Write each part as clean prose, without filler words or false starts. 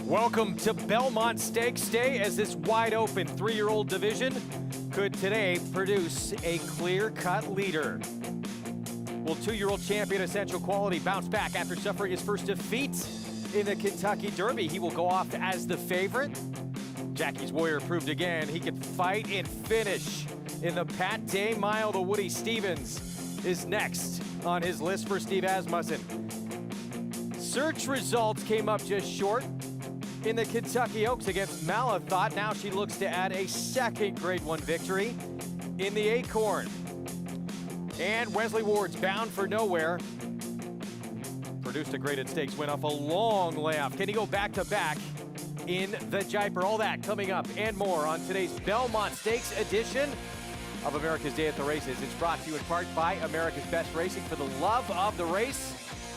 Welcome to Belmont Stakes Day, as this wide-open 3-year-old division could today produce a clear-cut leader. Will 2-year-old champion Essential Quality bounce back after suffering his first defeat in the Kentucky Derby? He will go off as the favorite. Jackie's Warrior proved again he could fight and finish in the Pat Day Mile. The Woody Stevens is next on his list for Steve Asmussen. Search results came up just short in the Kentucky Oaks against Malathot. Now she looks to add a second Grade 1 victory in the Acorn. And Wesley Ward's Bound for Nowhere produced a graded stakes win off a long layoff. Can he go back-to-back in the Jaipur? All that coming up and more on today's Belmont Stakes edition of America's Day at the Races. It's brought to you in part by America's Best Racing. For the love of the race,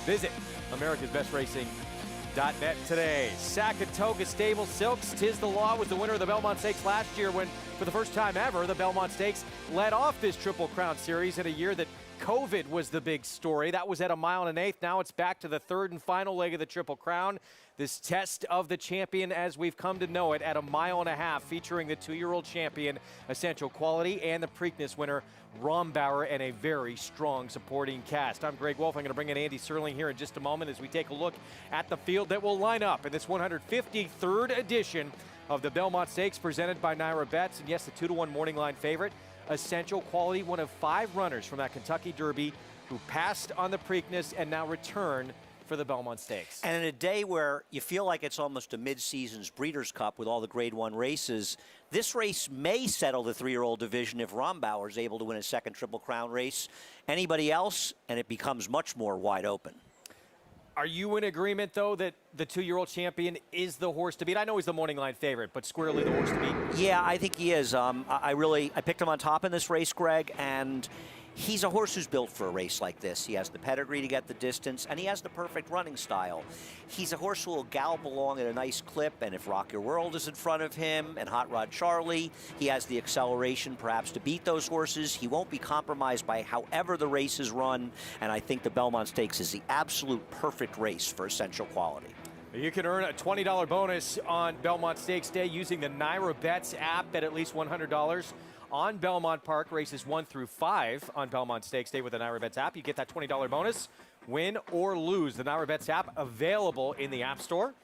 visit americasbestracing.net today. Sakatoga Stable Silks, Tis the Law, was the winner of the Belmont Stakes last year when, for the first time ever, the Belmont Stakes led off this Triple Crown series in a year that COVID was the big story. That was at 1 1/8 miles. Now it's back to the third and final leg of the Triple Crown. This test of the champion as we've come to know it at 1.5 miles, featuring the 2-year-old champion Essential Quality and the Preakness winner Rombauer, and a very strong supporting cast. I'm Greg Wolf. I'm going to bring in Andy Serling here in just a moment as we take a look at the field that will line up in this 153rd edition of the Belmont Stakes, presented by Naira Bets. And yes, the 2-to-1 morning line favorite, Essential Quality, one of 5 runners from that Kentucky Derby who passed on the Preakness and now returned for the Belmont Stakes. And in a day where you feel like it's almost a mid-season's Breeders' Cup with all the Grade 1 races, this race may settle the 3-year-old division if Rombauer is able to win a second Triple Crown race. Anybody else, and it becomes much more wide open. Are you in agreement, though, that the 2-year-old champion is the horse to beat? I know he's the morning line favorite, but squarely the horse to beat. Yeah, I think he is. I picked him on top in this race, Greg, and he's a horse who's built for a race like this. He has the pedigree to get the distance, and he has the perfect running style. He's a horse who will gallop along at a nice clip, and if Rock Your World is in front of him and Hot Rod Charlie, he has the acceleration perhaps to beat those horses. He won't be compromised by however the race is run, and I think the Belmont Stakes is the absolute perfect race for Essential Quality. You can earn a $20 bonus on Belmont Stakes Day using the Naira Bets app, bet at least $100 on Belmont Park races 1 through 5 on Belmont Stakes Day with the Naira Bets app. You get that $20 bonus, win or lose. The Naira Bets app available in the App Store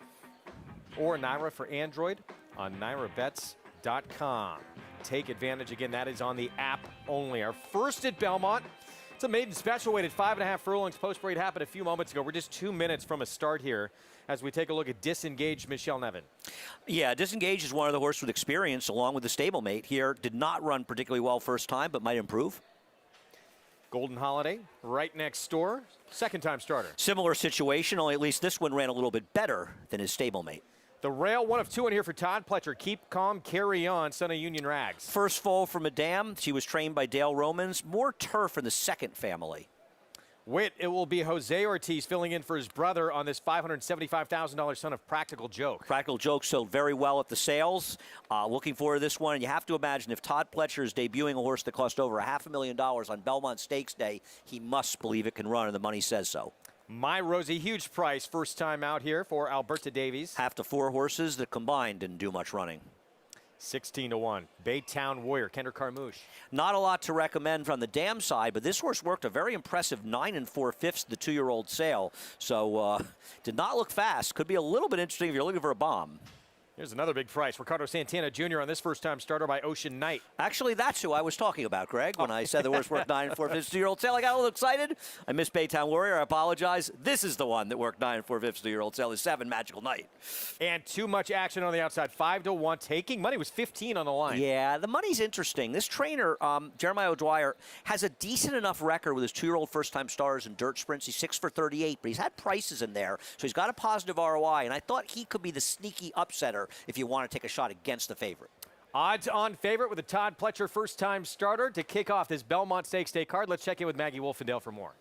or Naira for Android on nairabets.com. Take advantage. Again, that is on the app only. Our first at Belmont. It's a maiden special weighted 5.5 furlongs. Post parade happened a few moments ago. We're just 2 minutes from a start here as we take a look at Disengaged Michelle Nevin. Yeah, Disengaged is one of the horses with experience along with the stablemate here. Did not run particularly well first time, but might improve. Golden Holiday, right next door. Second time starter. Similar situation, only at least this one ran a little bit better than his stablemate. The rail, 1 of 2 in here for Todd Pletcher. Keep Calm, Carry On, son of Union Rags. First foal for Madame. She was trained by Dale Romans. More turf in the second family. Wit, it will be Jose Ortiz filling in for his brother on this $575,000 son of Practical Joke. Practical Joke sold very well at the sales. Looking forward to this one. And you have to imagine if Todd Pletcher is debuting a horse that cost over $500,000 on Belmont Stakes Day, he must believe it can run, and the money says so. My Rosie, huge price, first time out here for Alberta Davies. Half to 4 horses that combined didn't do much running. 16-1. Baytown Warrior, Kendra Carmouche. Not a lot to recommend from the dam side, but this horse worked a very impressive 9 4/5 the 2-year-old sale. So did not look fast. Could be a little bit interesting if you're looking for a bomb. Here's another big price. Ricardo Santana Jr. on this first-time starter by Ocean Knight. Actually, that's who I was talking about, Greg, when I said the horse worked 9 4/5 2-year-old sale. I got a little excited. I missed Baytown Warrior. I apologize. This is the one that worked 9 4/5 2-year-old sale. Is 7 Magical Night. And too much action on the outside. 5-1. Taking money was 15 on the line. Yeah, the money's interesting. This trainer, Jeremiah O'Dwyer, has a decent enough record with his 2-year-old first-time starters in dirt sprints. He's 6 for 38, but he's had prices in there, so he's got a positive ROI, and I thought he could be the sneaky upsetter if you want to take a shot against the favorite. Odds on favorite with the Todd Pletcher first-time starter to kick off this Belmont Stakes Day card. Let's check in with Maggie Wolfendale for more.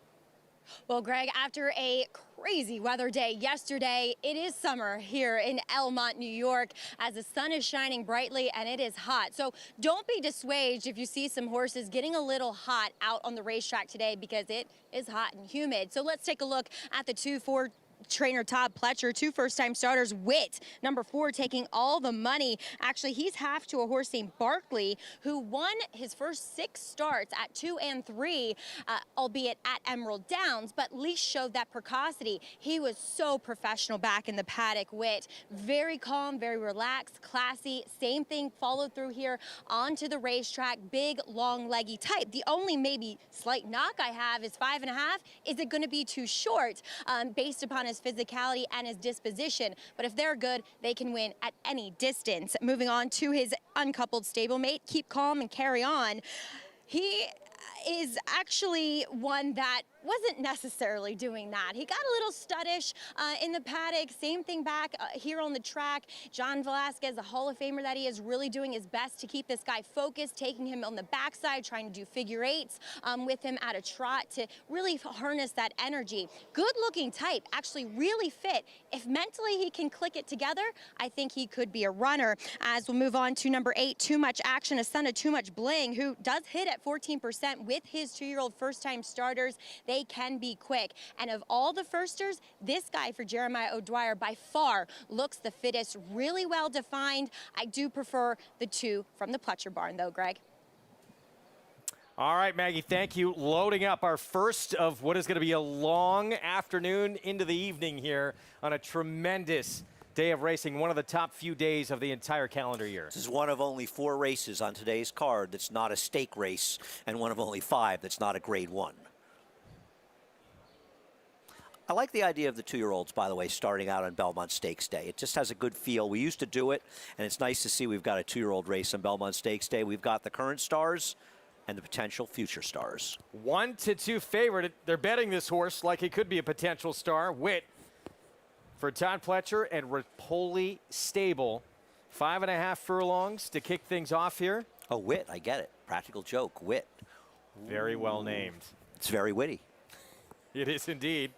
Well, Greg, after a crazy weather day yesterday, it is summer here in Belmont, New York, as the sun is shining brightly and it is hot. So don't be dissuaded if you see some horses getting a little hot out on the racetrack today, because it is hot and humid. So let's take a look at the 2-4 trainer Todd Pletcher, 2 first-time starters. Witt, number 4, taking all the money. Actually, he's half to a horse named Barkley, who won his first 6 starts at 2 and 3, albeit at Emerald Downs, but least showed that precocity. He was so professional back in the paddock. Witt, very calm, very relaxed, classy. Same thing followed through here onto the racetrack. Big, long, leggy type. The only maybe slight knock I have is 5.5. Is it going to be too short based upon his physicality and his disposition? But if they're good, they can win at any distance. Moving on to his uncoupled stablemate, Keep Calm and Carry On. He is actually one that wasn't necessarily doing that. He got a little studdish in the paddock. Same thing back here on the track. John Velasquez, the Hall of Famer that he is, really doing his best to keep this guy focused, taking him on the backside, trying to do figure 8s with him at a trot to really harness that energy. Good looking type, actually really fit. If mentally he can click it together, I think he could be a runner. As we'll move on to number 8, Too Much Action, a son of Too Much Bling, who does hit at 14% with his 2-year-old first-time starters. They can be quick. And of all the firsters, this guy for Jeremiah O'Dwyer by far looks the fittest, really well defined. I do prefer the 2 from the Pletcher barn though, Greg. All right, Maggie, thank you. Loading up our first of what is going to be a long afternoon into the evening here on a tremendous day of racing, one of the top few days of the entire calendar year. This is one of only 4 races on today's card that's not a stake race, and one of only 5 that's not a grade 1. I like the idea of the 2-year-olds, by the way, starting out on Belmont Stakes Day. It just has a good feel. We used to do it, and it's nice to see we've got a 2-year-old race on Belmont Stakes Day. We've got the current stars and the potential future stars. 1-2 favorite. They're betting this horse like he could be a potential star. Witt for Todd Pletcher and Rapoli Stable. 5.5 furlongs to kick things off here. Oh, Witt, I get it. Practical joke, Witt. Very well named. It's very witty. It is indeed.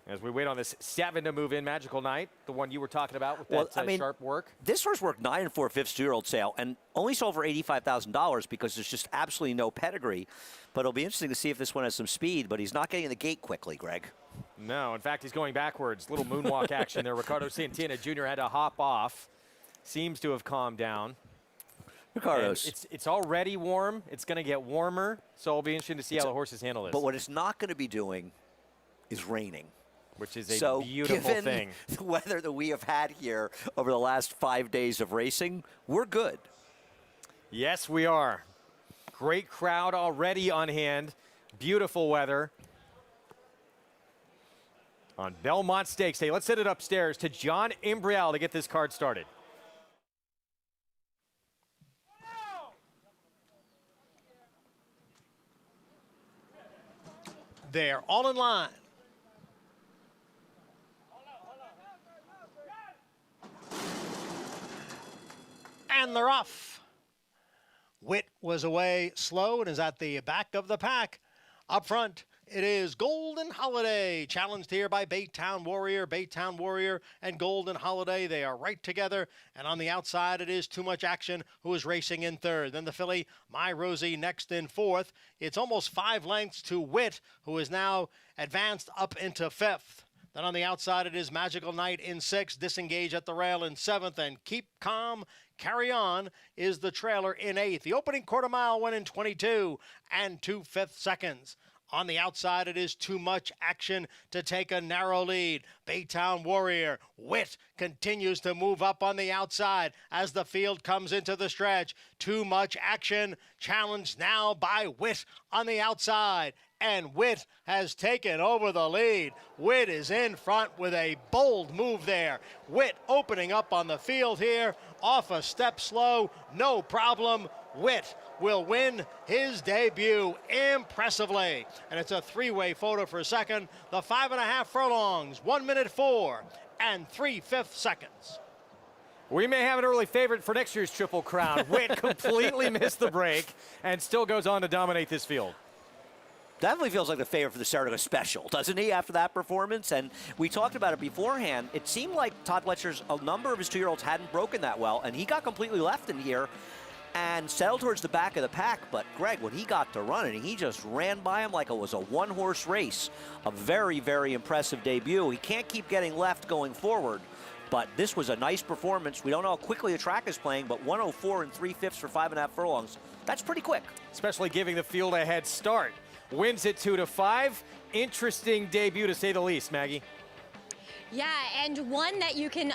As we wait on this 7 to move in, Magical Night, the one you were talking about with that sharp work. This horse worked 9 4/5 2-year-old sale and only sold for $85,000 because there's just absolutely no pedigree. But it'll be interesting to see if this one has some speed, but he's not getting in the gate quickly, Greg. No, in fact, he's going backwards. Little moonwalk action there. Ricardo Santana Jr. had to hop off. Seems to have calmed down. Ricardo's. It's already warm. It's going to get warmer, so it'll be interesting to see how the horses handle this. But what it's not going to be doing is raining. Which is a beautiful thing. Given the weather that we have had here over the last 5 days of racing, we're good. Yes, we are. Great crowd already on hand. Beautiful weather on Belmont Stakes Day. Let's send it upstairs to John Imbrial to get this card started. They're all in line. And they're off. Witt was away slow and is at the back of the pack. Up front, it is Golden Holiday, challenged here by Baytown Warrior. Baytown Warrior and Golden Holiday, they are right together. And on the outside, it is Too Much Action, who is racing in 3rd. Then the filly, My Rosie, next in 4th. It's almost 5 lengths to Witt, who is now advanced up into 5th. Then on the outside, it is Magical Night in 6th, Disengage at the rail in 7th, and Keep Calm, Carry On is the trailer in 8th. The opening quarter mile went in 22 and 2/5 seconds. On the outside, it is Too Much Action to take a narrow lead. Baytown Warrior, Witt continues to move up on the outside as the field comes into the stretch. Too Much Action challenged now by Witt on the outside. And Witt has taken over the lead. Witt is in front with a bold move there. Witt opening up on the field here, off a step slow, no problem. Witt will win his debut impressively. And it's a 3-way photo for second. The 5.5 furlongs, 1 minute 4 and 3/5 seconds. We may have an early favorite for next year's Triple Crown. Witt completely missed the break and still goes on to dominate this field. Definitely feels like the favorite for the Saratoga Special, doesn't he, after that performance? And we talked about it beforehand. It seemed like Todd Pletcher's, a number of his 2-year-olds hadn't broken that well, and he got completely left in here. and settled towards the back of the pack. But Greg, when he got to running, he just ran by him like it was a one-horse race. A very, very impressive debut. He can't keep getting left going forward, but this was a nice performance. We don't know how quickly the track is playing, but 104 and 3/5 for 5.5 furlongs. That's pretty quick. Especially giving the field a head start. Wins it 2-5. Interesting debut, to say the least, Maggie. Yeah, and one that you can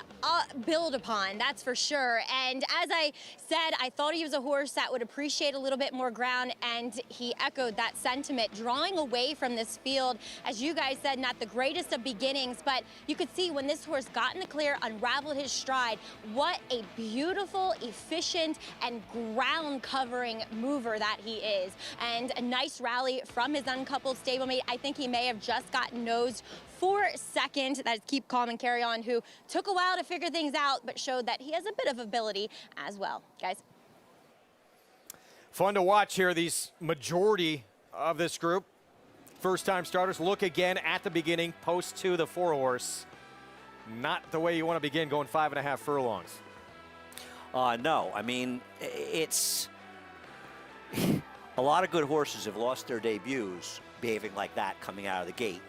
build upon, that's for sure. And as I said, I thought he was a horse that would appreciate a little bit more ground, and he echoed that sentiment, drawing away from this field. As you guys said, not the greatest of beginnings, but you could see when this horse got in the clear, unraveled his stride, what a beautiful, efficient, and ground-covering mover that he is. And a nice rally from his uncoupled stablemate. I think he may have just gotten nosed for second. That's Keep Calm and Carry On, who took a while to figure things out, but showed that he has a bit of ability as well. Guys. Fun to watch here, these majority of this group. First-time starters. Look again at the beginning, post to the 4-horse. Not the way you want to begin going 5.5 furlongs. No, I mean, it's a lot of good horses have lost their debuts behaving like that coming out of the gate.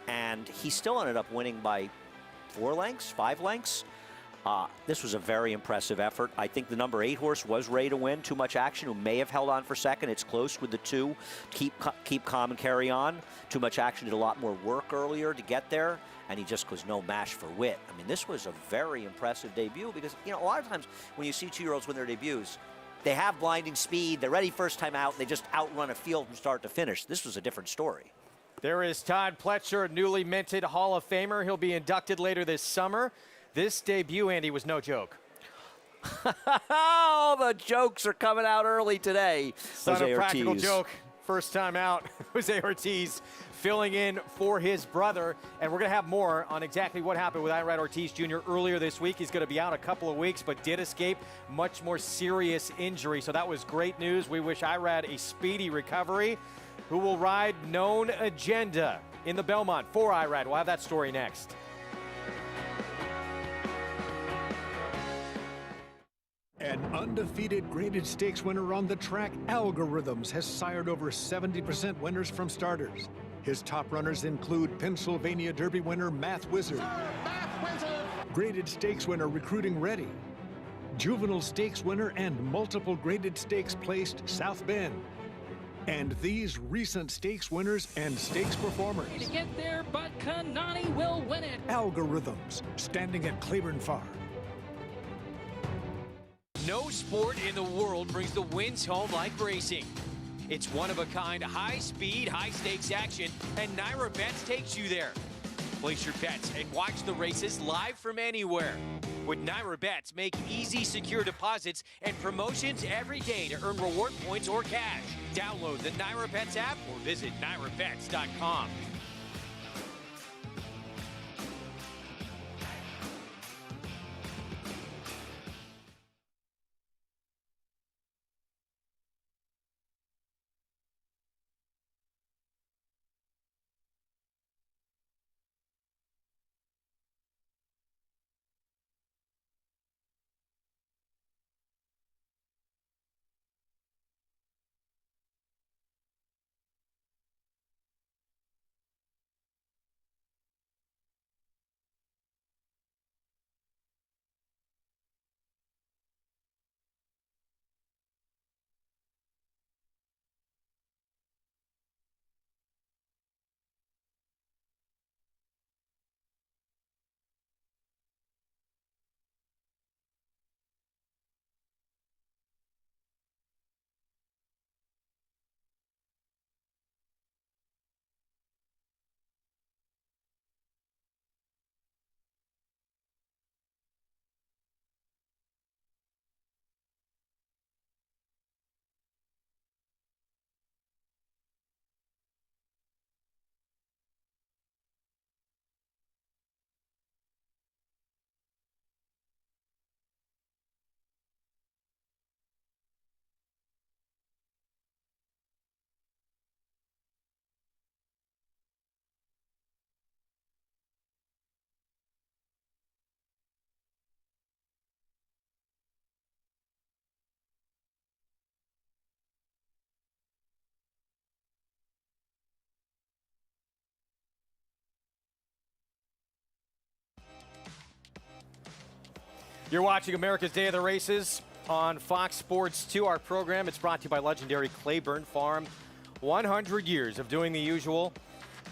And he still ended up winning by 4 lengths, 5 lengths. This was a very impressive effort. I think the number 8 horse was ready to win. Too Much Action, who may have held on for second. It's close with the 2. Keep Calm and Carry On. Too Much Action did a lot more work earlier to get there, and he just was no match for Wit. I mean, this was a very impressive debut because, you know, a lot of times when you see 2-year-olds win their debuts, they have blinding speed, they're ready first time out, they just outrun a field from start to finish. This was a different story. There is Todd Pletcher, newly minted Hall of Famer. He'll be inducted later this summer. This debut, Andy, was no joke. All the jokes are coming out early today. Son of practical joke. First time out, Jose Ortiz filling in for his brother. And we're going to have more on exactly what happened with Irad Ortiz Jr. earlier this week. He's going to be out a couple of weeks, but did escape much more serious injury. So that was great news. We wish Irad a speedy recovery. Who will ride Known Agenda in the Belmont for Irad? We'll have that story next. An undefeated graded stakes winner on the track, Algorithms, has sired over 70% winners from starters. His top runners include Pennsylvania Derby winner Math Wizard, graded stakes winner Recruiting Ready, juvenile stakes winner and multiple graded stakes placed South Bend, and these recent stakes winners and stakes performers. To get there, but Kanani will win it. Algorithms, standing at Claiborne Farm. No sport in the world brings the wins home like racing. It's one-of-a-kind, high-speed, high-stakes action, and Naira Bets takes you there. Place your bets and watch the races live from anywhere. With Naira Bets, make easy, secure deposits and promotions every day to earn reward points or cash. Download the Naira Bets app or visit nairabets.com. You're watching America's Day of the Races on Fox Sports 2. Our program, it's brought to you by legendary Claiborne Farm. 100 years of doing the usual,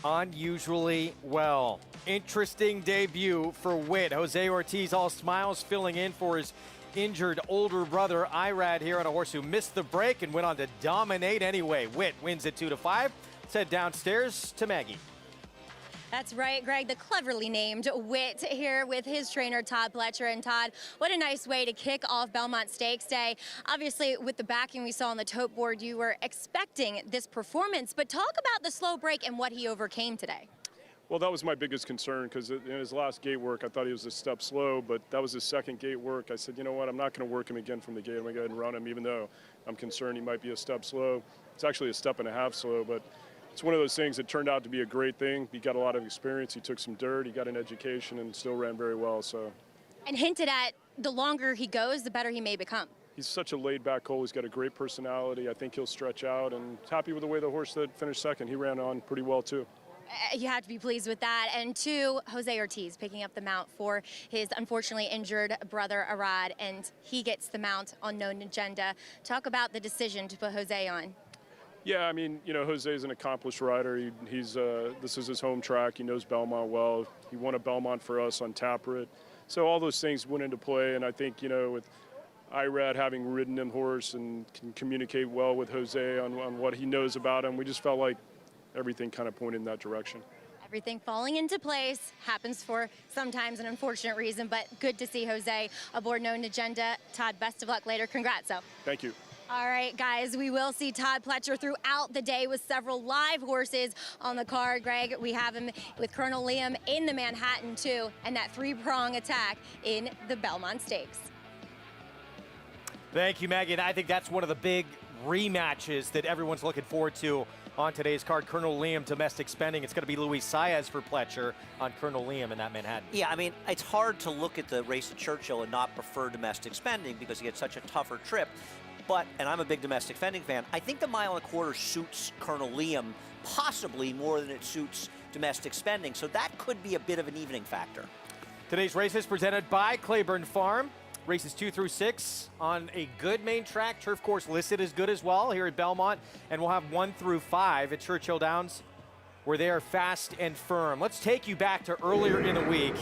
unusually well. Interesting debut for Witt. Jose Ortiz all smiles, filling in for his injured older brother Irad here on a horse who missed the break and went on to dominate anyway. Witt wins at 2-5. Let's head downstairs to Maggie. That's right, Greg, the cleverly named Witt here with his trainer, Todd Pletcher. And Todd, what a nice way to kick off Belmont Stakes Day. Obviously, with the backing we saw on the tote board, you were expecting this performance, but talk about the slow break and what he overcame today. Well, that was my biggest concern because in his last gate work, I thought he was a step slow, but that was his second gate work. I said, you know what, I'm not going to work him again from the gate. I'm going to go ahead and run him, even though I'm concerned he might be a step slow. It's actually a step and a half slow, but it's one of those things that turned out to be a great thing. He got a lot of experience. He took some dirt. He got an education and still ran very well. So. And hinted at the longer he goes, the better he may become. He's such a laid-back colt. He's got a great personality. I think he'll stretch out, and happy with the way the horse that finished second. He ran on pretty well, too. You have to be pleased with that. And two, Jose Ortiz picking up the mount for his unfortunately injured brother Arad, and he gets the mount on Known Agenda. Talk about the decision to put Jose on. Yeah, I mean, you know, Jose's an accomplished rider. This is his home track. He knows Belmont well. He won a Belmont for us on Taproot. So all those things went into play, and I think, you know, with Irad having ridden him horse and can communicate well with Jose on what he knows about him, we just felt like everything kind of pointed in that direction. Everything falling into place happens for sometimes an unfortunate reason, but good to see Jose aboard Known Agenda. Todd, best of luck later. Congrats. Thank you. All right, guys, we will see Todd Pletcher throughout the day with several live horses on the card. Greg, we have him with Colonel Liam in the Manhattan, too, and that three-prong attack in the Belmont Stakes. Thank you, Maggie. And I think that's one of the big rematches that everyone's looking forward to on today's card. Colonel Liam, domestic spending. It's going to be Luis Saez for Pletcher on Colonel Liam in that Manhattan. Yeah, I mean, it's hard to look at the race at Churchill and not prefer domestic spending because he had such a tougher trip. But, and I'm a big domestic spending fan, I think the 1.25 miles suits Colonel Liam possibly more than it suits domestic spending. So that could be a bit of an evening factor. Today's race is presented by Claiborne Farm. Races 2 through 6 on a good main track. Turf course listed as good as well here at Belmont. And we'll have 1 through 5 at Churchill Downs where they are fast and firm. Let's take you back to earlier in the week.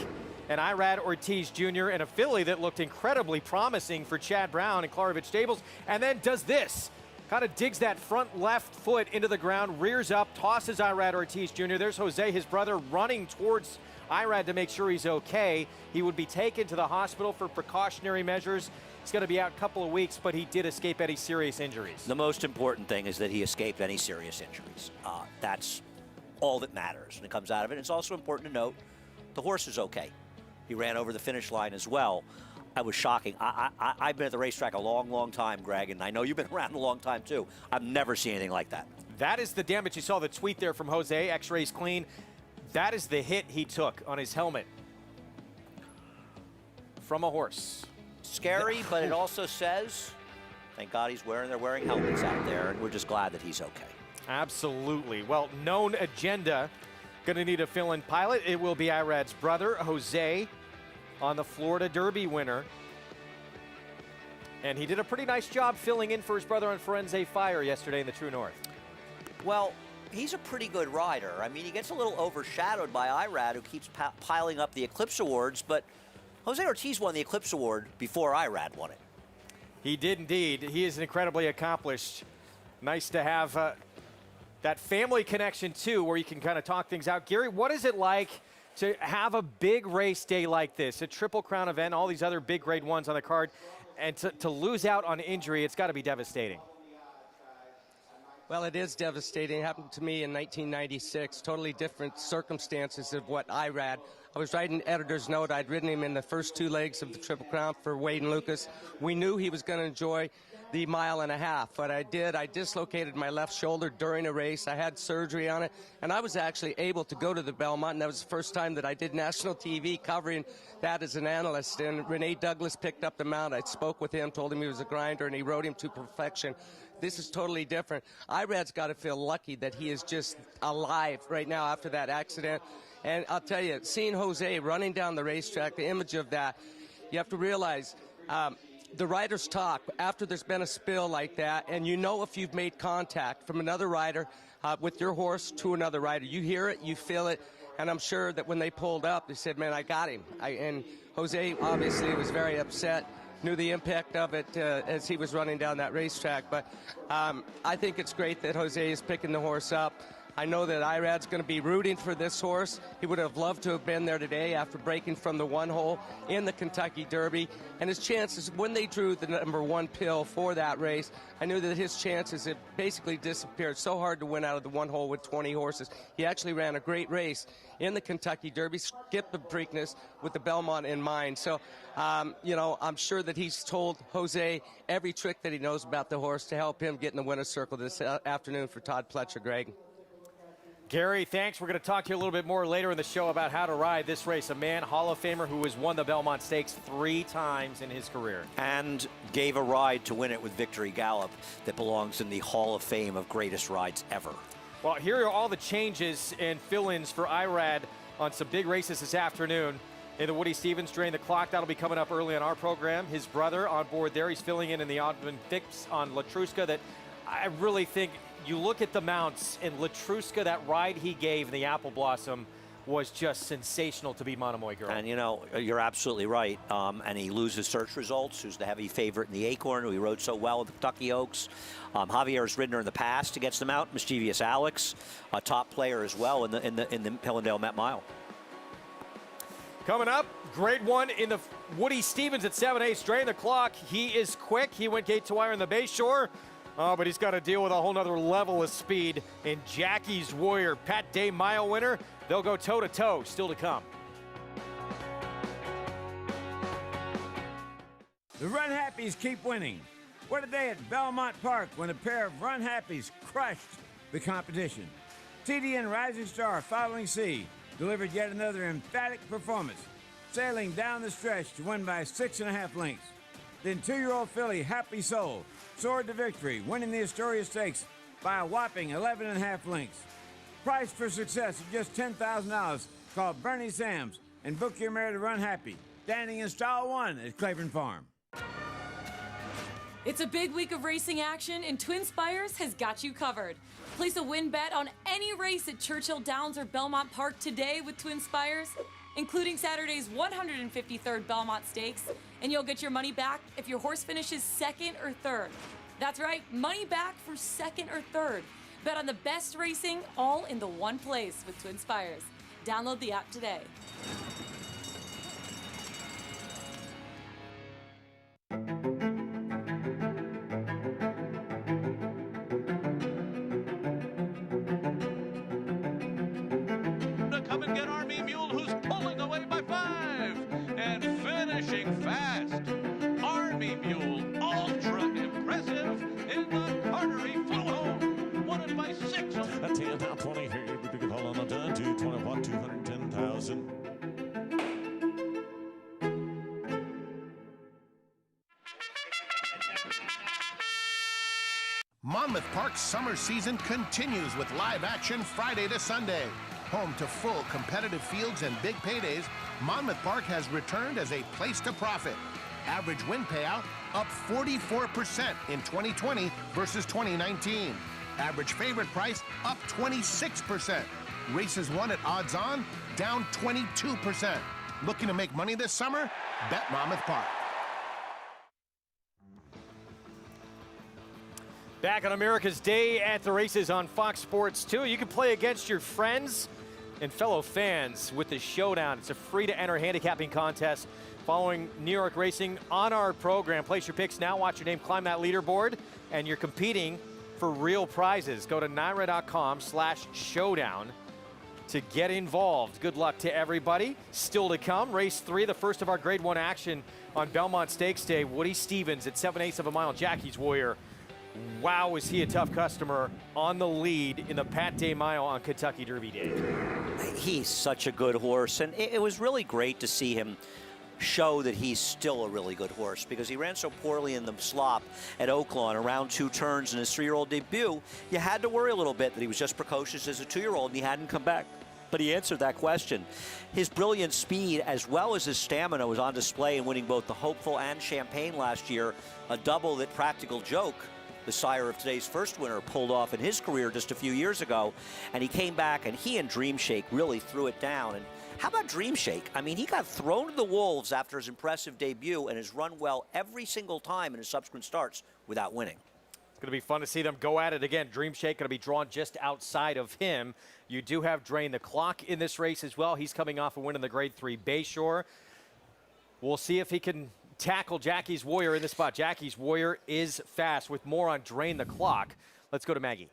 And Irad Ortiz Jr., and a filly that looked incredibly promising for Chad Brown and Klarovich Stables, and then does this. Kind of digs that front left foot into the ground, rears up, tosses Irad Ortiz Jr. There's Jose, his brother, running towards Irad to make sure he's okay. He would be taken to the hospital for precautionary measures. He's going to be out a couple of weeks, but he did escape any serious injuries. The most important thing is that he escaped any serious injuries. That's all that matters when it comes out of it. It's also important to note the horse is okay. He ran over the finish line as well. That was shocking. I've been at the racetrack a long, long time, Greg, and I know you've been around a long time too. I've never seen anything like that. That is the damage. You saw the tweet there from Jose, X-rays clean. That is the hit he took on his helmet from a horse. Scary, but it also says, thank God they're wearing helmets out there, and we're just glad that he's okay. Absolutely. Well, Known Agenda. Going to need a fill-in pilot. It will be Irad's brother, Jose, on the Florida Derby winner. And he did a pretty nice job filling in for his brother on Firenze Fire yesterday in the True North. Well, he's a pretty good rider. I mean, he gets a little overshadowed by Irad, who keeps piling up the Eclipse Awards, but Jose Ortiz won the Eclipse Award before Irad won it. He did indeed. He is incredibly accomplished. Nice to have that family connection, too, where you can kind of talk things out. Gary, what is it like to have a big race day like this, a Triple Crown event, all these other big grade ones on the card, and to lose out on injury? It's got to be devastating. Well, it is devastating. It happened to me in 1996. Totally different circumstances of what Irad. I was writing editor's note. I'd ridden him in the first 2 legs of the Triple Crown for Wade and Lucas. We knew he was going to enjoy the 1.5 miles. What I did, I dislocated my left shoulder during a race. I had surgery on it, and I was actually able to go to the Belmont, and that was the first time that I did national TV covering that as an analyst. And Renee Douglas picked up the mount. I spoke with him, told him he was a grinder, and he rode him to perfection. This is totally different. Irad's got to feel lucky that he is just alive right now after that accident. And I'll tell you, seeing Jose running down the racetrack, the image of that, you have to realize the riders talk after there's been a spill like that, and you know if you've made contact from another rider with your horse to another rider. You hear it, you feel it, and I'm sure that when they pulled up, they said, man, I got him. And Jose obviously was very upset, knew the impact of it as he was running down that racetrack. But I think it's great that Jose is picking the horse up. I know that Irad's going to be rooting for this horse. He would have loved to have been there today after breaking from the one hole in the Kentucky Derby. And his chances, when they drew the number 1 pill for that race, I knew that his chances had basically disappeared. So hard to win out of the one hole with 20 horses. He actually ran a great race in the Kentucky Derby, skipped the Preakness with the Belmont in mind. So, you know, I'm sure that he's told Jose every trick that he knows about the horse to help him get in the winner's circle this afternoon for Todd Pletcher, Greg. Gary, thanks. We're going to talk to you a little bit more later in the show about how to ride this race. A man, Hall of Famer, who has won the Belmont Stakes 3 times in his career. And gave a ride to win it with Victory Gallop that belongs in the Hall of Fame of greatest rides ever. Well, here are all the changes and fill-ins for Irad on some big races this afternoon. In the Woody Stevens Drain the Clock, that'll be coming up early on our program. His brother on board there. He's filling in the Oddman Fix on Latruska that I really think you look at the mounts, and Latruska, that ride he gave in the Apple Blossom was just sensational to be Monomoy Girl. And, you know, you're absolutely right. And he loses search results, who's the heavy favorite in the Acorn, who he rode so well with the Kentucky Oaks. Javier has ridden her in the past against them out. Mischievous Alex, a top player as well in the Hillendale Met Mile. Coming up, grade 1 in the Woody Stevens at 7/8. Drain the Clock. He is quick. He went gate to wire in the Bayshore. But he's got to deal with a whole nother level of speed in Jackie's Warrior. Pat Day Mile winner. They'll go toe-to-toe. Still to come. The Run Happies keep winning. What a day at Belmont Park when a pair of Run Happies crushed the competition. TDN Rising Star Following Sea delivered yet another emphatic performance, sailing down the stretch to win by 6.5 lengths. Then 2-year-old filly Happy Soul soared to victory, winning the Astoria Stakes by a whopping 11.5 lengths. Price for success of just $10,000. Call Bernie Sams and book your mare to Run Happy. Standing in stall 1 at Claiborne Farm. It's a big week of racing action, and Twin Spires has got you covered. Place a win bet on any race at Churchill Downs or Belmont Park today with Twin Spires, including Saturday's 153rd Belmont Stakes, and you'll get your money back if your horse finishes 2nd or 3rd. That's right, money back for 2nd or 3rd. Bet on the best racing, all in the one place with Twin Spires. Download the app today. Come and get Army Mule, who's pulling away by 5 and finishing fast. Army Mule, ultra impressive in the Cartery flew home. Won it by 6. A 10, top 20 here. We can hold on a done. 221, 210,000. Monmouth Park's summer season continues with live action Friday to Sunday. Home to full competitive fields and big paydays, Monmouth Park has returned as a place to profit. Average win payout up 44% in 2020 versus 2019. Average favorite price up 26%. Races won at odds on down 22%. Looking to make money this summer? Bet Monmouth Park. Back on America's Day at the Races on Fox Sports 2. You can play against your friends and fellow fans with the Showdown. It's a free-to-enter handicapping contest following New York racing on our program. Place your picks now, watch your name climb that leaderboard, and you're competing for real prizes. Go to NYRA.com/showdown to get involved. Good luck to everybody. Still to come, race 3, the first of our grade 1 action on Belmont Stakes Day. Woody Stevens at 7/8 of a mile. Jackie's Warrior. Wow, is he a tough customer on the lead in the Pat Day Mile on Kentucky Derby Day. He's such a good horse, and it was really great to see him show that he's still a really good horse, because he ran so poorly in the slop at Oaklawn around 2 turns in his 3-year-old debut. You had to worry a little bit that he was just precocious as a 2-year-old and he hadn't come back But he answered that question. His brilliant speed as well as his stamina was on display in winning both the Hopeful and Champagne last year, a double that Practical Joke, the sire of today's first winner, pulled off in his career just a few years ago. And he came back, and he and Dream Shake really threw it down. And how about Dream Shake? I mean, he got thrown to the wolves after his impressive debut and has run well every single time in his subsequent starts without winning. It's going to be fun to see them go at it again. Dream Shake going to be drawn just outside of him. You do have Drain the Clock in this race as well. He's coming off a win in the Grade 3 Bayshore. We'll see if he can tackle Jackie's Warrior in this spot. Jackie's Warrior is fast. With more on Drain the Clock, let's go to Maggie.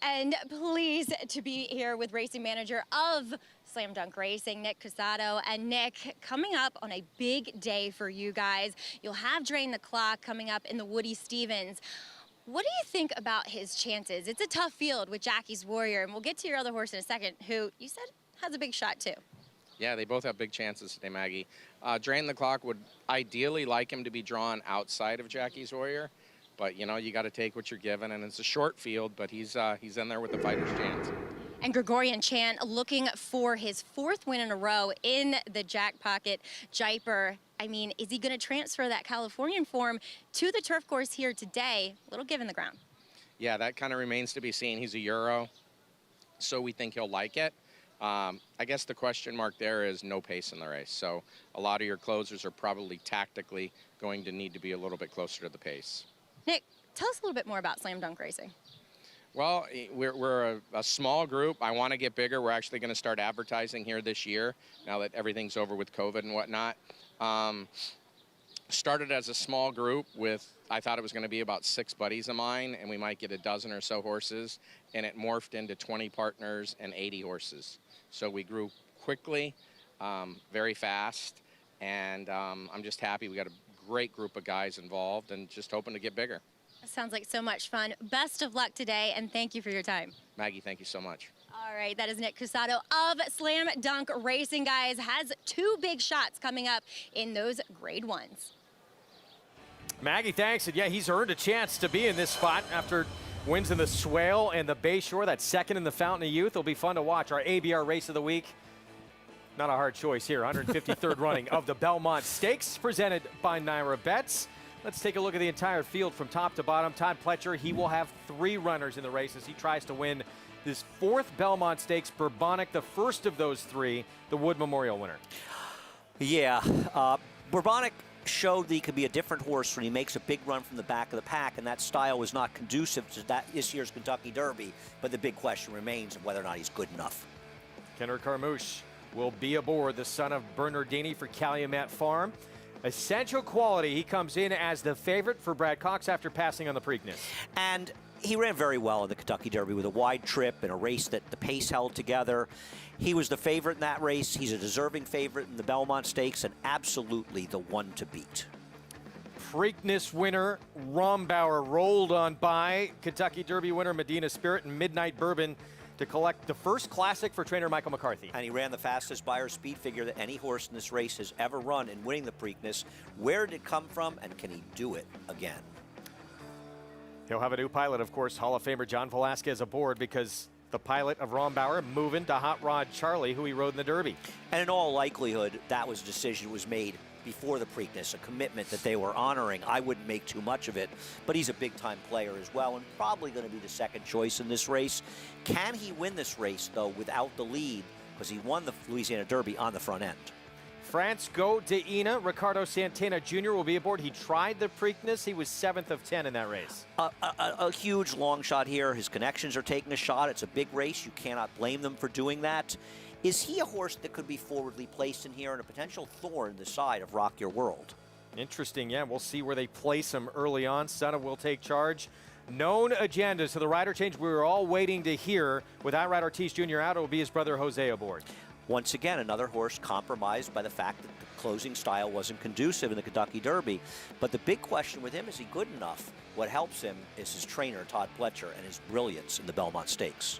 And pleased to be here with racing manager of Slam Dunk Racing, Nick Casado. And Nick, coming up on a big day for you guys. You'll have Drain the Clock coming up in the Woody Stevens. What do you think about his chances? It's a tough field with Jackie's Warrior, and we'll get to your other horse in a second, who you said has a big shot too. Yeah, they both have big chances today, Maggie. Drain the Clock would ideally like him to be drawn outside of Jackie's Warrior. But, you know, you got to take what you're given, and it's a short field, but he's in there with the fighter's chance. And Gregorian Chan looking for his 4th win in a row in the Jack Pocket Jaipur. I mean, is he going to transfer that Californian form to the turf course here today? A little give in the ground. Yeah, that kind of remains to be seen. He's a Euro, so we think he'll like it. I guess the question mark there is no pace in the race. So a lot of your closers are probably tactically going to need to be a little bit closer to the pace. Nick, tell us a little bit more about Slam Dunk Racing. Well, we're a small group. I want to get bigger. We're actually going to start advertising here this year, now that everything's over with COVID and whatnot. Started as a small group with, I thought it was going to be about 6 buddies of mine, and we might get a dozen or so horses, and it morphed into 20 partners and 80 horses. So we grew quickly, very fast, and I'm just happy we got a great group of guys involved and just hoping to get bigger. Sounds like so much fun. Best of luck today, and thank you for your time. Maggie, thank you so much. All right, that is Nick Casado of Slam Dunk Racing, guys. Has 2 big shots coming up in those Grade 1s. Maggie, thanks. And yeah, he's earned a chance to be in this spot after wins in the Swale and the Bayshore. That's 2nd in the Fountain of Youth. It'll be fun to watch. Our ABR Race of the Week. Not a hard choice here. 153rd running of the Belmont Stakes, presented by Naira Bets. Let's take a look at the entire field from top to bottom. Todd Pletcher, he will have 3 runners in the race as he tries to win this 4th Belmont Stakes. Bourbonic, the first of those 3, the Wood Memorial winner. Yeah, Bourbonic showed that he could be a different horse when he makes a big run from the back of the pack, and that style was not conducive to this year's Kentucky Derby. But the big question remains of whether or not he's good enough. Kenner Carmouche will be aboard, the son of Bernardini for Calumet Farm. Essential Quality, he comes in as the favorite for Brad Cox after passing on the Preakness. And he ran very well in the Kentucky Derby with a wide trip and a race that the pace held together. He was the favorite in that race. He's a deserving favorite in the Belmont Stakes and absolutely the one to beat. Preakness winner Rombauer rolled on by. Kentucky Derby winner Medina Spirit and Midnight Bourbon to collect the first classic for trainer Michael McCarthy. And he ran the fastest Beyer speed figure that any horse in this race has ever run in winning the Preakness. Where did it come from, and can he do it again? He'll have a new pilot, of course, Hall of Famer John Velasquez aboard, because the pilot of Rombauer moving to Hot Rod Charlie, who he rode in the Derby. And in all likelihood, that was a decision that was made before the Preakness, a commitment that they were honoring. I wouldn't make too much of it, but he's a big-time player as well and probably going to be the second choice in this race. Can he win this race, though, without the lead? Because he won the Louisiana Derby on the front end. Francisco de Ina, Ricardo Santana Jr. will be aboard. He tried the Preakness. He was 7th of 10 in that race. A huge long shot here. His connections are taking a shot. It's a big race. You cannot blame them for doing that. Is he a horse that could be forwardly placed in here and a potential thorn in the side of Rock Your World? Interesting, yeah. We'll see where they place him early on. Sutta will take charge. Known agenda, so the rider change we were all waiting to hear. With Irad Ortiz Jr. out, it will be his brother Jose aboard. Once again, another horse compromised by the fact that the closing style wasn't conducive in the Kentucky Derby. But the big question with him, is he good enough? What helps him is his trainer, Todd Pletcher, and his brilliance in the Belmont Stakes.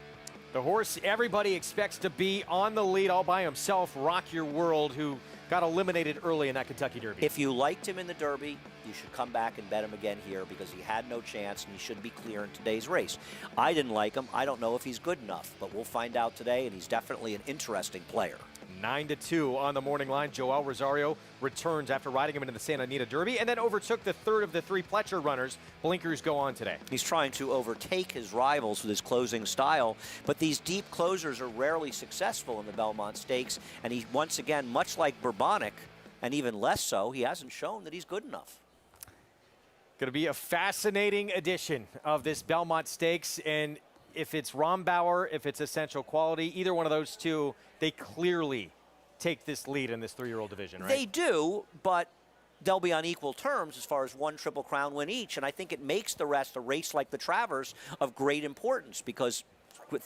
The horse everybody expects to be on the lead all by himself, Rock Your World, who got eliminated early in that Kentucky Derby. If you liked him in the Derby, you should come back and bet him again here because he had no chance and he should be clear in today's race. I didn't like him. I don't know if he's good enough, but we'll find out today, and he's definitely an interesting player. 9-2 on the morning line. Joel Rosario returns after riding him into the Santa Anita Derby and then overtook the third of the 3 Pletcher runners. Blinkers go on today. He's trying to overtake his rivals with his closing style, but these deep closers are rarely successful in the Belmont Stakes, and he, once again, much like Bourbonic, and even less so, he hasn't shown that he's good enough. Going to be a fascinating edition of this Belmont Stakes, and if it's Rombauer, if it's Essential Quality, either one of those two, they clearly take this lead in this 3-year-old division, right? They do, but they'll be on equal terms as far as 1 Triple Crown win each, and I think it makes the rest, a race like the Travers, of great importance because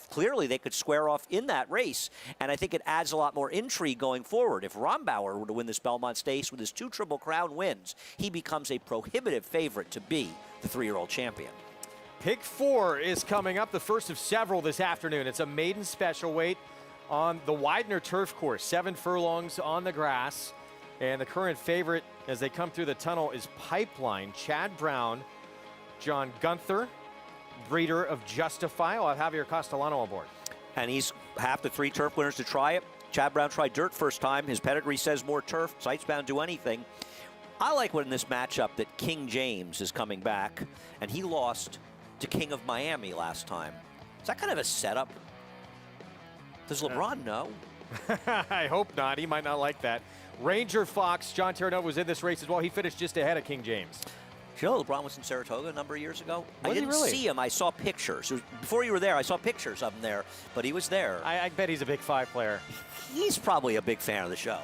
clearly they could square off in that race, and I think it adds a lot more intrigue going forward. If Rombauer were to win this Belmont Stakes with his 2 Triple Crown wins, he becomes a prohibitive favorite to be the 3-year-old champion. Pick 4 is coming up, the first of several this afternoon. It's a maiden special weight on the Widener Turf Course, 7 furlongs on the grass. And the current favorite as they come through the tunnel is Pipeline. Chad Brown, John Gunther, breeder of Justify. I'll have Javier Castellano aboard. And he's half the 3 turf winners to try it. Chad Brown tried dirt first time. His pedigree says more turf. Sight's bound to do anything. I like what in this matchup that King James is coming back, and he lost to King of Miami last time. Is that kind of a setup? Does LeBron know? I hope not. He might not like that. Ranger Fox, John Terranova was in this race as well. He finished just ahead of King James. You know, LeBron was in Saratoga a number of years ago. Was I didn't he really? see him. I saw pictures. Before you were there, I saw pictures of him there, but he was there. I bet he's a Big 5 player. He's probably a big fan of the show.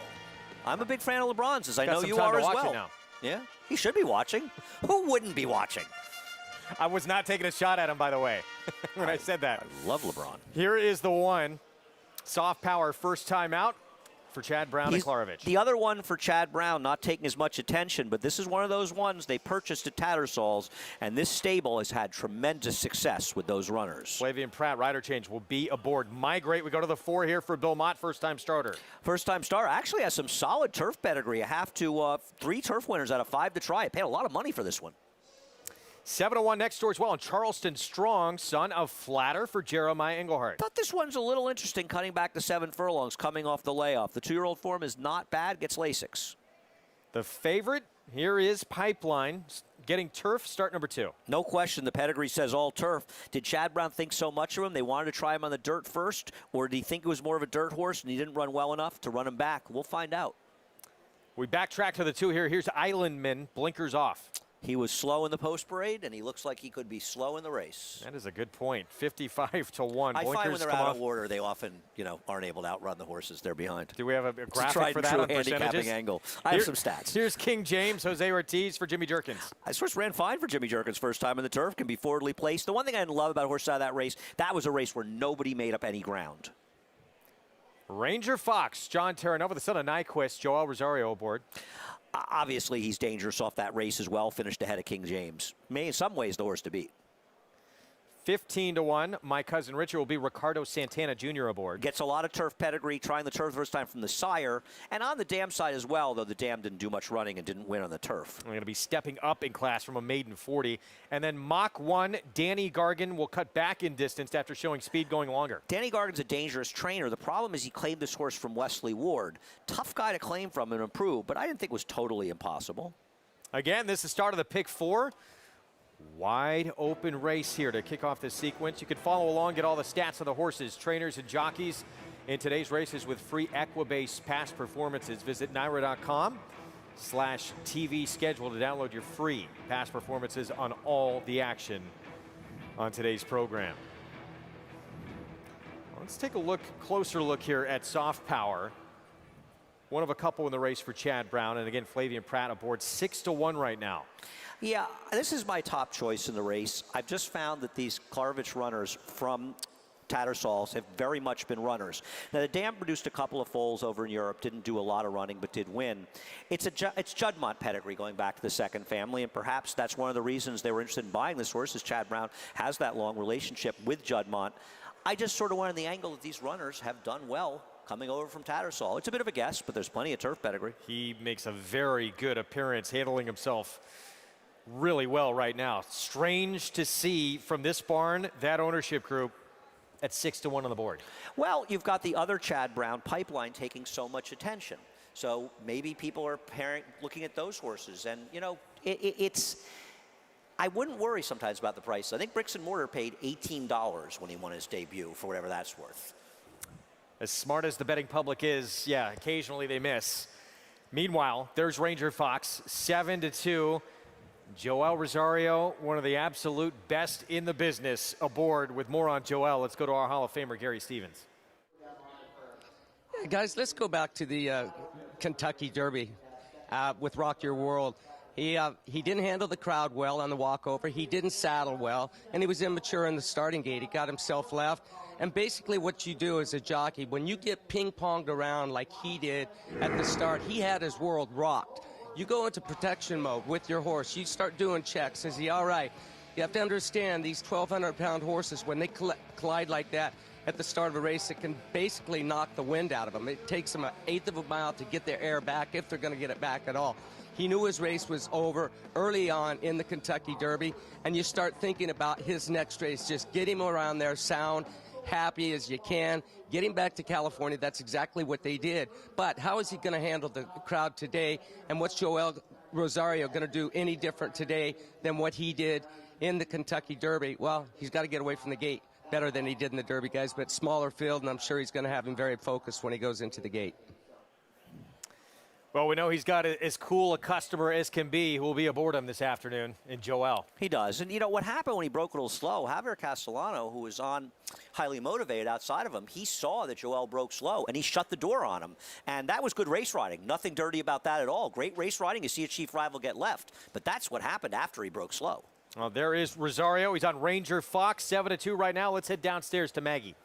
I'm a big fan of LeBron's, as I Got know some you time are to as watch well. it now. Yeah, he should be watching. Who wouldn't be watching? I was not taking a shot at him, by the way, when I said that. I love LeBron. Here is the one. Soft Power, first time out for Chad Brown and Klarovich. The other one for Chad Brown, not taking as much attention, but this is one of those ones they purchased at Tattersalls, and this stable has had tremendous success with those runners. Flavian Pratt, rider change, will be aboard. Migrate, we go to the 4 here for Belmont, first-time starter. First-time starter, actually has some solid turf pedigree. A half to 3 turf winners out of 5 to try. It paid a lot of money for this one. 7-1 next door as well, and Charleston Strong, son of Flatter for Jeremiah Englehart. Thought this one's a little interesting, cutting back to 7 furlongs, coming off the layoff. The 2-year-old form is not bad, gets Lasix. The favorite here is Pipeline, getting turf, start number 2. No question, the pedigree says all turf. Did Chad Brown think so much of him they wanted to try him on the dirt first, or did he think it was more of a dirt horse and he didn't run well enough to run him back? We'll find out. We backtrack to the 2 here. Here's Islandman, blinkers off. He was slow in the post parade, and he looks like he could be slow in the race. That is a good point. 55-1. I find when they're out off. of order, they often, aren't able to outrun the horses they're behind. Do we have a graphic tried for and that true on handicapping percentages? angle. I have some stats. Here's King James, Jose Ortiz for Jimmy Jerkins. This horse ran fine for Jimmy Jerkins first time in the turf, can be forwardly placed. The one thing I didn't love about horse out of that race, that was a race where nobody made up any ground. Ranger Fox, John Terranova, the son of Nyquist, Joel Rosario aboard. Obviously, he's dangerous off that race as well, finished ahead of King James. In some ways, the horse to beat. 15-1. My cousin Richard will be Ricardo Santana Jr. aboard. Gets a lot of turf pedigree, trying the turf the first time from the sire. And on the dam side as well, though the dam didn't do much running and didn't win on the turf. We're going to be stepping up in class from a maiden 40. And then Mach 1, Danny Gargan will cut back in distance after showing speed going longer. Danny Gargan's a dangerous trainer. The problem is he claimed this horse from Wesley Ward. Tough guy to claim from and improve, but I didn't think it was totally impossible. Again, this is the start of the pick 4. Wide open race here to kick off this sequence. You can follow along, get all the stats of the horses, trainers, and jockeys in today's races with free Equibase past performances. Visit NYRA.com/TV schedule to download your free past performances on all the action on today's program. Let's take a closer look here at Soft Power. One of a couple in the race for Chad Brown, and again, Flavian Pratt aboard 6-1 right now. Yeah, this is my top choice in the race. I've just found that these Klarovich runners from Tattersalls have very much been runners. Now, the dam produced a couple of foals over in Europe, didn't do a lot of running, but did win. It's Juddmonte pedigree going back to the second family, and perhaps that's one of the reasons they were interested in buying this horse, is Chad Brown has that long relationship with Juddmonte. I just sort of went on the angle that these runners have done well coming over from Tattersall. It's a bit of a guess, but there's plenty of turf pedigree. He makes a very good appearance, handling himself really well right now. Strange to see from this barn, that ownership group at 6-1 on the board. Well, you've got the other Chad Brown Pipeline taking so much attention. So maybe people are looking at those horses. And, you know, it's I wouldn't worry sometimes about the price. I think Bricks and Mortar paid $18 when he won his debut, for whatever that's worth. As smart as the betting public is, yeah, occasionally they miss. Meanwhile, there's Ranger Fox, 7-2. Joel Rosario, one of the absolute best in the business, aboard. With more on Joel, let's go to our Hall of Famer, Gary Stevens. Yeah, guys, let's go back to the Kentucky Derby with Rock Your World. He didn't handle the crowd well on the walkover. He didn't saddle well, and he was immature in the starting gate. He got himself left. And basically what you do as a jockey, when you get ping-ponged around like he did at the start, he had his world rocked. You go into protection mode with your horse. You start doing checks. Is he all right? You have to understand these 1,200-pound horses, when they collide like that at the start of a race, it can basically knock the wind out of them. It takes them 1/8 of a mile to get their air back, if they're going to get it back at all. He knew his race was over early on in the Kentucky Derby, and you start thinking about his next race. Just get him around there sound, happy as you can, get him back to California. That's exactly what they did. But how is he going to handle the crowd today, and what's Joel Rosario going to do any different today than what he did in the Kentucky Derby? Well, he's got to get away from the gate better than he did in the Derby, guys, but smaller field, and I'm sure he's going to have him very focused when he goes into the gate. Well, we know he's got as cool a customer as can be who will be aboard him this afternoon in Joel. He does. And, you know, what happened when he broke a little slow, Javier Castellano, who was on highly motivated outside of him, he saw that Joel broke slow, and he shut the door on him. And that was good race riding. Nothing dirty about that at all. Great race riding. You see a chief rival get left. But that's what happened after he broke slow. Well, there is Rosario. He's on Ranger Fox, 7-2 right now. Let's head downstairs to Maggie.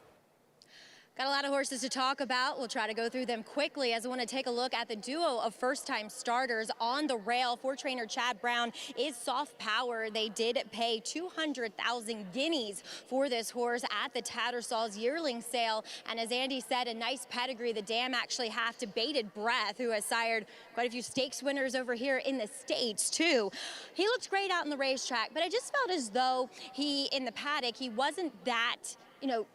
Got a lot of horses to talk about. We'll try to go through them quickly as I want to take a look at the duo of first-time starters on the rail. For trainer Chad Brown is Soft Power. They did pay 200,000 guineas for this horse at the Tattersall's yearling sale. And as Andy said, a nice pedigree. The dam actually have to Bated Breath, who has sired quite a few stakes winners over here in the States, too. He looked great out in the racetrack, but I just felt as though in the paddock, he wasn't that,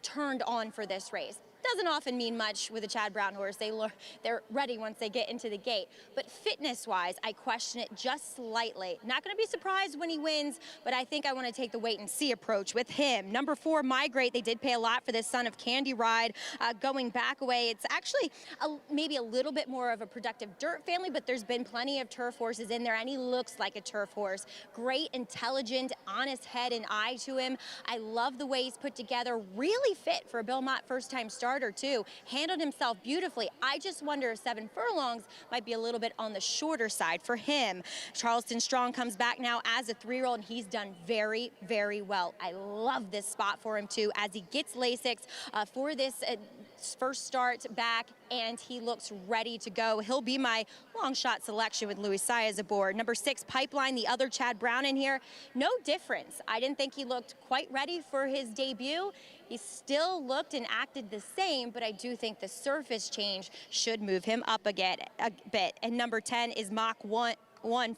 turned on for this race. Doesn't often mean much with a Chad Brown horse. They're ready once they get into the gate. But fitness-wise, I question it just slightly. Not going to be surprised when he wins, but I think I want to take the wait-and-see approach with him. Number 4, Migrate. They did pay a lot for this son of Candy Ride. Going back away, it's actually maybe a little bit more of a productive dirt family, but there's been plenty of turf horses in there, and he looks like a turf horse. Great, intelligent, honest head and eye to him. I love the way he's put together. Really fit for a Belmont first-time starter, too. Handled himself beautifully. I just wonder if 7 furlongs might be a little bit on the shorter side for him. Charleston Strong comes back now as a 3-year-old, and he's done very, very well. I love this spot for him, too, as he gets Lasix for this first start back, and he looks ready to go. He'll be my long shot selection with Luis Saez aboard. Number 6, Pipeline, the other Chad Brown in here. No difference. I didn't think he looked quite ready for his debut. He still looked and acted the same, but I do think the surface change should move him up a bit. And number 10 is Mach 1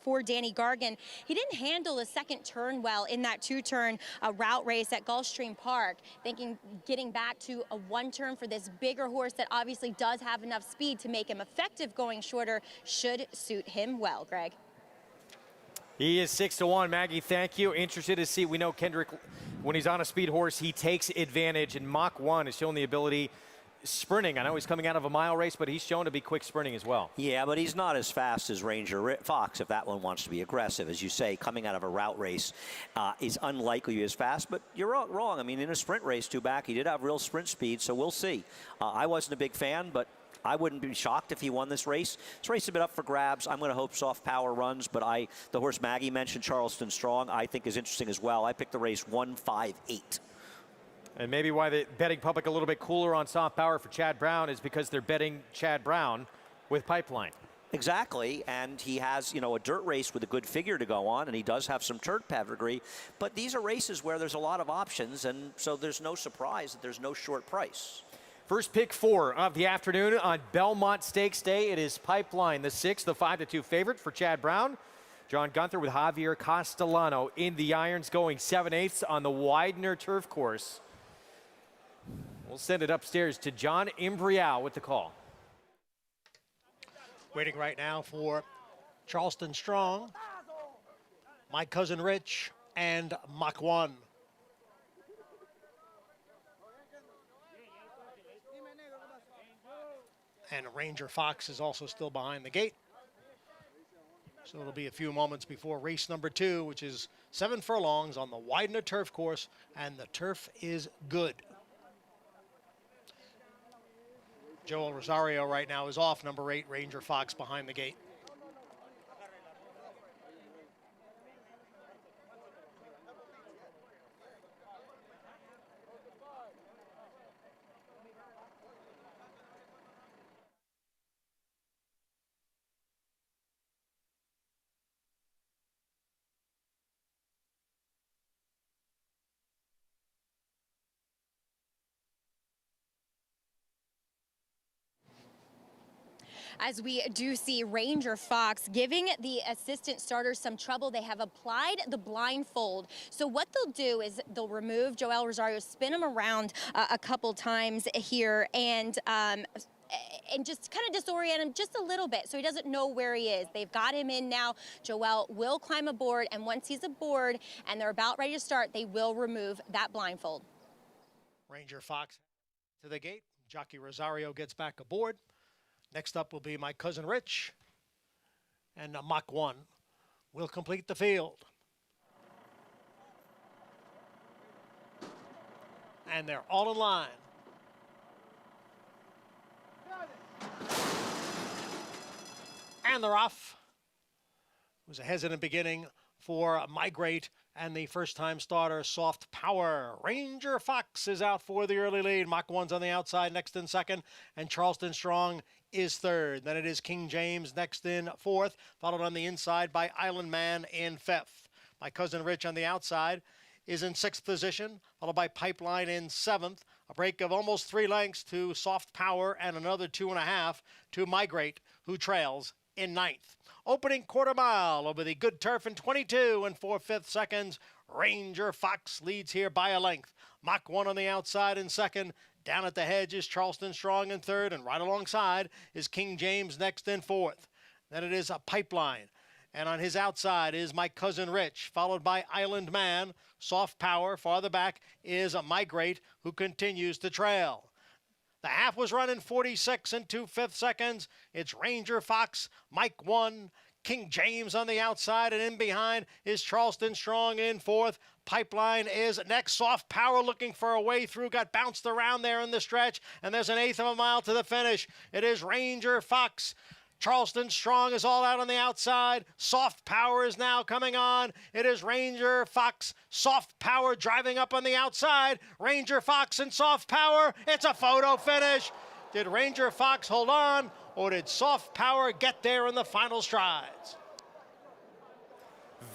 for Danny Gargan. He didn't handle the second turn well in that 2-turn route race at Gulfstream Park. Getting back to a 1-turn for this bigger horse that obviously does have enough speed to make him effective going shorter should suit him well, Greg. He is 6-1. Maggie, thank you. Interested to see. We know Kendrick, when he's on a speed horse, he takes advantage, and Mach 1 has shown the ability sprinting. I know he's coming out of a mile race, but he's shown to be quick sprinting as well. Yeah, but he's not as fast as Ranger Fox if that one wants to be aggressive. As you say, coming out of a route race is unlikely to be as fast, but you're wrong. I mean, in a sprint race 2 back, he did have real sprint speed, so we'll see. I wasn't a big fan, but I wouldn't be shocked if he won this race. This race is a bit up for grabs. I'm going to hope Soft Power runs, but the horse Maggie mentioned, Charleston Strong, I think is interesting as well. I picked the race 1-5-8. And maybe why the betting public a little bit cooler on Soft Power for Chad Brown is because they're betting Chad Brown with Pipeline. Exactly, and he has, a dirt race with a good figure to go on, and he does have some turf pedigree, but these are races where there's a lot of options, and so there's no surprise that there's no short price. First pick 4 of the afternoon on Belmont Stakes Day. It is Pipeline, the 6th, the 5-2 favorite for Chad Brown. John Gunther with Javier Castellano in the irons, going 7/8 on the Widener turf course. We'll send it upstairs to John Imbrial with the call. Waiting right now for Charleston Strong, My Cousin Rich, and Mach 1. And Ranger Fox is also still behind the gate. So it'll be a few moments before race number 2, which is 7 furlongs on the Widener turf course, and the turf is good. Joel Rosario right now is off, number 8, Ranger Fox, behind the gate. As we do see Ranger Fox giving the assistant starters some trouble. They have applied the blindfold. So what they'll do is they'll remove Joel Rosario, spin him around a couple times here, and just kind of disorient him just a little bit so he doesn't know where he is. They've got him in now. Joel will climb aboard, and once he's aboard and they're about ready to start, they will remove that blindfold. Ranger Fox to the gate. Jockey Rosario gets back aboard. Next up will be My Cousin Rich, and Mach 1 will complete the field. And they're all in line. And they're off. It was a hesitant beginning for Migrate and the first-time starter, Soft Power. Ranger Fox is out for the early lead. Mach 1's on the outside, next in second, and Charleston Strong is third. Then it is King James next in fourth, followed on the inside by Island Man in fifth. My Cousin Rich on the outside is in sixth position, followed by Pipeline in seventh. A break of almost 3 lengths to Soft Power and another 2.5 to Migrate, who trails in ninth. Opening quarter mile over the good turf in 22 and 4/5 seconds. Ranger Fox leads here by a length. Mach 1 on the outside in second. Down at the hedge is Charleston Strong in third, and right alongside is King James next in fourth. Then it is a Pipeline, and on his outside is My Cousin Rich, followed by Island Man. Soft Power. Farther back is a Migrate, who continues to trail. The half was run in 46 and 2/5 seconds. It's Ranger Fox, Mike 1, King James on the outside, and in behind is Charleston Strong in fourth. Pipeline is next. Soft Power looking for a way through, got bounced around there in the stretch, and there's an 1/8 of a mile to the finish. It is Ranger Fox. Charleston Strong is all out on the outside. Soft Power is now coming on. It is Ranger Fox. Soft Power driving up on the outside. Ranger Fox and Soft Power. It's a photo finish. Did Ranger Fox hold on, or did Soft Power get there in the final strides?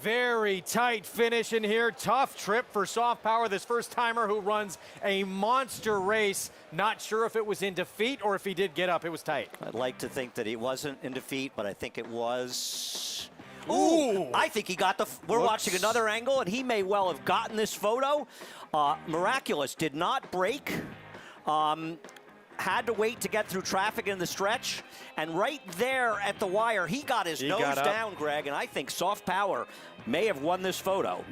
Very tight finish in here. Tough trip for Soft Power, this first-timer who runs a monster race. Not sure if it was in defeat or if he did get up. It was tight. I'd like to think that he wasn't in defeat, but I think it was. Ooh! I think he got the. We're watching another angle, and he may well have gotten this photo. Miraculous did not break. Had to wait to get through traffic in the stretch, and right there at the wire, he got his nose down, Greg, and I think Soft Power may have won this photo.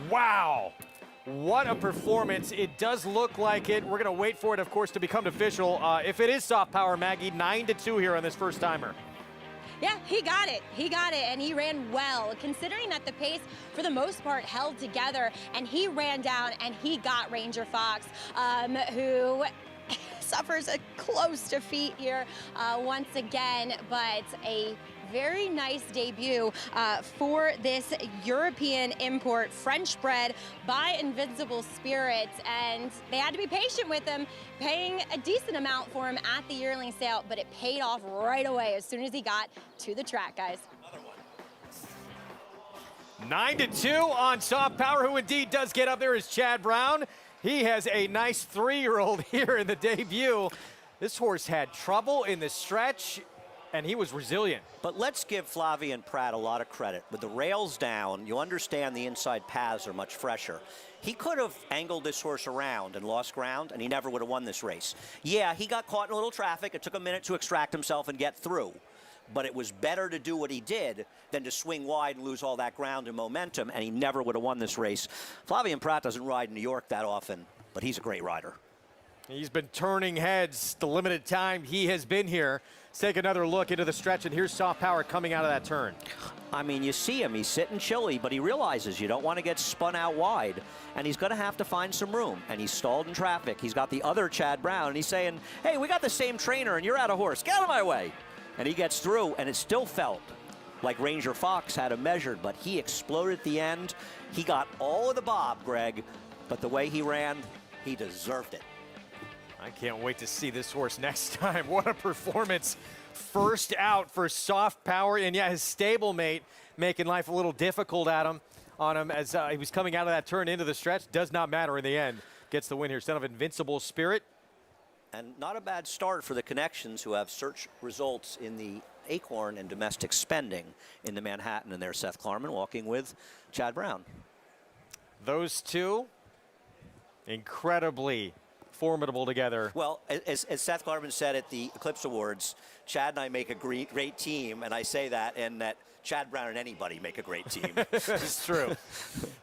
Wow. What a performance. It does look like it. We're going to wait for it, of course, to become official. If it is Soft Power, Maggie, 9-2 here on this first-timer. Yeah, he got it. He got it, and he ran well, considering that the pace, for the most part, held together, and he ran down, and he got Ranger Fox, who suffers a close defeat here once again, but a very nice debut for this European import, French bred by Invincible Spirits, and they had to be patient with him, paying a decent amount for him at the yearling sale, but it paid off right away as soon as he got to the track, guys. 9-2 on Soft Power, who indeed does get up there, is Chad Brown. He has a nice 3-year-old here in the debut. This horse had trouble in the stretch, and he was resilient. But let's give Flavien Prat a lot of credit. With the rails down, you understand the inside paths are much fresher. He could have angled this horse around and lost ground, and he never would have won this race. Yeah, he got caught in a little traffic. It took a minute to extract himself and get through. But it was better to do what he did than to swing wide and lose all that ground and momentum, and he never would have won this race. Flavien Prat doesn't ride in New York that often, but he's a great rider. He's been turning heads the limited time he has been here. Let's take another look into the stretch, and here's Soft Power coming out of that turn. I mean, you see him, he's sitting chilly, but he realizes you don't want to get spun out wide, and he's going to have to find some room, and he's stalled in traffic. He's got the other Chad Brown, and he's saying, hey, we got the same trainer, and you're out of horse. Get out of my way. And he gets through, and it still felt like Ranger Fox had him measured, but he exploded at the end. He got all of the bob, Greg, but the way he ran, he deserved it. I can't wait to see this horse next time. What a performance. First out for Soft Power, and yeah, his stablemate making life a little difficult on him as he was coming out of that turn into the stretch. Does not matter in the end. Gets the win here. Son of Invincible Spirit. And not a bad start for the Connections, who have search results in the Acorn and domestic spending in the Manhattan, and there's Seth Klarman walking with Chad Brown. Those two, incredibly formidable together. Well, as Seth Klarman said at the Eclipse Awards, Chad and I make a great team, and I say that, and that Chad Brown and anybody make a great team. That's true.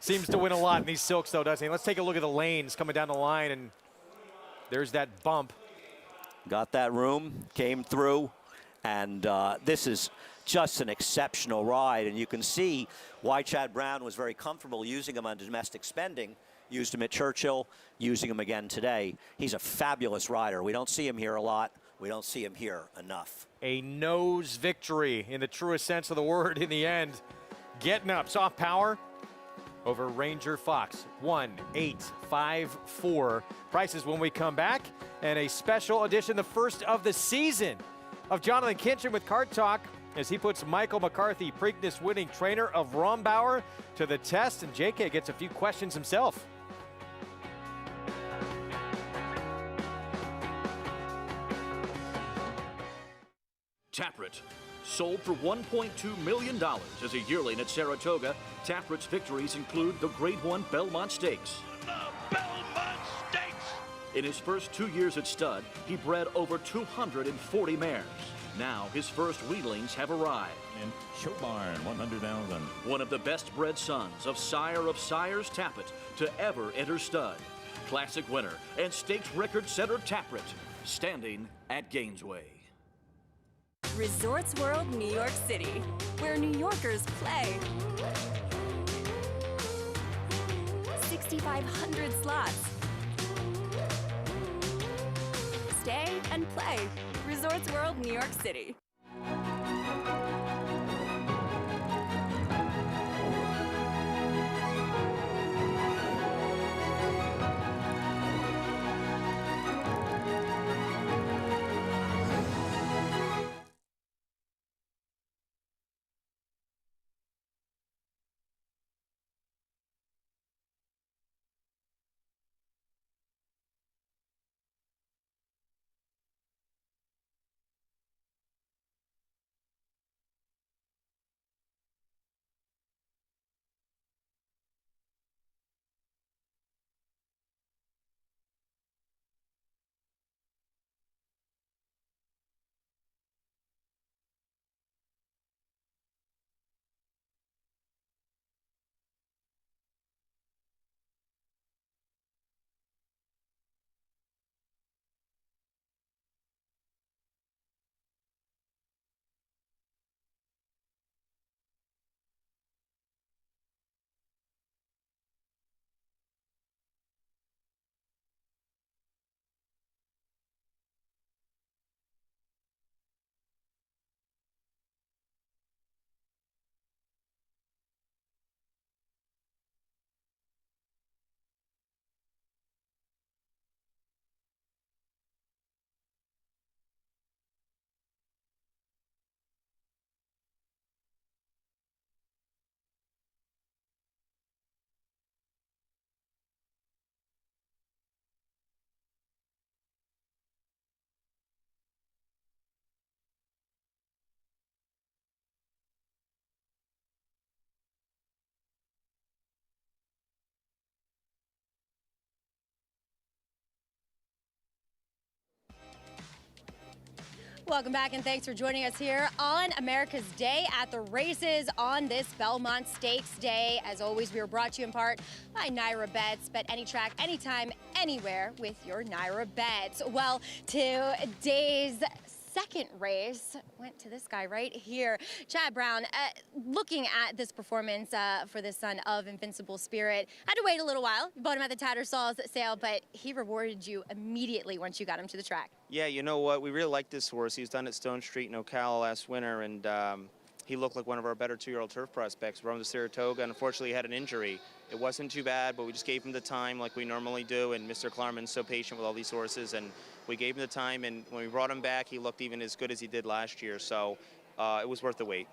Seems to win a lot in these silks, though, doesn't he? Let's take a look at the lanes coming down the line, and there's that bump. Got that room, came through, and this is just an exceptional ride, and you can see why Chad Brown was very comfortable using him on domestic spending. Used him at Churchill, using him again today. He's a fabulous rider. We don't see him here a lot. We don't see him here enough. A nose victory in the truest sense of the word in the end. Getting up, Soft Power over Ranger Fox. 1-8-5-4. Prices when we come back. And a special edition, the first of the season, of Jonathan Kinchin with Cart Talk, as he puts Michael McCarthy, Preakness winning trainer of Rombauer, to the test. And JK gets a few questions himself. Taproot, sold for $1.2 million as a yearling at Saratoga. Taproot's victories include the Grade 1 Belmont Stakes. Belmont Stakes! In his first 2 years at stud, he bred over 240 mares. Now his first wheatlings have arrived. And Showbarn, 100,000. One of the best bred sons of Sire of Sires Taproot to ever enter stud. Classic winner and stakes record setter Taproot, standing at Gainesway. Resorts World New York City, where New Yorkers play. 6,500 slots. Stay and play. Resorts World New York City. Welcome back, and thanks for joining us here on America's Day at the Races on this Belmont Stakes Day. As always, we are brought to you in part by Naira Bets. Bet any track, anytime, anywhere with your Naira Bets. Well, today's second race went to this guy right here. Chad Brown, looking at this performance for the son of Invincible Spirit, had to wait a little while. You bought him at the Tattersalls sale, but he rewarded you immediately once you got him to the track. Yeah, you know what? We really like this horse. He was done at Stone Street in Ocala last winter, and he looked like one of our better 2-year-old turf prospects. Run to Saratoga, and unfortunately he had an injury. It wasn't too bad, but we just gave him the time like we normally do, and Mr. Klarman's so patient with all these horses, and we gave him the time, and when we brought him back, he looked even as good as he did last year, so it was worth the wait.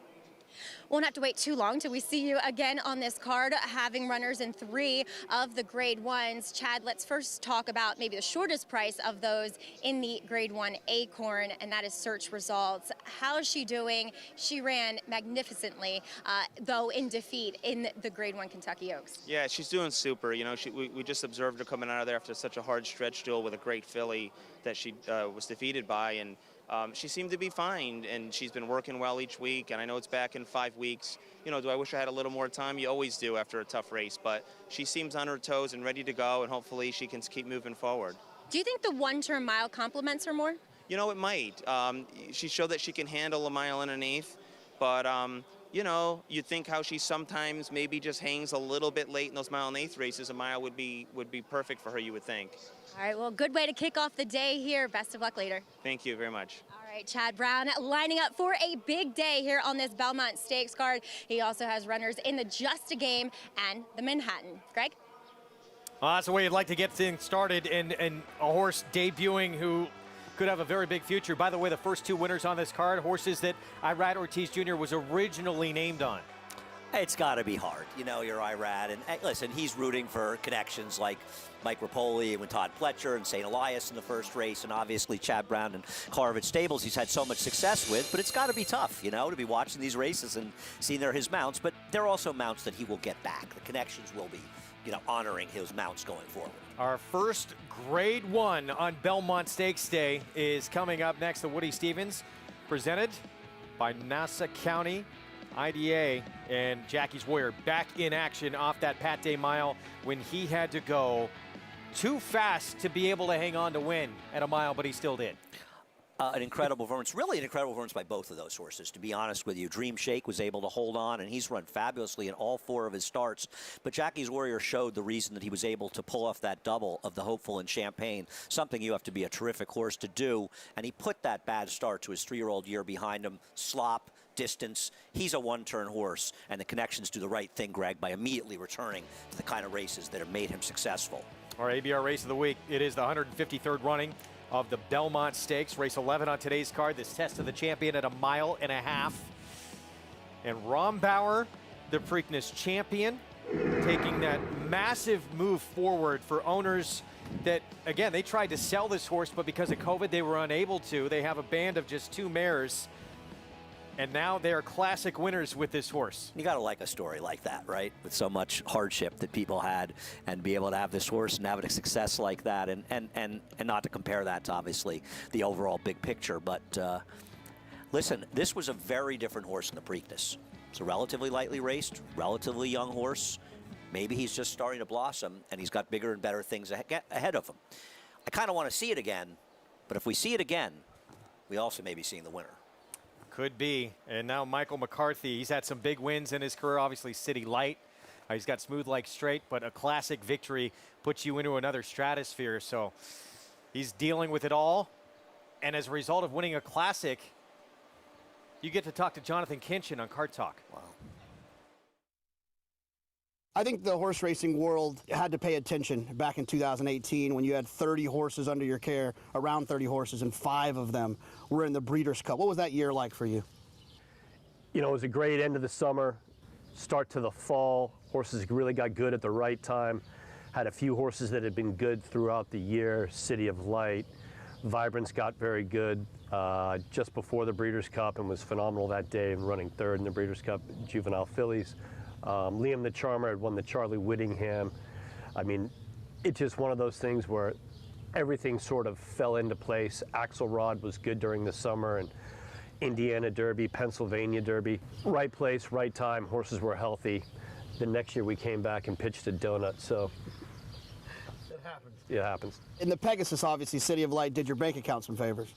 Won't have to wait too long till we see you again on this card, having runners in 3 of the Grade 1s. Chad, let's first talk about maybe the shortest price of those in the Grade 1 Acorn, and that is Search Results. How is she doing? She ran magnificently, though in defeat in the Grade 1 Kentucky Oaks. Yeah, she's doing super. You know, we just observed her coming out of there after such a hard stretch duel with a great filly that she was defeated by, and she seemed to be fine, and she's been working well each week, and I know it's back in 5 weeks. You know, do I wish I had a little more time? You always do after a tough race, but she seems on her toes and ready to go, and hopefully she can keep moving forward. Do you think the 1-turn mile complements her more? You know, it might. She showed that she can handle a 1.5 miles, but you know, you think how she sometimes maybe just hangs a little bit late in those 1.5 miles races. A mile would be perfect for her, you would think. All right, well, good way to kick off the day here. Best of luck later. Thank you very much. All right, Chad Brown lining up for a big day here on this Belmont Stakes card. He also has runners in the Just a Game and the Manhattan. Greg? That's the way you'd like to get things started, and a horse debuting who could have a very big future. By the way, the first 2 winners on this card, horses that Irad Ortiz Jr. was originally named on. It's got to be hard. You know, you're Irad. And listen, he's rooting for connections like Mike Rapoli and with Todd Pletcher and St. Elias in the first race, and obviously Chad Brown and Harvard Stables he's had so much success with. But it's got to be tough, you know, to be watching these races and seeing they're his mounts. But they're also mounts that he will get back. The connections will be, you know, honoring his mounts going forward. Our first Grade 1 on Belmont Stakes Day is coming up next. The Woody Stevens, presented by Nassau County IDA, and Jackie's Warrior back in action off that Pat Day mile when he had to go too fast to be able to hang on to win at a mile, but he still did. An incredible performance, really an incredible performance by both of those horses, to be honest with you. Dream Shake was able to hold on, and he's run fabulously in all 4 of his starts. But Jackie's Warrior showed the reason that he was able to pull off that double of the Hopeful and Champagne, something you have to be a terrific horse to do. And he put that bad start to his 3-year-old year behind him, slop, distance. He's a 1-turn horse, and the connections do the right thing, Greg, by immediately returning to the kind of races that have made him successful. Our ABR race of the week, it is the 153rd running of the Belmont Stakes. Race 11 on today's card, this test of the champion at 1.5 miles. And Rombauer, the Preakness champion, taking that massive move forward for owners that, again, they tried to sell this horse, but because of COVID, they were unable to. They have a band of just 2 mares, and now they're classic winners with this horse. You got to like a story like that, right? With so much hardship that people had, and be able to have this horse and have a success like that, and not to compare that to obviously the overall big picture. But listen, this was a very different horse in the Preakness. It's a relatively lightly raced, relatively young horse. Maybe he's just starting to blossom, and he's got bigger and better things ahead of him. I kind of want to see it again, but if we see it again, we also may be seeing the winner. Could be. And now Michael McCarthy, he's had some big wins in his career, obviously City Light. He's got Smooth Like Straight, but a classic victory puts you into another stratosphere. So he's dealing with it all. And as a result of winning a classic, you get to talk to Jonathan Kinchin on Card Talk. Wow. I think the horse racing world had to pay attention back in 2018 when you had 30 horses under your care, around 30 horses, and 5 of them were in the Breeders' Cup. What was that year like for you? You know, it was a great end of the summer, start to the fall. Horses really got good at the right time. Had a few horses that had been good throughout the year. City of Light, Vibrance got very good just before the Breeders' Cup and was phenomenal that day, running 3rd in the Breeders' Cup juvenile fillies. Liam the Charmer had won the Charlie Whittingham. I mean, it's just one of those things where everything sort of fell into place. Axelrod was good during the summer, and Indiana Derby, Pennsylvania Derby. Right place, right time, horses were healthy. The next year we came back and pitched a donut, so. It happens. It happens. In the Pegasus, obviously, City of Light did your bank account some favors.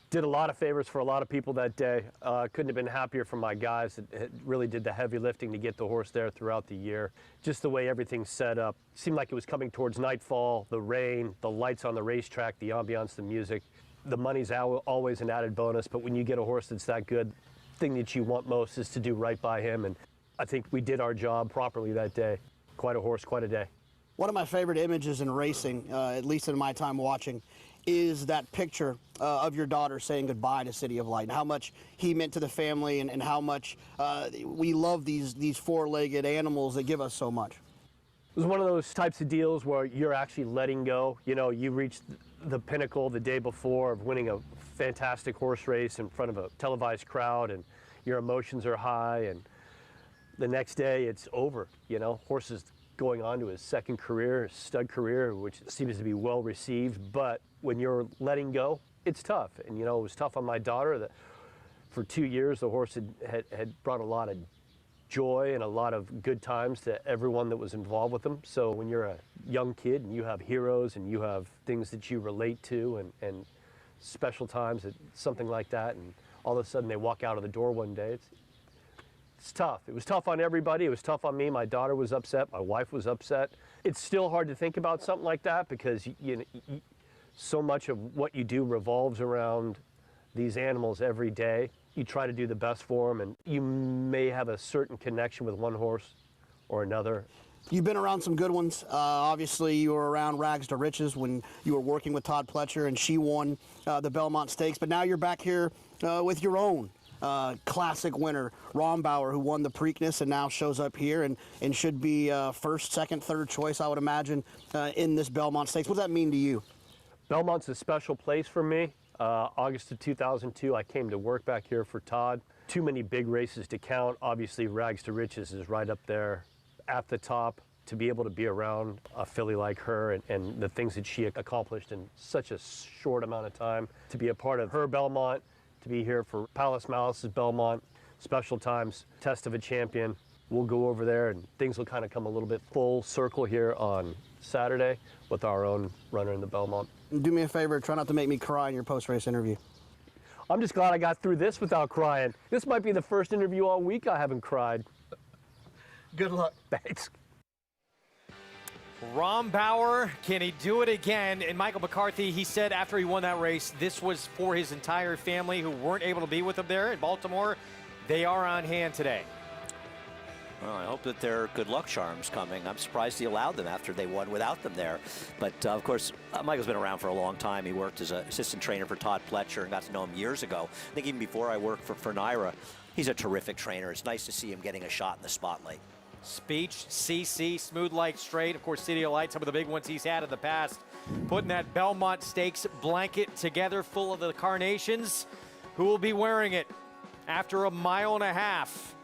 Did a lot of favors for a lot of people that day. Couldn't have been happier for my guys that really did the heavy lifting to get the horse there throughout the year. Just the way everything's set up. Seemed like it was coming towards nightfall, the rain, the lights on the racetrack, the ambiance, the music. The money's always an added bonus, but when you get a horse that's that good, the thing that you want most is to do right by him, and I think we did our job properly that day. Quite a horse, quite a day. One of my favorite images in racing, at least in my time watching, is that picture of your daughter saying goodbye to City of Light, and how much he meant to the family, and how much we love these four-legged animals that give us so much. It was one of those types of deals where you're actually letting go. You know, you reached the pinnacle the day before of winning a fantastic horse race in front of a televised crowd, and your emotions are high, and the next day it's over. You know, horse is going on to his second career, stud career, which seems to be well received, but when you're letting go, it's tough. And you know, it was tough on my daughter that for 2 years the horse had brought a lot of joy and a lot of good times to everyone that was involved with them. So when you're a young kid and you have heroes and you have things that you relate to and special times, something like that, and all of a sudden they walk out of the door one day, it's tough. It was tough on everybody. It was tough on me. My daughter was upset. My wife was upset. It's still hard to think about something like that because so much of what you do revolves around these animals every day. You try to do the best for them, and you may have a certain connection with one horse or another. You've been around some good ones. Obviously, you were around Rags to Riches when you were working with Todd Pletcher, and she won the Belmont Stakes. But now you're back here with your own classic winner, Rombauer, who won the Preakness and now shows up here and should be first, second, third choice, I would imagine, in this Belmont Stakes. What does that mean to you? Belmont's a special place for me. August of 2002, I came to work back here for Todd. Too many big races to count. Obviously, Rags to Riches is right up there at the top. To be able to be around a filly like her and the things that she accomplished in such a short amount of time, to be a part of her Belmont, to be here for Palace Malice's Belmont, special times, Test of a Champion. We'll go over there and things will kind of come a little bit full circle here on Saturday with our own runner in the Belmont. Do me a favor, try not to make me cry in your post-race interview. I'm just glad I got through this without crying. This might be the first interview all week I haven't cried. Good luck. Thanks. Rombauer, can he do it again? And Michael McCarthy, he said after he won that race, this was for his entire family who weren't able to be with him there in Baltimore. They are on hand today. Well, I hope that there are good luck charms coming. I'm surprised he allowed them after they won without them there. But, of course, Michael's been around for a long time. He worked as an assistant trainer for Todd Pletcher and got to know him years ago. I think even before I worked for Naira. He's a terrific trainer. It's nice to see him getting a shot in the spotlight. Speech, CC, Smooth Like Straight, of course, City of Light, some of the big ones he's had in the past. Putting that Belmont Stakes blanket together full of the carnations. Who will be wearing it after a mile and a half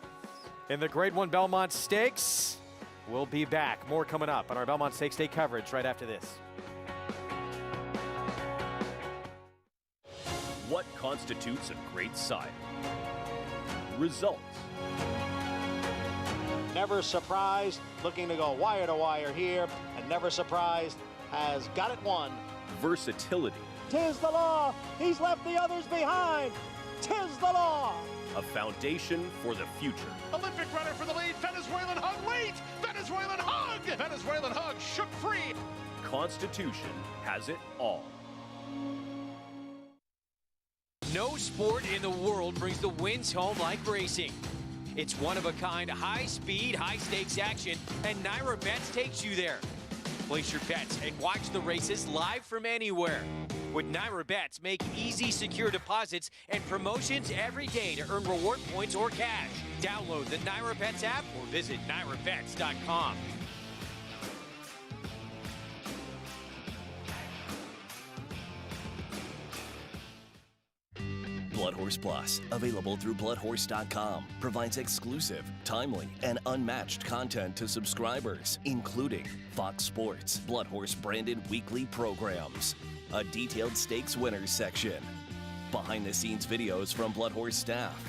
in the Grade 1 Belmont Stakes? We'll be back. More coming up on our Belmont Stakes Day coverage right after this. What constitutes a great sire? Results. Never Surprised, looking to go wire to wire here, and Never Surprised has got it won. Versatility. Tis the law, he's left the others behind. Tis the law. A foundation for the future. Olympic runner for the lead, Venezuelan Hug, wait! Venezuelan Hug! Venezuelan Hug shook free. Constitution has it all. No sport in the world brings the wins home like racing. It's one-of-a-kind, high-speed, high-stakes action, and Naira Bets takes you there. Place your bets and watch the races live from anywhere. With Naira Bets, make easy, secure deposits and promotions every day to earn reward points or cash. Download the Naira Bets app or visit NairaBets.com. Blood Horse Horse Plus, available through bloodhorse.com, provides exclusive, timely, and unmatched content to subscribers, including Fox Sports, Blood Horse branded weekly programs, a detailed stakes winners section, behind-the-scenes videos from Blood Horse staff,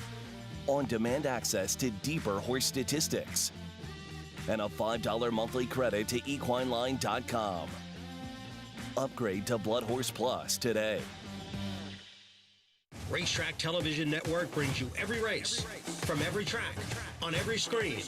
on-demand access to deeper horse statistics, and a $5 monthly credit to equineline.com. Upgrade to Blood Horse Plus today. Racetrack Television Network brings you every race, from every track, on every screen,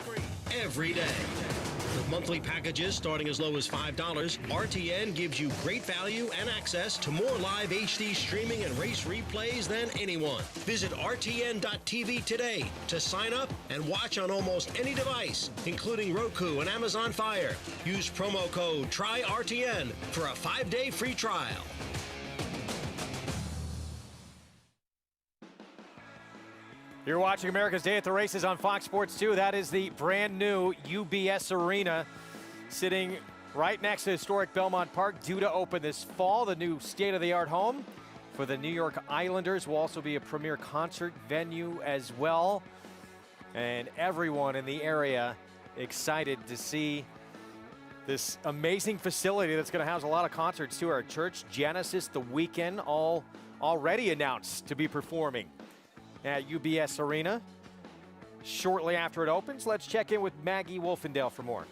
every day. With monthly packages starting as low as $5, RTN gives you great value and access to more live HD streaming and race replays than anyone. Visit RTN.tv today to sign up and watch on almost any device, including Roku and Amazon Fire. Use promo code TRYRTN for a 5-day free trial. You're watching America's Day at the Races on Fox Sports 2. That is the brand new UBS Arena sitting right next to historic Belmont Park, due to open this fall. The new state-of-the-art home for the New York Islanders will also be a premier concert venue as well. And everyone in the area excited to see this amazing facility that's going to house a lot of concerts too. Our Church Genesis, The Weeknd, all already announced to be performing at UBS Arena shortly after it opens. Let's check in with Maggie Wolfendale for more.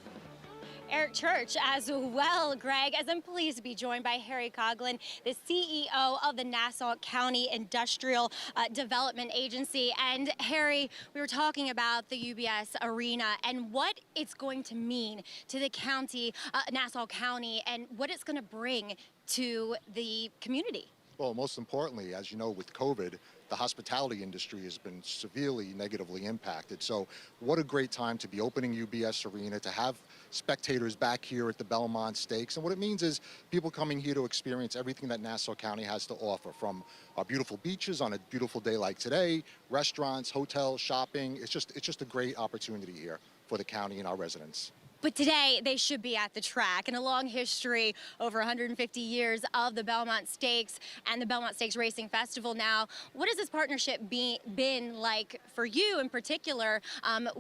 Eric Church as well, Greg, as I'm pleased to be joined by Harry Coughlin, the CEO of the Nassau County Industrial Development Agency. And Harry, we were talking about the UBS Arena and what it's going to mean to the county, Nassau County, and what it's going to bring to the community. Well, most importantly, as you know, with COVID, the hospitality industry has been severely negatively impacted. So what a great time to be opening UBS Arena, to have spectators back here at the Belmont Stakes. And what it means is people coming here to experience everything that Nassau County has to offer, from our beautiful beaches on a beautiful day like today, restaurants, hotels, shopping. It's just a great opportunity here for the county and our residents. But today, they should be at the track. And a long history, over 150 years of the Belmont Stakes and the Belmont Stakes Racing Festival now. What has this partnership been like for you in particular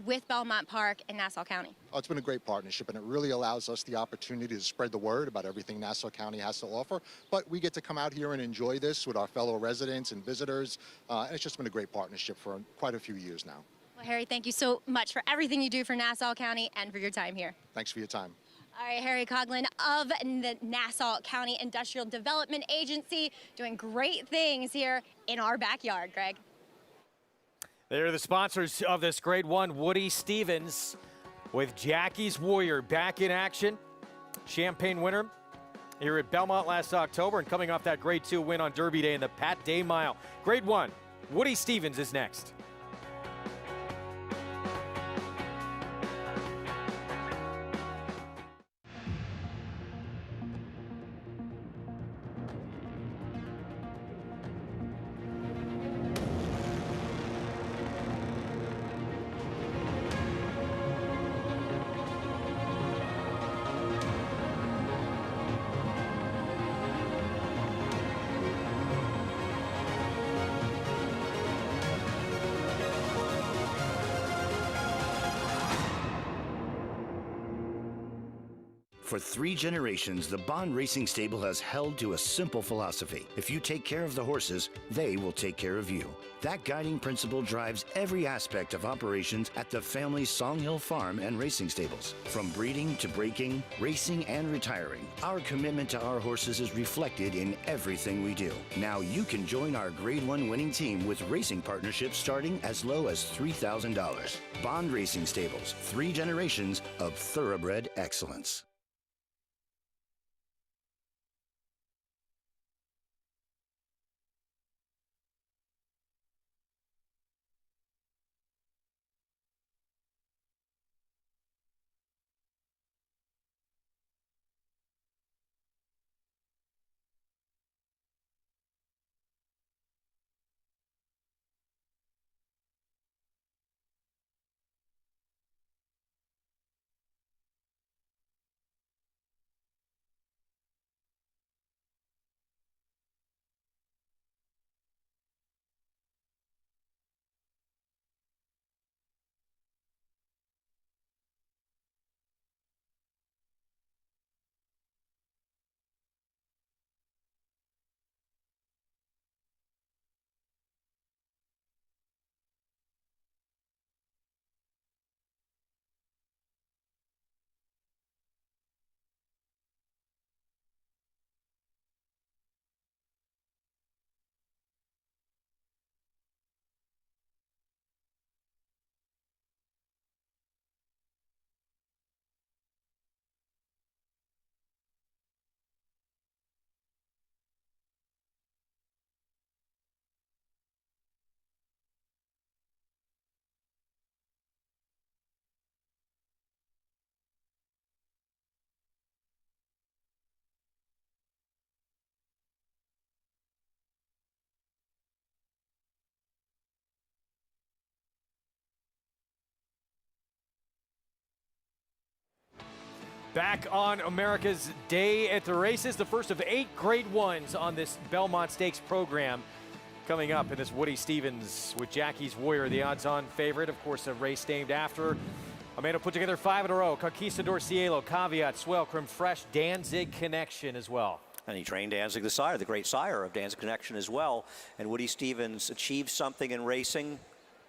with Belmont Park and Nassau County? Oh, it's been a great partnership, and it really allows us the opportunity to spread the word about everything Nassau County has to offer. But we get to come out here and enjoy this with our fellow residents and visitors. And it's just been a great partnership for quite a few years now. Well, Harry, thank you so much for everything you do for Nassau County and for your time here. Thanks for your time. All right, Harry Coughlin of the Nassau County Industrial Development Agency, doing great things here in our backyard, Greg. They're the sponsors of this Grade 1, Woody Stevens, with Jackie's Warrior back in action. Champagne winner here at Belmont last October, and coming off that Grade 2 win on Derby Day in the Pat Day Mile. Grade 1, Woody Stevens is next. For 3 generations, the Bond Racing Stable has held to a simple philosophy. If you take care of the horses, they will take care of you. That guiding principle drives every aspect of operations at the family's Song Hill Farm and Racing Stables. From breeding to breaking, racing and retiring, our commitment to our horses is reflected in everything we do. Now you can join our Grade 1 winning team with racing partnerships starting as low as $3,000. Bond Racing Stables, 3 generations of thoroughbred excellence. Back on America's Day at the Races, the first of 8 Grade 1s on this Belmont Stakes program. Coming up in this Woody Stevens with Jackie's Warrior, the odds-on favorite. Of course, a race named after a man who put together 5 in a row. Conquistador Cielo, Caveat, Swell, Creme Fraiche, Danzig Connection as well. And he trained Danzig the sire, the great sire of Danzig Connection as well. And Woody Stevens achieved something in racing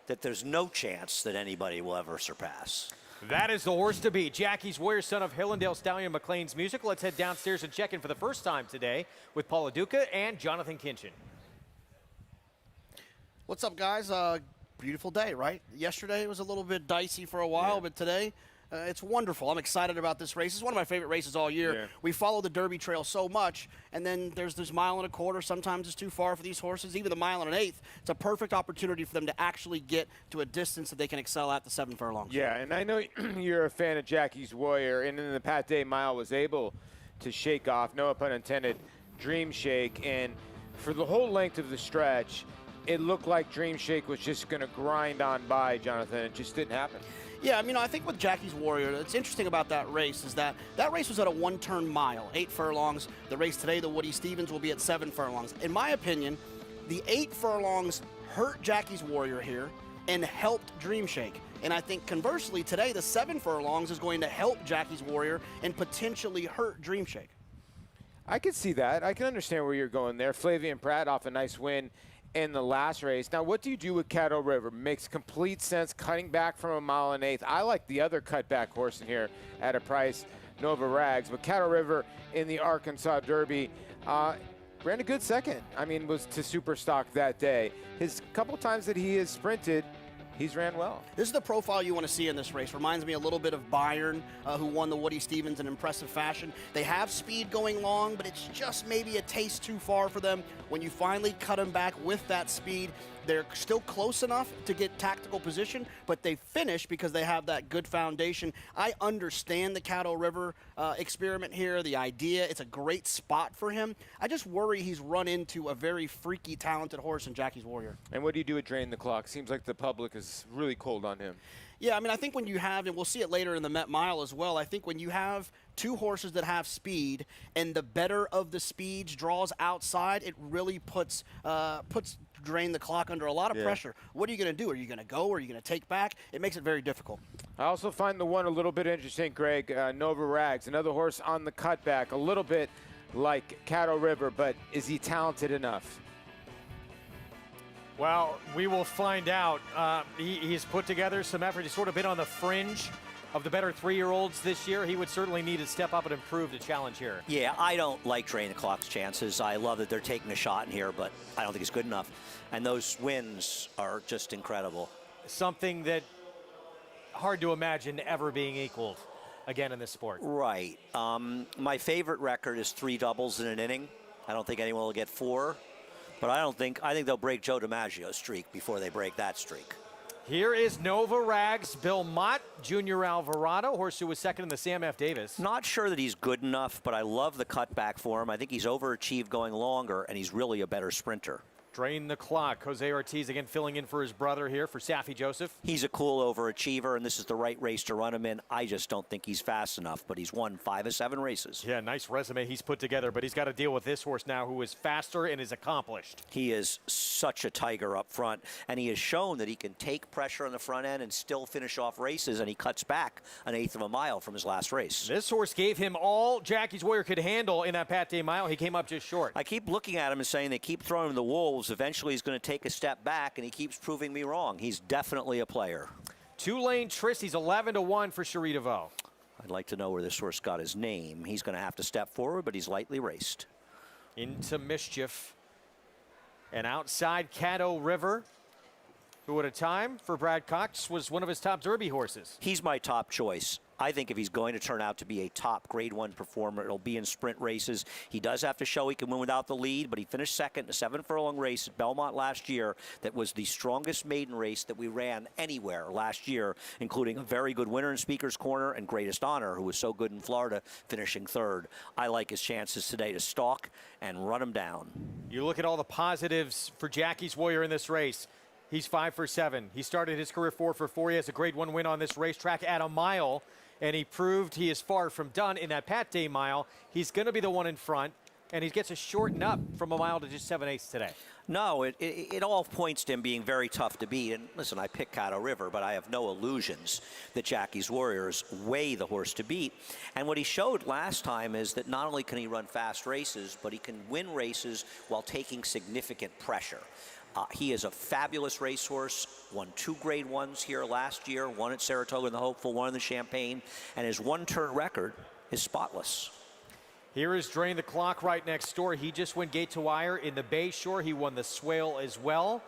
that there's no chance that anybody will ever surpass. That is the horse to beat. Jackie's Warrior, son of Hillendale Stallion McLean's Music. Let's head downstairs and check in for the first time today with Paula Duca and Jonathan Kinchin. What's up, guys? Beautiful day, right? Yesterday it was a little bit dicey for a while, but today it's wonderful. I'm excited about this race. It's one of my favorite races all year. Yeah. We follow the Derby Trail so much, and then there's this 1.25 miles. Sometimes it's too far for these horses. Even the 1 1/8 miles, it's a perfect opportunity for them to actually get to a distance that they can excel at the 7 furlongs. Yeah, and I know you're a fan of Jackie's Warrior, and then the Pat Day Mile was able to shake off, no pun intended, Dream Shake, and for the whole length of the stretch, it looked like Dream Shake was just going to grind on by, Jonathan. It just didn't happen. Yeah, I mean, I think with Jackie's Warrior, what's interesting about that race is that race was at a 1-turn mile, 8 furlongs. The race today, the Woody Stevens, will be at 7 furlongs. In my opinion, the 8 furlongs hurt Jackie's Warrior here and helped Dream Shake. And I think conversely, today, the 7 furlongs is going to help Jackie's Warrior and potentially hurt Dream Shake. I can see that. I can understand where you're going there. Flavian Pratt off a nice win in the last race. Now, what do you do with Caddo River? Makes complete sense, cutting back from 1 1/8 miles. I like the other cutback horse in here at a price, Nova Rags. But Caddo River in the Arkansas Derby ran a good second. I mean, was to super stock that day. His couple times that he has sprinted, he's ran well. This is the profile you want to see in this race. Reminds me a little bit of Bayern, who won the Woody Stevens in impressive fashion. They have speed going long, but it's just maybe a taste too far for them. When you finally cut them back with that speed, they're still close enough to get tactical position, but they finish because they have that good foundation. I understand the Caddo River experiment here, the idea. It's a great spot for him. I just worry he's run into a very freaky, talented horse in Jackie's Warrior. And what do you do with Drain the Clock? Seems like the public is really cold on him. Yeah, I mean, I think when you have, and we'll see it later in the Met Mile as well, I think when you have 2 horses that have speed and the better of the speeds draws outside, it really puts Drain the Clock under a lot of pressure. What are you going to do? Are you going to go? Or are you going to take back? It makes it very difficult. I also find the one a little bit interesting, Greg, Nova Rags, another horse on the cutback, a little bit like Caddo River, but is he talented enough? Well, we will find out. He's put together some effort. He's sort of been on the fringe of the better 3-year-olds this year. He would certainly need to step up and improve the challenge here. Yeah, I don't like Drain the Clock's chances. I love that they're taking a shot in here, but I don't think it's good enough. And those wins are just incredible. Something that hard to imagine ever being equaled again in this sport. Right. My favorite record is 3 doubles in an inning. I don't think anyone will get 4. But I think they'll break Joe DiMaggio's streak before they break that streak. Here is Nova Rags, Belmont, Junior Alvarado, horse who was second in the Sam F. Davis. Not sure that he's good enough, but I love the cutback for him. I think he's overachieved going longer, and he's really a better sprinter. Drain the Clock. Jose Ortiz again filling in for his brother here for Saffie Joseph. He's a cool overachiever, and this is the right race to run him in. I just don't think he's fast enough, but he's won 5 of 7 races. Yeah, nice resume he's put together, but he's got to deal with this horse now who is faster and is accomplished. He is such a tiger up front, and he has shown that he can take pressure on the front end and still finish off races, and he cuts back 1/8 of a mile from his last race. This horse gave him all Jackie's Warrior could handle in that Pat Day Mile. He came up just short. I keep looking at him and saying they keep throwing him the wolves. Eventually he's going to take a step back, and he keeps proving me wrong. He's definitely a player. Two-lane Tris, he's 11-1 for Cherie DeVaux. I'd like to know where this horse got his name. He's going to have to step forward, but he's lightly raced. Into Mischief. And outside Caddo River, who at a time for Brad Cox was one of his top Derby horses. He's my top choice. I think if he's going to turn out to be a top Grade 1 performer, it'll be in sprint races. He does have to show he can win without the lead, but he finished second in a 7-furlong race at Belmont last year that was the strongest maiden race that we ran anywhere last year, including a very good winner in Speaker's Corner and Greatest Honor, who was so good in Florida, finishing 3rd. I like his chances today to stalk and run him down. You look at all the positives for Jackie's Warrior in this race. He's 5 for 7. He started his career 4 for 4. He has a Grade 1 win on this racetrack at a mile. and he proved he is far from done in that Pat Day mile. He's going to be the one in front, and he gets to shorten up from a mile to just 7/8 today. No, it all points to him being very tough to beat. And listen, I picked Caddo River, but I have no illusions that Jackie's Warrior is way the horse to beat. And what he showed last time is that not only can he run fast races, but he can win races while taking significant pressure. He is a fabulous racehorse, won 2 Grade 1s here last year, one at Saratoga in the Hopeful, one in the Champagne, and his one-turn record is spotless. Here is Drain the Clock right next door. He just went gate to wire in the Bay Shore. He won the Swale as well,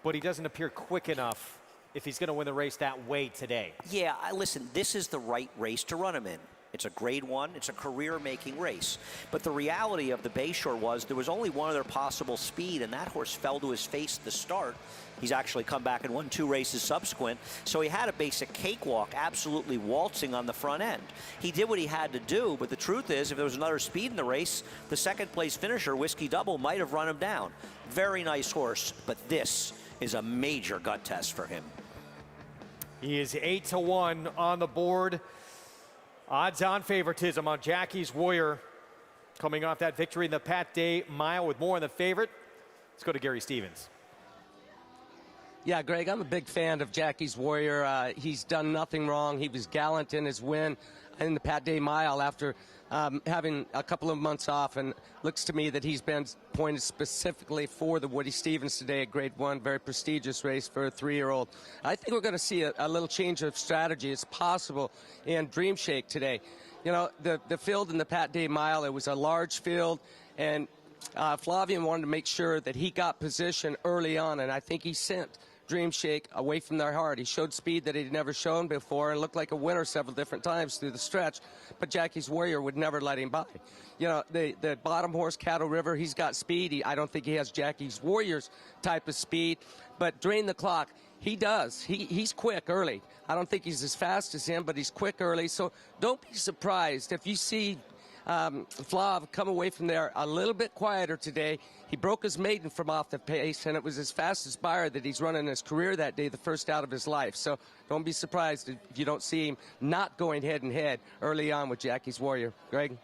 but he doesn't appear quick enough if he's going to win the race that way today. Yeah, listen, this is the right race to run him in. It's a Grade 1. It's a career-making race. But the reality of the Bayshore was there was only one other possible speed, and that horse fell to his face at the start. He's actually come back and won 2 races subsequent. So he had a basic cakewalk, absolutely waltzing on the front end. He did what he had to do, but the truth is, if there was another speed in the race, the second-place finisher, Whiskey Double, might have run him down. Very nice horse, but this is a major gut test for him. He is 8-1 on the board. Odds-on favoritism on Jackie's Warrior, coming off that victory in the Pat Day mile with more on the favorite. Let's go to Gary Stevens. Yeah, Greg, I'm a big fan of Jackie's Warrior. He's done nothing wrong. He was gallant in his win in the Pat Day mile after having a couple of months off, and looks to me that he's been pointed specifically for the Woody Stevens today at Grade 1, very prestigious race for a 3-year-old. I think we're going to see a little change of strategy. It's possible in Dream Shake today. You know, the field in the Pat Day mile, it was a large field, and Flavian wanted to make sure that he got position early on, and I think he sent Dream Shake away from their heart. He showed speed that he'd never shown before and looked like a winner several different times through the stretch, but Jackie's Warrior would never let him by. You know, the bottom horse, Caddo River, he's got speed. I don't think he has Jackie's Warrior's type of speed, but Drain the Clock, he does. He's quick early. I don't think he's as fast as him, but he's quick early, so don't be surprised if you see Flav come away from there a little bit quieter today. He broke his maiden from off the pace, and it was his fastest buyer that he's run in his career that day, the first out of his life. So don't be surprised if you don't see him not going head-and-head early on with Jackie's Warrior. Greg?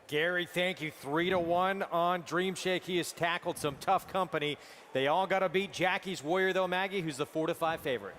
Gary, thank you. 3-1 on Dream Shake. He has tackled some tough company. They all got to beat Jackie's Warrior, though, Maggie, who's the 4-5 favorite.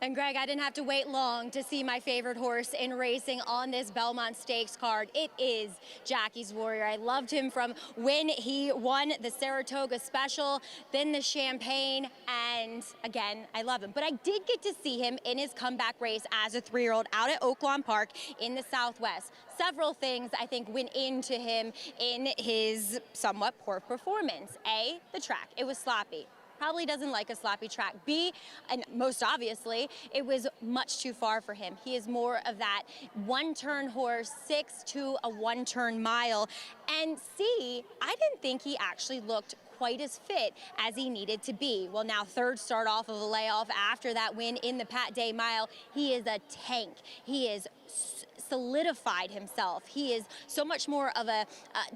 And Greg, I didn't have to wait long to see my favorite horse in racing on this Belmont Stakes card. It is Jackie's Warrior. I loved him from when he won the Saratoga Special, then the Champagne, and again, I love him. But I did get to see him in his comeback race as a 3-year-old out at Oaklawn Park in the Southwest. Several things, I think, went into him in his somewhat poor performance. A, the track. It was sloppy. Probably doesn't like a sloppy track. B, and most obviously, it was much too far for him. He is more of that one-turn horse, 6 to a one-turn mile. And C, I didn't think he actually looked quite as fit as he needed to be. Well, now third start off of a layoff after that win in the Pat Day mile. He is a tank. He is solidified himself. He is so much more of a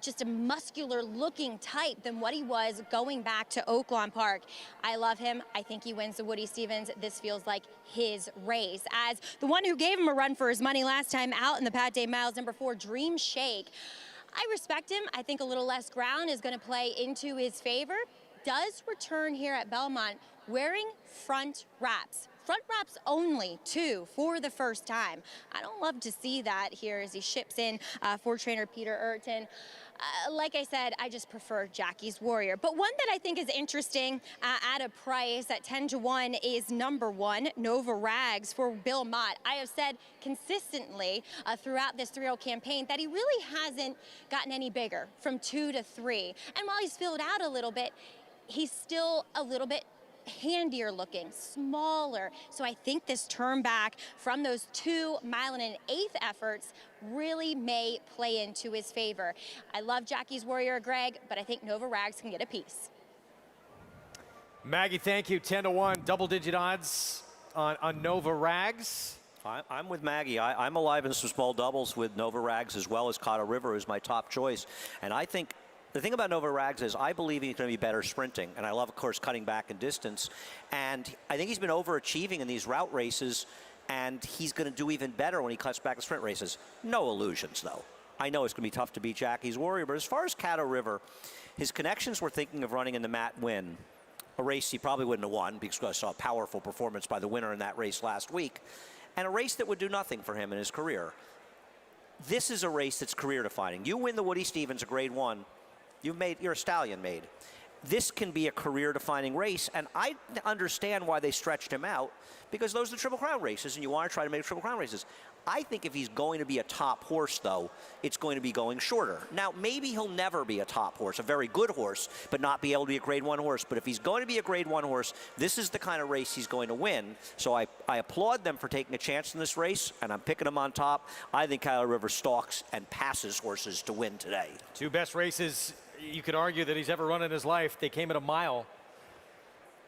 just a muscular looking type than what he was going back to Oaklawn Park. I love him. I think he wins the Woody Stevens. This feels like his race. As the one who gave him a run for his money last time out in the Pat Day miles, number 4, Dream Shake. I respect him. I think a little less ground is going to play into his favor. Does return here at Belmont wearing front wraps. Front wraps only, too, for the first time. I don't love to see that here as he ships in for trainer Peter Urton. Like I said, I just prefer Jackie's Warrior. But one that I think is interesting at a price at 10-1 is number 1, Nova Rags for Bill Mott. I have said consistently throughout this 3-year-old campaign that he really hasn't gotten any bigger from 2 to 3. And while he's filled out a little bit, he's still a little bit handier looking, smaller. So I think this turn back from those 2 mile and an eighth efforts really may play into his favor. I love Jackie's Warrior, Greg, but I think Nova Rags can get a piece. Maggie, thank you. 10-1, double-digit odds on Nova Rags. I'm with Maggie. I'm alive in some small doubles with Nova Rags as well as Caddo River is my top choice. And I think the thing about Nova Rags is I believe he's going to be better sprinting. And I love, of course, cutting back in distance. And I think he's been overachieving in these route races. and he's going to do even better when he cuts back the sprint races. No illusions, though. I know it's going to be tough to beat Jackie's Warrior, but as far as Caddo River, his connections were thinking of running in the Matt Winn, a race he probably wouldn't have won because I saw a powerful performance by the winner in that race last week, and a race that would do nothing for him in his career. This is a race that's career-defining. You win the Woody Stevens, a Grade 1, you're a stallion made. This can be a career-defining race, and I understand why they stretched him out, because those are the Triple Crown races, and you want to try to make Triple Crown races. I think if he's going to be a top horse, though, it's going to be going shorter. Now, maybe he'll never be a top horse, a very good horse, but not be able to be a Grade 1 horse. But if he's going to be a Grade 1 horse, this is the kind of race he's going to win. So I applaud them for taking a chance in this race, and I'm picking him on top. I think Caddo River stalks and passes horses to win today. Two best races you could argue that he's ever run in his life. They came at a mile.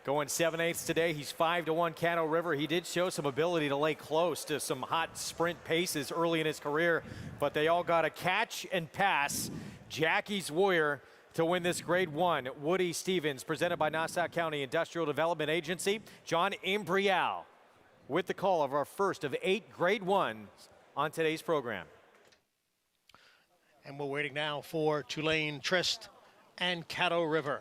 Going 7/8 today, he's 5-1 Caddo River. He did show some ability to lay close to some hot sprint paces early in his career, but they all got a catch and pass. Jackie's Warrior to win this Grade 1. Woody Stevens, presented by Nassau County Industrial Development Agency. John Imbrial with the call of our first of 8 Grade 1s on today's program. And we're waiting now for Tulane Trist and Caddo River.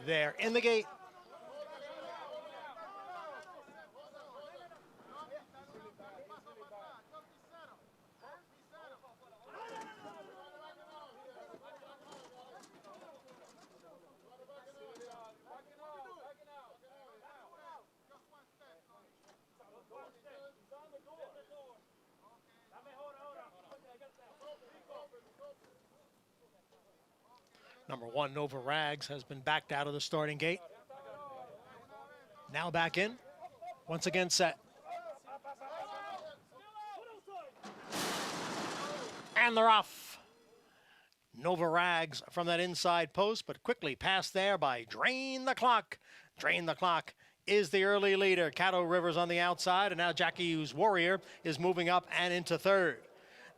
They're in the gate. Number 1, Nova Rags, has been backed out of the starting gate. Now back in. Once again set. And they're off. Nova Rags from that inside post, but quickly passed there by Drain the Clock. Drain the Clock is the early leader. Caddo River's on the outside, and now Jackie's Warrior is moving up and into third.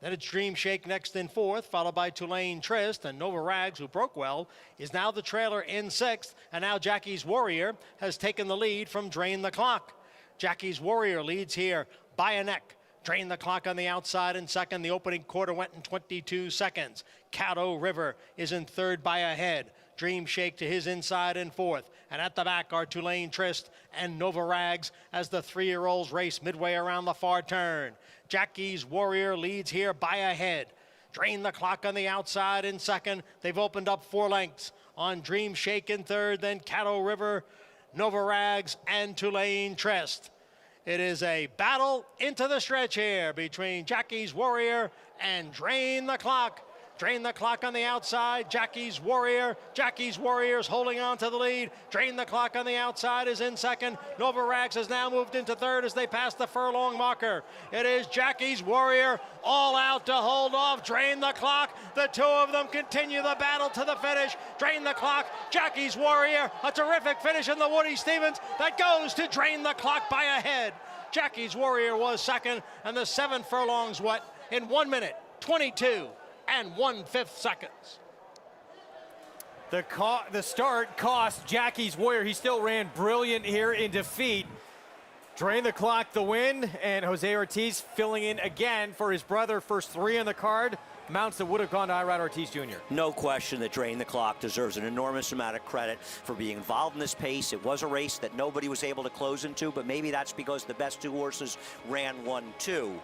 Then it's Dream Shake next in fourth, followed by Tulane Trist, and Nova Rags, who broke well, is now the trailer in sixth, and now Jackie's Warrior has taken the lead from Drain the Clock. Jackie's Warrior leads here by a neck. Drain the Clock on the outside in second. The opening quarter went in 22 seconds. Caddo River is in third by a head. Dream Shake to his inside in fourth. And at the back are Tulane Trist and Nova Rags as the 3-year-olds race midway around the far turn. Jackie's Warrior leads here by a head. Drain the Clock on the outside in second. They've opened up 4 lengths on Dream Shake in third, then Caddo River, Nova Rags, and Tulane Trist. It is a battle into the stretch here between Jackie's Warrior and Drain the Clock. Drain the Clock on the outside, Jackie's Warrior. Jackie's Warrior's holding on to the lead. Drain the Clock on the outside is in second. Nova Rags has now moved into third as they pass the furlong marker. It is Jackie's Warrior all out to hold off Drain the Clock. The two of them continue the battle to the finish. Drain the Clock, Jackie's Warrior. A terrific finish in the Woody Stevens that goes to Drain the Clock by a head. Jackie's Warrior was second, and the 7 furlongs went in 1 minute, 22 and 1/5 seconds. The start cost Jackie's Warrior. He still ran brilliant here in defeat. Drain the Clock the win, and Jose Ortiz filling in again for his brother. First 3 on the card. Mounts that would have gone to Irad Ortiz Jr. No question that Drain the Clock deserves an enormous amount of credit for being involved in this pace. It was a race that nobody was able to close into, but maybe that's because the best 2 horses ran 1-2.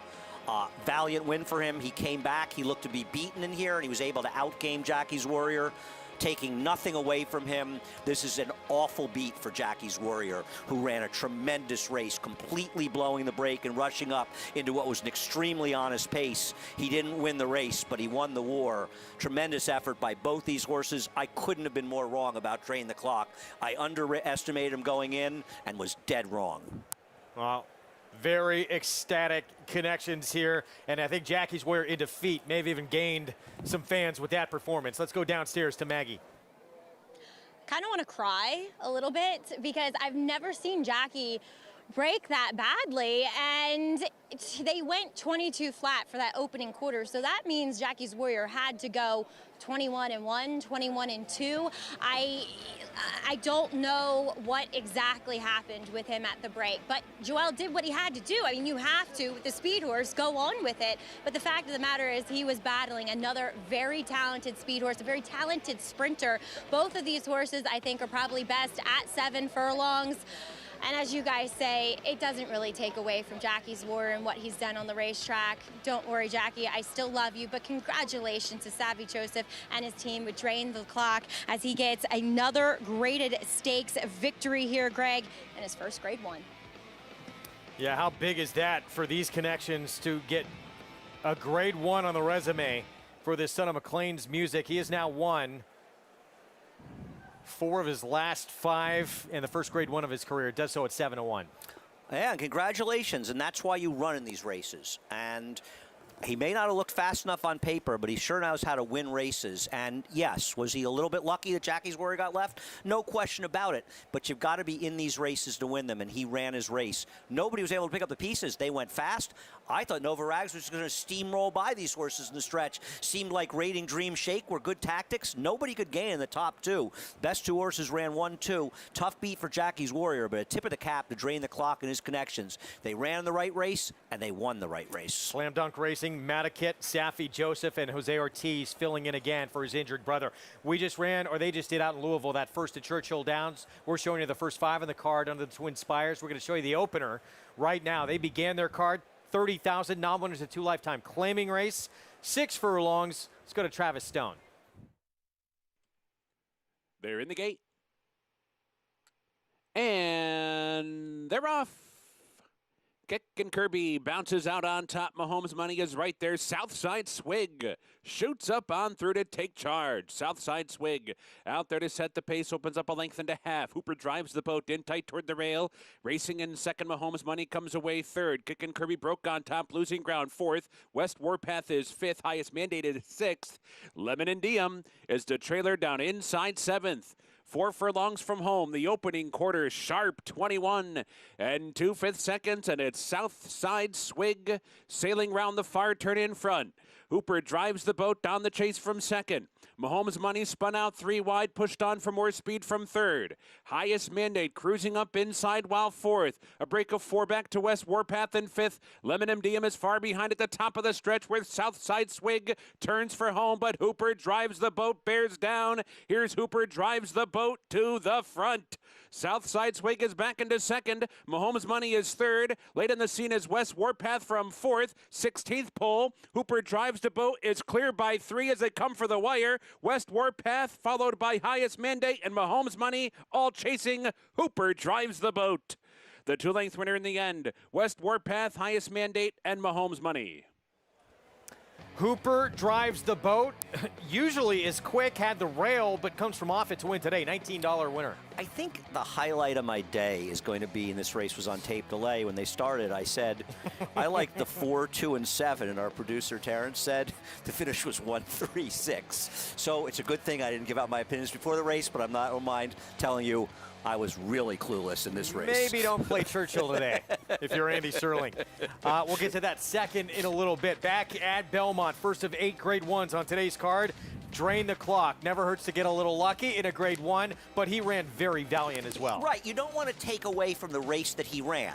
Valiant win for him. He came back. He looked to be beaten in here, and he was able to outgame Jackie's Warrior, taking nothing away from him. This is an awful beat for Jackie's Warrior, who ran a tremendous race, completely blowing the brake and rushing up into what was an extremely honest pace. He didn't win the race, but he won the war. Tremendous effort by both these horses. I couldn't have been more wrong about Drain the Clock. I underestimated him going in and was dead wrong. Well, very ecstatic connections here, and I think Jackie's Warrior in defeat may have even gained some fans with that performance. Let's go downstairs to Maggie. Kind of want to cry a little bit because I've never seen Jackie break that badly, and they went 22 flat for that opening quarter. So that means Jackie's Warrior had to go 21-1, 21-2. I don't know what exactly happened with him at the break, but Joel did what he had to do. I mean, you have to, with the speed horse, go on with it. But the fact of the matter is he was battling another very talented speed horse, a very talented sprinter. Both of these horses, I think, are probably best at 7 furlongs. And as you guys say, it doesn't really take away from Jackie's Warrior and what he's done on the racetrack. Don't worry, Jackie, I still love you, but congratulations to Savvy Joseph and his team with Drain the Clock as he gets another graded stakes victory here, Greg, in his first Grade 1. Yeah, how big is that for these connections to get a Grade 1 on the resume for this son of McLean's Music? He has now won 4 of his last 5 in the first Grade 1 of his career. Does so at 7-1. Yeah, congratulations, and that's why you run in these races. And he may not have looked fast enough on paper, but he sure knows how to win races. And yes, was he a little bit lucky that Jackie's Warrior got left? No question about it. But you've got to be in these races to win them, and he ran his race. Nobody was able to pick up the pieces. They went fast. I thought Nova Rags was going to steamroll by these horses in the stretch. Seemed like Rating Dream Shake were good tactics. Nobody could gain in the top 2. Best 2 horses ran 1-2. Tough beat for Jackie's Warrior, but a tip of the cap to Drain the Clock and his connections. They ran the right race, and they won the right race. Slam Dunk Racing, Matakit, Safi Joseph, and Jose Ortiz filling in again for his injured brother. We just ran, or they just did out in Louisville, that first at Churchill Downs. We're showing you the first 5 on the card under the Twin Spires. We're going to show you the opener right now. They began their card. 30,000 non-winners at 2 lifetime claiming race, 6 furlongs. Let's go to Travis Stone. They're in the gate. And they're off. Kick and Kirby bounces out on top. Mahomes Money is right there. Southside Swig shoots up on through to take charge. Southside Swig out there to set the pace. Opens up a length and a half. Hooper drives the boat in tight toward the rail. Racing in second. Mahomes Money comes away third. Kick and Kirby broke on top. Losing ground fourth. West Warpath is fifth. Highest Mandated sixth. Lemon and Diem is the trailer down inside seventh. 4 furlongs from home. The opening quarter sharp 21 and 2/5 seconds, and it's Southside Swig sailing round the far turn in front. Hooper drives the boat down the chase from second. Mahomes Money spun out 3 wide, pushed on for more speed from third. Highest Mandate cruising up inside while fourth. A break of 4 back to West Warpath in fifth. Lemon MDM is far behind at the top of the stretch where Southside Swig turns for home, but Hooper drives the boat, bears down. Here's Hooper drives the boat to the front. Southside Swig is back into second. Mahomes Money is third. Late in the scene is West Warpath from fourth. 16th pole. Hooper drives the boat. It's clear by 3 as they come for the wire. West Warpath followed by Highest Mandate and Mahomes Money all chasing. Hooper drives the boat. The 2-length winner in the end. West Warpath, Highest Mandate, and Mahomes Money. Hooper drives the boat. Usually is quick, had the rail, but comes from off it to win today. $19 winner. I think the highlight of my day is going to be, and this race was on tape delay when they started, I said, I like the 4, 2, and 7, and our producer Terrence said the finish was 1, 3, 6. So it's a good thing I didn't give out my opinions before the race, but I don't mind telling you I was really clueless in this race. Maybe don't play Churchill today if you're Andy Serling. We'll get to that second in a little bit. Back at Belmont, first of 8 Grade 1s on today's card. Drain the Clock. Never hurts to get a little lucky in a Grade 1, but he ran very valiant as well. Right, you don't want to take away from the race that he ran.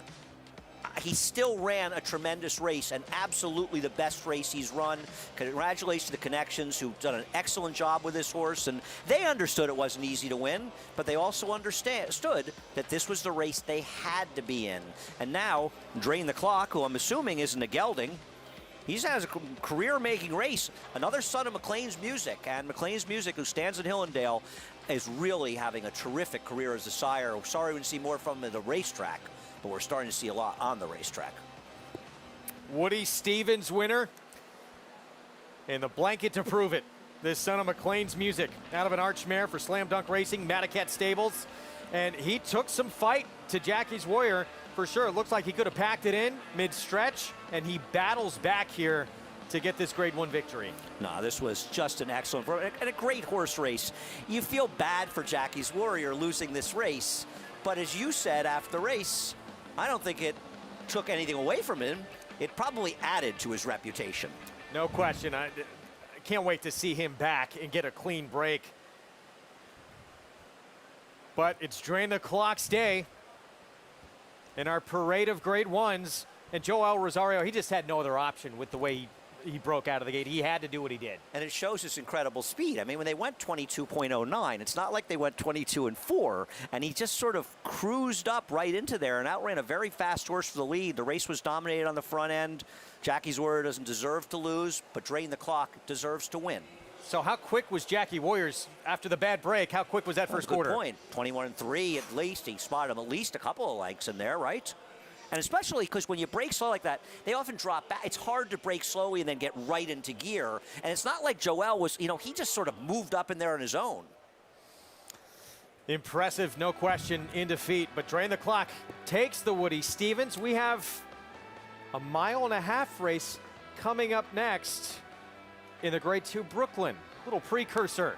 He still ran a tremendous race and absolutely the best race he's run. Congratulations to the Connections who've done an excellent job with this horse, and they understood it wasn't easy to win, but they also understood that this was the race they had to be in. And now, Drain the Clock, who I'm assuming isn't a gelding, he has a career-making race. Another son of McLean's Music, and McLean's Music, who stands in Hillendale, is really having a terrific career as a sire. Sorry we didn't see more from him at the racetrack, but we're starting to see a lot on the racetrack. Woody Stevens winner, and the blanket to prove it. This son of McLean's Music out of an Arch Mare for Slam Dunk Racing, Matakit Stables, and he took some fight to Jackie's Warrior for sure. It looks like he could have packed it in mid-stretch, and he battles back here to get this Grade 1 victory. No, this was just an excellent and a great horse race. You feel bad for Jackie's Warrior losing this race, but as you said after the race, I don't think it took anything away from him. It probably added to his reputation. No question. I can't wait to see him back and get a clean break. But it's drain the clock's day in our parade of great ones. And Joel Rosario, he just had no other option with the way he broke out of the gate. He had to do what he did. And it shows his incredible speed. I mean, when they went 22.09, it's not like they went 22.4, and he just sort of cruised up right into there and outran a very fast horse for the lead. The race was dominated on the front end. Jackie's Warrior doesn't deserve to lose, but Drain the Clock deserves to win. So how quick was Jackie Warriors after the bad break? How quick was that first quarter? Good point. 21-3 at least. He spotted him at least a couple of lengths in there, right? And especially because when you break slow like that, they often drop back. It's hard to break slowly and then get right into gear. And it's not like Joel was, you know, he just sort of moved up in there on his own. Impressive, no question, in defeat. But Drain the Clock takes the Woody Stevens. We have a 1.5 mile race coming up next in the Grade 2 Brooklyn. Little precursor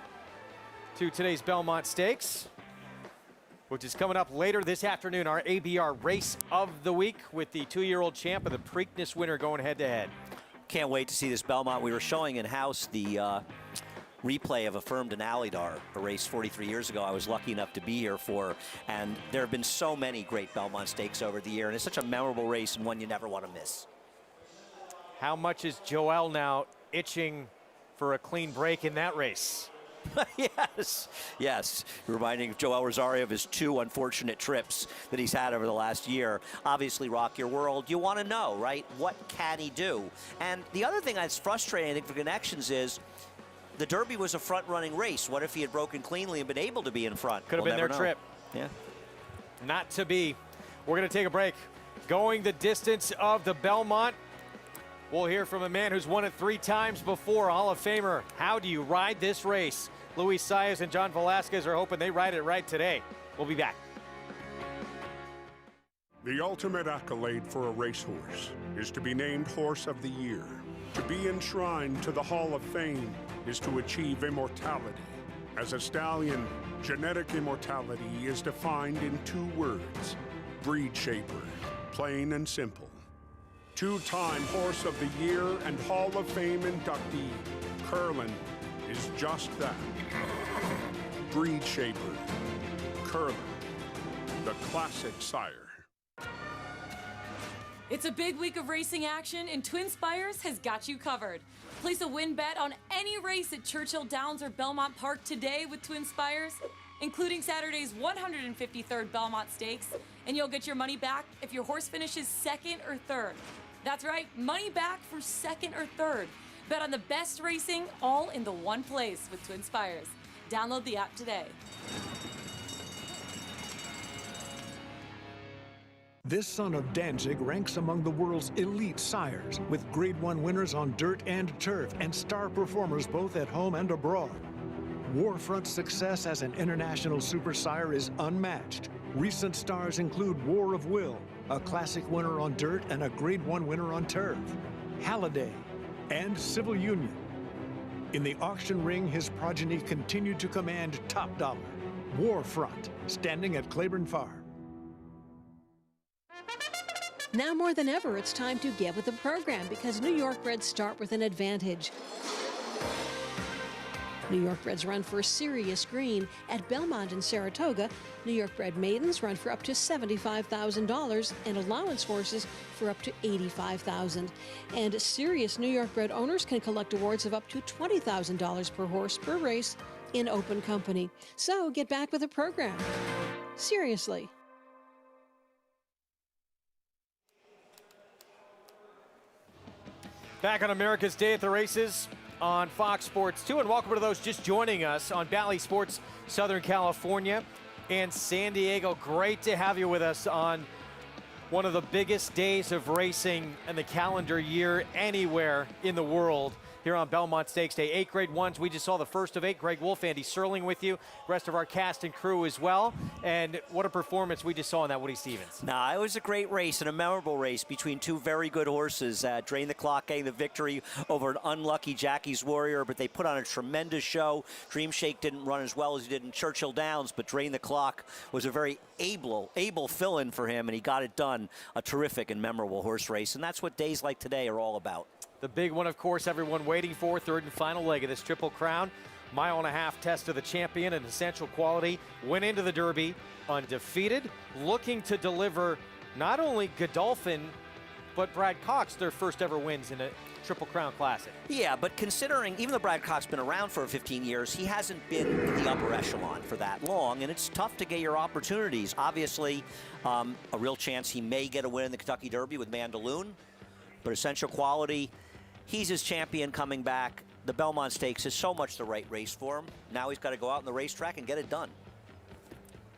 to today's Belmont Stakes, which is coming up later this afternoon, our ABR Race of the Week with the 2-year-old champ and the Preakness winner going head-to-head. Can't wait to see this Belmont. We were showing in-house the replay of Affirmed and Alidar, a race 43 years ago I was lucky enough to be here for, and there have been so many great Belmont Stakes over the year, and it's such a memorable race and one you never want to miss. How much is Joel now itching for a clean break in that race? Yes. Reminding Joel Rosario of his 2 unfortunate trips that he's had over the last year. Obviously, Rock Your World, you want to know, right? What can he do? And the other thing that's frustrating, I think, for Connections is the Derby was a front-running race. What if he had broken cleanly and been able to be in front? Could have been their trip. Yeah. Not to be. We're going to take a break. Going the distance of the Belmont. We'll hear from a man who's won it 3 times before, Hall of Famer. How do you ride this race? Luis Saez and John Velasquez are hoping they ride it right today. We'll be back. The ultimate accolade for a racehorse is to be named Horse of the Year. To be enshrined to the Hall of Fame is to achieve immortality. As a stallion, genetic immortality is defined in 2 words: breed shaper, plain and simple. 2-time Horse of the Year and Hall of Fame inductee, Curlin, is just that. Breed shaper, Curlin, the classic sire. It's a big week of racing action, and Twin Spires has got you covered. Place a win bet on any race at Churchill Downs or Belmont Park today with Twin Spires, including Saturday's 153rd Belmont Stakes, and you'll get your money back if your horse finishes 2nd or 3rd. That's right, money back for 2nd or 3rd. Bet on the best racing all in the one place with Twin Spires. Download the app today. This son of Danzig ranks among the world's elite sires, with Grade 1 winners on dirt and turf and star performers both at home and abroad. Warfront's success as an international super sire is unmatched. Recent stars include War of Will, a classic winner on dirt and a Grade 1 winner on turf, Halliday, and Civil Union. In the auction ring, his progeny continued to command top dollar. Warfront, standing at Claiborne Farm. Now more than ever, it's time to get with the program because New York Reds start with an advantage. New York Reds run for serious green. At Belmont and Saratoga, New York bred maidens run for up to $75,000 and allowance horses for up to $85,000. And serious New York bred owners can collect awards of up to $20,000 per horse per race in open company. So get back with the program. Seriously. Back on America's Day at the Races on Fox Sports 2, and welcome to those just joining us on Bally Sports Southern California and San Diego. Great to have you with us on one of the biggest days of racing in the calendar year anywhere in the world here on Belmont Stakes Day. 8 Grade 1s. We just saw the first of 8. Greg Wolf, Andy Serling with you. Rest of our cast and crew as well. And what a performance we just saw in that Woody Stevens. Nah, it was a great race and a memorable race between two very good horses. Drain the Clock getting the victory over an unlucky Jackie's Warrior, but they put on a tremendous show. Dream Shake didn't run as well as he did in Churchill Downs, but Drain the Clock was a very able fill-in for him, and he got it done. A terrific and memorable horse race, and that's what days like today are all about. The big one, of course, everyone waiting for, third and final leg of this Triple Crown. Mile-and-a-half test of the champion and Essential Quality. Went into the Derby undefeated, looking to deliver not only Godolphin, but Brad Cox, their first ever wins in a Triple Crown Classic. Yeah, but considering, even though Brad Cox's been around for 15 years, he hasn't been in the upper echelon for that long, and it's tough to get your opportunities. Obviously, a real chance he may get a win in the Kentucky Derby with Mandaloon, but Essential Quality, he's his champion coming back. The Belmont Stakes is so much the right race for him. Now he's got to go out on the racetrack and get it done.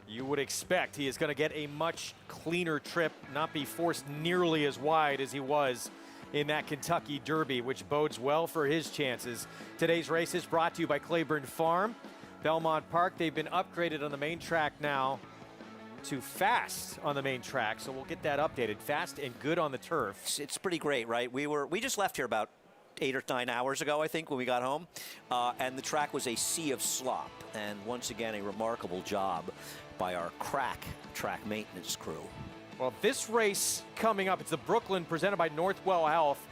You would expect he is going to get a much cleaner trip, not be forced nearly as wide as he was in that Kentucky Derby, which bodes well for his chances. Today's race is brought to you by Claiborne Farm, Belmont Park. They've been upgraded on the main track now to fast on the main track, so we'll get that updated. Fast and good on the turf. It's pretty great, right? We just left here about 8 or 9 hours ago, I think, when we got home, and the track was a sea of slop. And once again, a remarkable job by our crack track maintenance crew. Well, this race coming up, it's the Brooklyn presented by Northwell Health.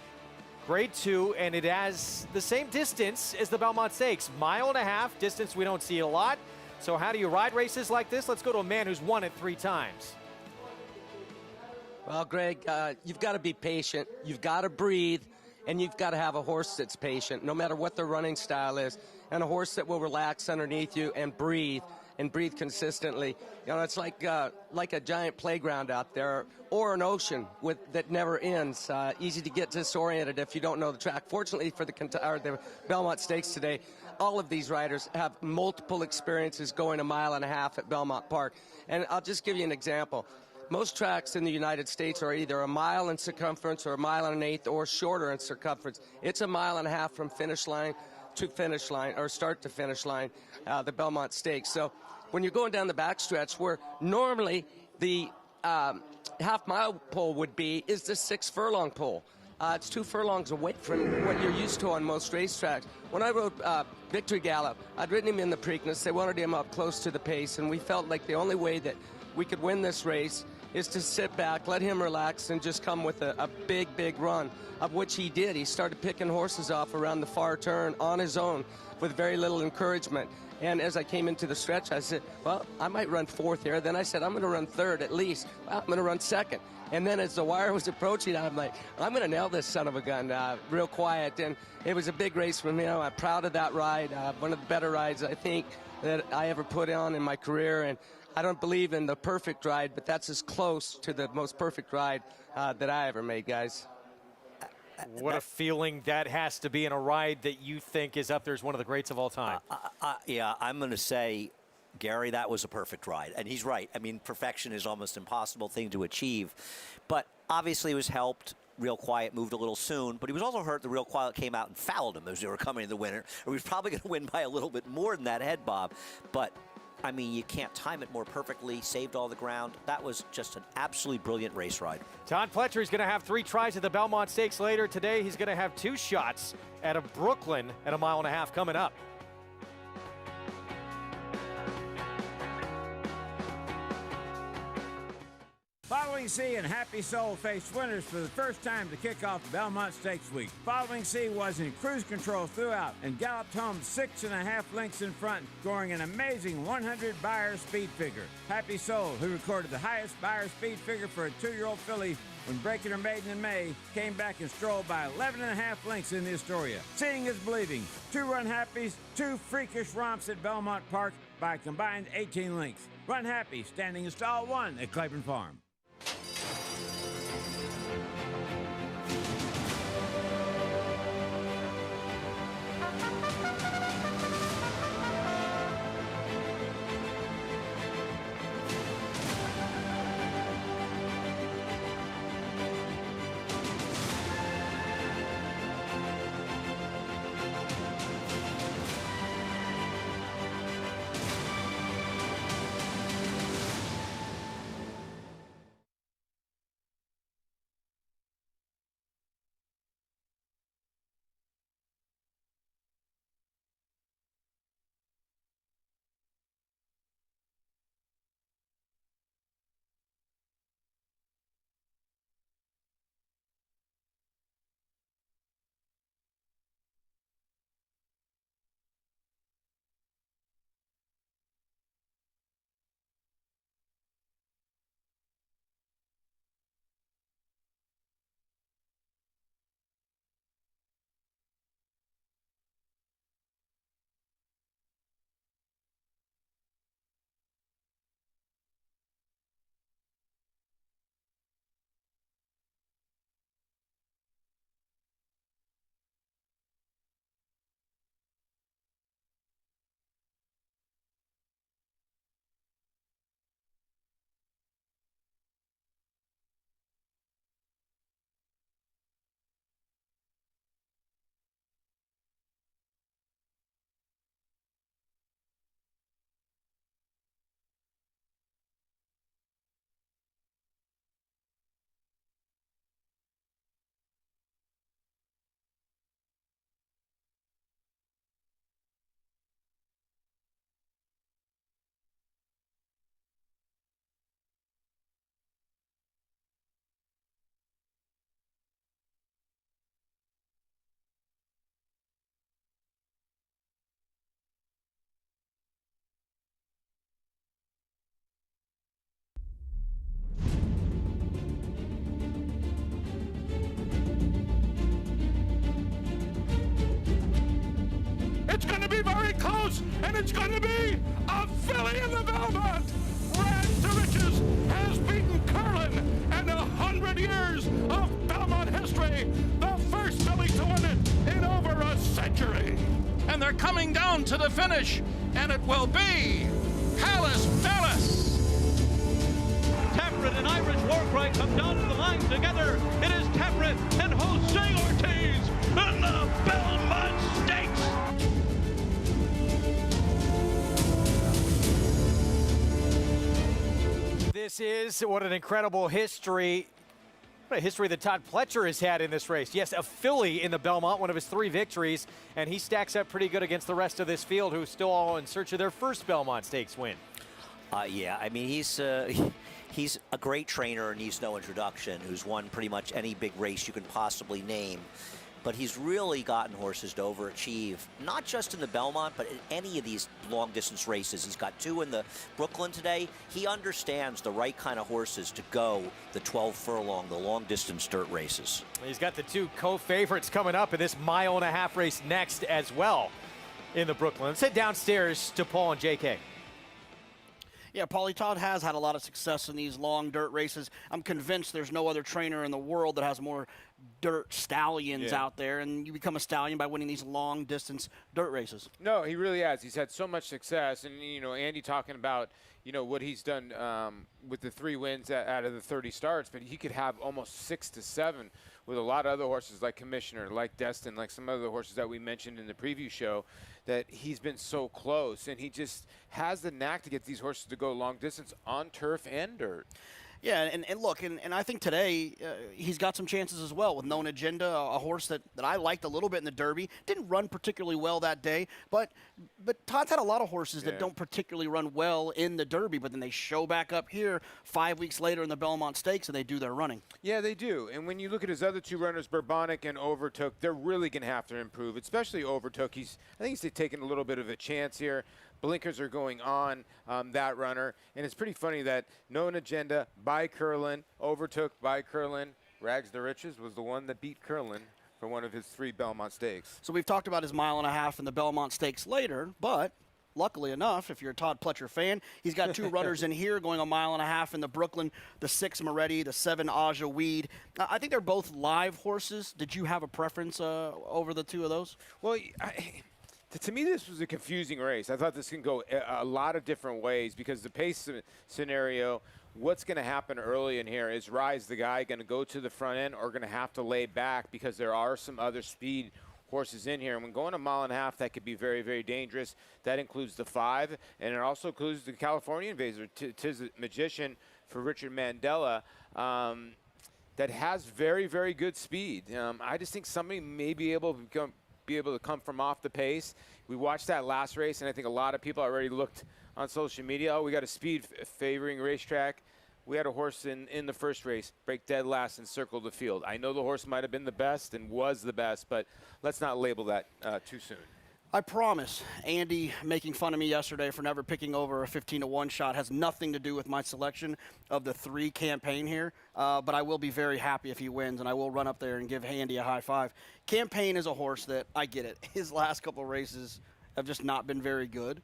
Grade 2, and it has the same distance as the Belmont Stakes. Mile-and-a-half, distance we don't see a lot. So how do you ride races like this? Let's go to a man who's won it 3 times. Well, Greg, you've got to be patient. You've got to breathe, and you've got to have a horse that's patient, no matter what their running style is, and a horse that will relax underneath you and breathe consistently. You know, it's like a giant playground out there, or an ocean that never ends. Easy to get disoriented if you don't know the track. Fortunately for the Belmont Stakes today, all of these riders have multiple experiences going a mile-and-a-half at Belmont Park. And I'll just give you an example. Most tracks in the United States are either a mile in circumference or a mile and an eighth or shorter in circumference. It's a mile-and-a-half from finish line to finish line, or start to finish line, the Belmont Stakes. So when you're going down the backstretch, where normally the half-mile pole would be, is the 6 furlong pole. It's 2 furlongs away from what you're used to on most racetracks. When I rode Victory Gallop, I'd ridden him in the Preakness. They wanted him up close to the pace, and we felt like the only way that we could win this race is to sit back, let him relax, and just come with a big run, of which he did. He started picking horses off around the far turn on his own with very little encouragement. And as I came into the stretch, I said, well, I might run 4th here. Then I said, I'm going to run 3rd at least. Well, I'm going to run 2nd. And then as the wire was approaching, I'm like, I'm going to nail this son of a gun, real quiet. And it was a big race for me. I'm proud of that ride. One of the better rides, I think, that I ever put on in my career. And I don't believe in the perfect ride, but that's as close to the most perfect ride that I ever made, guys. What a feeling that has to be in a ride that you think is up there as one of the greats of all time. Yeah, I'm going to say, Gary, that was a perfect ride. And he's right. I mean, perfection is almost an impossible thing to achieve. But obviously he was helped. Real Quiet moved a little soon, but he was also hurt. The Real Quiet came out and fouled him as they were coming to the winner. Or he was probably going to win by a little bit more than that head bob. But I mean, you can't time it more perfectly, saved all the ground. That was just an absolutely brilliant race ride. Todd Pletcher is going to have 3 tries at the Belmont Stakes later today. He's going to have 2 shots at a Brooklyn at a mile-and-a-half coming up. Following C and Happy Soul faced winners for the first time to kick off Belmont Stakes Week. Following C was in cruise control throughout and galloped home 6.5 lengths in front, scoring an amazing 100 Beyer speed figure. Happy Soul, who recorded the highest Beyer speed figure for a 2-year-old filly when breaking her maiden in May, came back and strolled by 11.5 lengths in the Astoria. Seeing is believing. 2 Run Happies, 2 freakish romps at Belmont Park by a combined 18 lengths. Run Happy, standing in stall 1 at Claiborne Farm. be very close, and it's going to be a filly in the Belmont. Rags to Riches has beaten Curlin, and 100 years of Belmont history. The first filly to win it in over a century. And they're coming down to the finish, and it will be Palace Dallas. Taprit and Irish Warcry come down to the line together. It is Taprit and Jose Ortiz in the Belmont Stakes. This is what an incredible history. What a history that Todd Pletcher has had in this race. Yes, a filly in the Belmont, one of his 3 victories, and he stacks up pretty good against the rest of this field, who's still all in search of their first Belmont Stakes win. Yeah, I mean, he's a great trainer and needs no introduction, who's won pretty much any big race you can possibly name. But he's really gotten horses to overachieve, not just in the Belmont, but in any of these long-distance races. He's got 2 in the Brooklyn today. He understands the right kind of horses to go the 12 furlong, the long-distance dirt races. He's got the 2 co-favorites coming up in this mile-and-a-half race next as well in the Brooklyn. Let's head downstairs to Paul and JK. Yeah, Paulie, Todd has had a lot of success in these long dirt races. I'm convinced there's no other trainer in the world that has more dirt stallions out there, and you become a stallion by winning these long-distance dirt races. No, he really has. He's had so much success, and, you know, Andy talking about, you know, what he's done with the 3 wins out of the 30 starts, but he could have almost 6 to 7 with a lot of other horses like Commissioner, like Destin, like some other horses that we mentioned in the preview show, that he's been so close, and he just has the knack to get these horses to go long distance on turf and dirt. Yeah, and look, and I think today he's got some chances as well with Known Agenda, a horse that I liked a little bit in the Derby. Didn't run particularly well that day, but Todd's had a lot of horses that don't particularly run well in the Derby, but then they show back up here 5 weeks later in the Belmont Stakes and they do their running. Yeah, they do. And when you look at his other 2 runners, Bourbonic and Overtook, they're really going to have to improve, especially Overtook. I think he's taking a little bit of a chance here. Blinkers are going on that runner. And it's pretty funny that Known Agenda by Curlin, Overtook by Curlin, Rags to Riches was the one that beat Curlin for one of his 3 Belmont Stakes. So we've talked about his mile-and-a-half in the Belmont Stakes later, but luckily enough, if you're a Todd Pletcher fan, he's got 2 runners in here going a mile-and-a-half in the Brooklyn, the 6 Moretti, the 7 Aja Weed. I think they're both live horses. Did you have a preference over the 2 of those? Well, to me, this was a confusing race. I thought this can go a lot of different ways because the pace scenario, what's going to happen early in here is Rise the Guy going to go to the front end or going to have to lay back because there are some other speed horses in here. And when going a mile-and-a-half, that could be very, very dangerous. That includes the 5, and it also includes the California Invader, Tis the Magician for Richard Mandela, that has very, very good speed. I just think somebody may be able to come from off the pace. We watched that last race, and I think a lot of people already looked on social media. Oh, we got a speed favoring racetrack. We had a horse in the first race break dead last and circle the field. I know the horse might have been the best and was the best, but let's not label that too soon. I promise, Andy making fun of me yesterday for never picking over a 15-to-1 shot has nothing to do with my selection of the 3 Campaign here, but I will be very happy if he wins, and I will run up there and give Andy a high five. Campaign is a horse that, I get it, his last couple of races have just not been very good.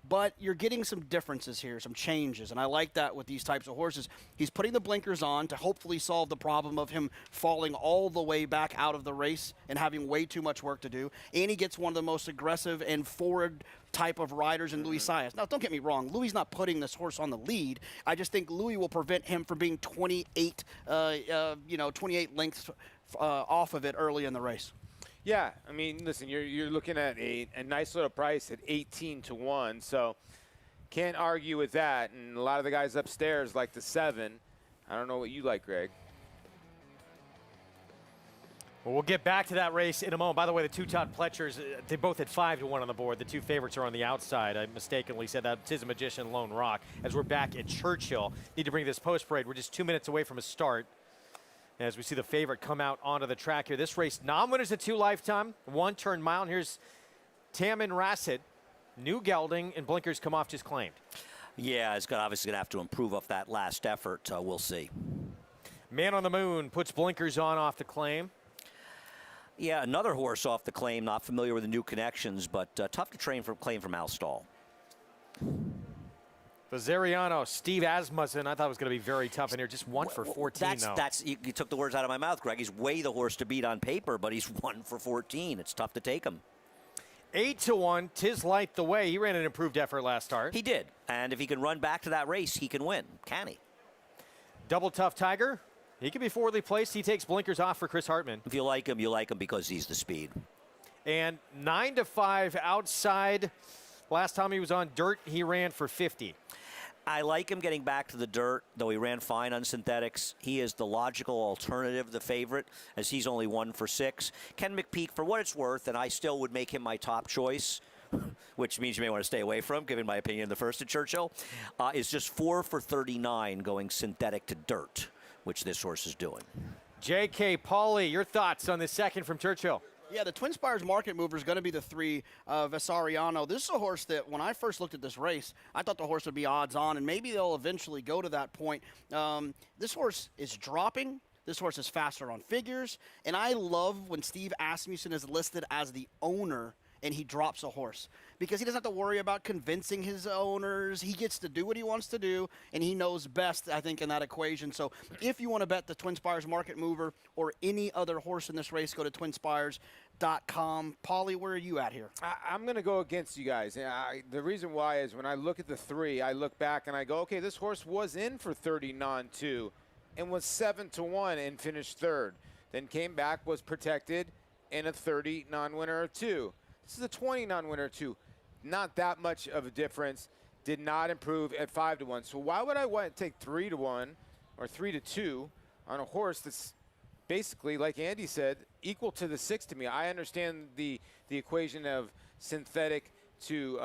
But you're getting some differences here, some changes, and I like that with these types of horses. He's putting the blinkers on to hopefully solve the problem of him falling all the way back out of the race and having way too much work to do. And he gets one of the most aggressive and forward type of riders in Louis Saez. Now, don't get me wrong. Louis not putting this horse on the lead. I just think Louis will prevent him from being 28 lengths off of it early in the race. Yeah, I mean, listen, you're looking at a nice little price at 18-to-1, so can't argue with that. And a lot of the guys upstairs like the 7. I don't know what you like, Greg. Well, we'll get back to that race in a moment. By the way, the 2 Todd Pletchers, they both had 5-to-1 on the board. The 2 favorites are on the outside. I mistakenly said that. Tis a Magician, Lone Rock. As we're back at Churchill, need to bring this post parade. We're just 2 minutes away from a start. As we see the favorite come out onto the track here. This race, non-winners at 2 lifetime, 1-turn mile. And here's Tamin Rasset, New Gelding, and blinkers come off just claimed. Yeah, it's obviously going to have to improve off that last effort. We'll see. Man on the Moon puts blinkers on off the claim. Yeah, another horse off the claim, not familiar with the new connections, but tough to claim from Al Stall. Vazariano, Steve Asmussen, I thought it was going to be very tough in here. Just 1 for 14, though. You took the words out of my mouth, Greg. He's way the horse to beat on paper, but he's 1 for 14. It's tough to take him. 8-1, Tis Light the Way. He ran an improved effort last start. He did. And if he can run back to that race, he can win. Can he? Double Tough Tiger. He can be forwardly placed. He takes blinkers off for Chris Hartman. If you like him because he's the speed. And 9-5 outside. Last time he was on dirt, he ran for 50. I like him getting back to the dirt, though he ran fine on synthetics. He is the logical alternative, the favorite, as he's only 1 for 6. Ken McPeak, for what it's worth, and I still would make him my top choice, which means you may want to stay away from, given my opinion the first at Churchill, is just 4 for 39 going synthetic to dirt, which this horse is doing. J.K. Pauley, your thoughts on the second from Churchill? Yeah, the Twin Spires market mover is going to be the 3, Vessariano. This is a horse that when I first looked at this race, I thought the horse would be odds on, and maybe they'll eventually go to that point. This horse is dropping. This horse is faster on figures, and I love when Steve Asmussen is listed as the owner and he drops a horse, because he doesn't have to worry about convincing his owners. He gets to do what he wants to do, and he knows best, I think, in that equation. So if you want to bet the Twin Spires market mover or any other horse in this race, go to twinspires.com. Paulie, where are you at here? I'm going to go against you guys. The reason why is when I look at the 3, I look back and I go, okay, this horse was in for 30 non-2 and was 7-1 and finished 3rd. Then came back, was protected in a 30 non-winner of 2. This is a 20 non-winner of 2. Not that much of a difference. Did not improve at 5-1. So why would I want to take 3-1 or 3-2 on a horse that's basically, like Andy said, equal to the 6 to me? I understand the equation of synthetic to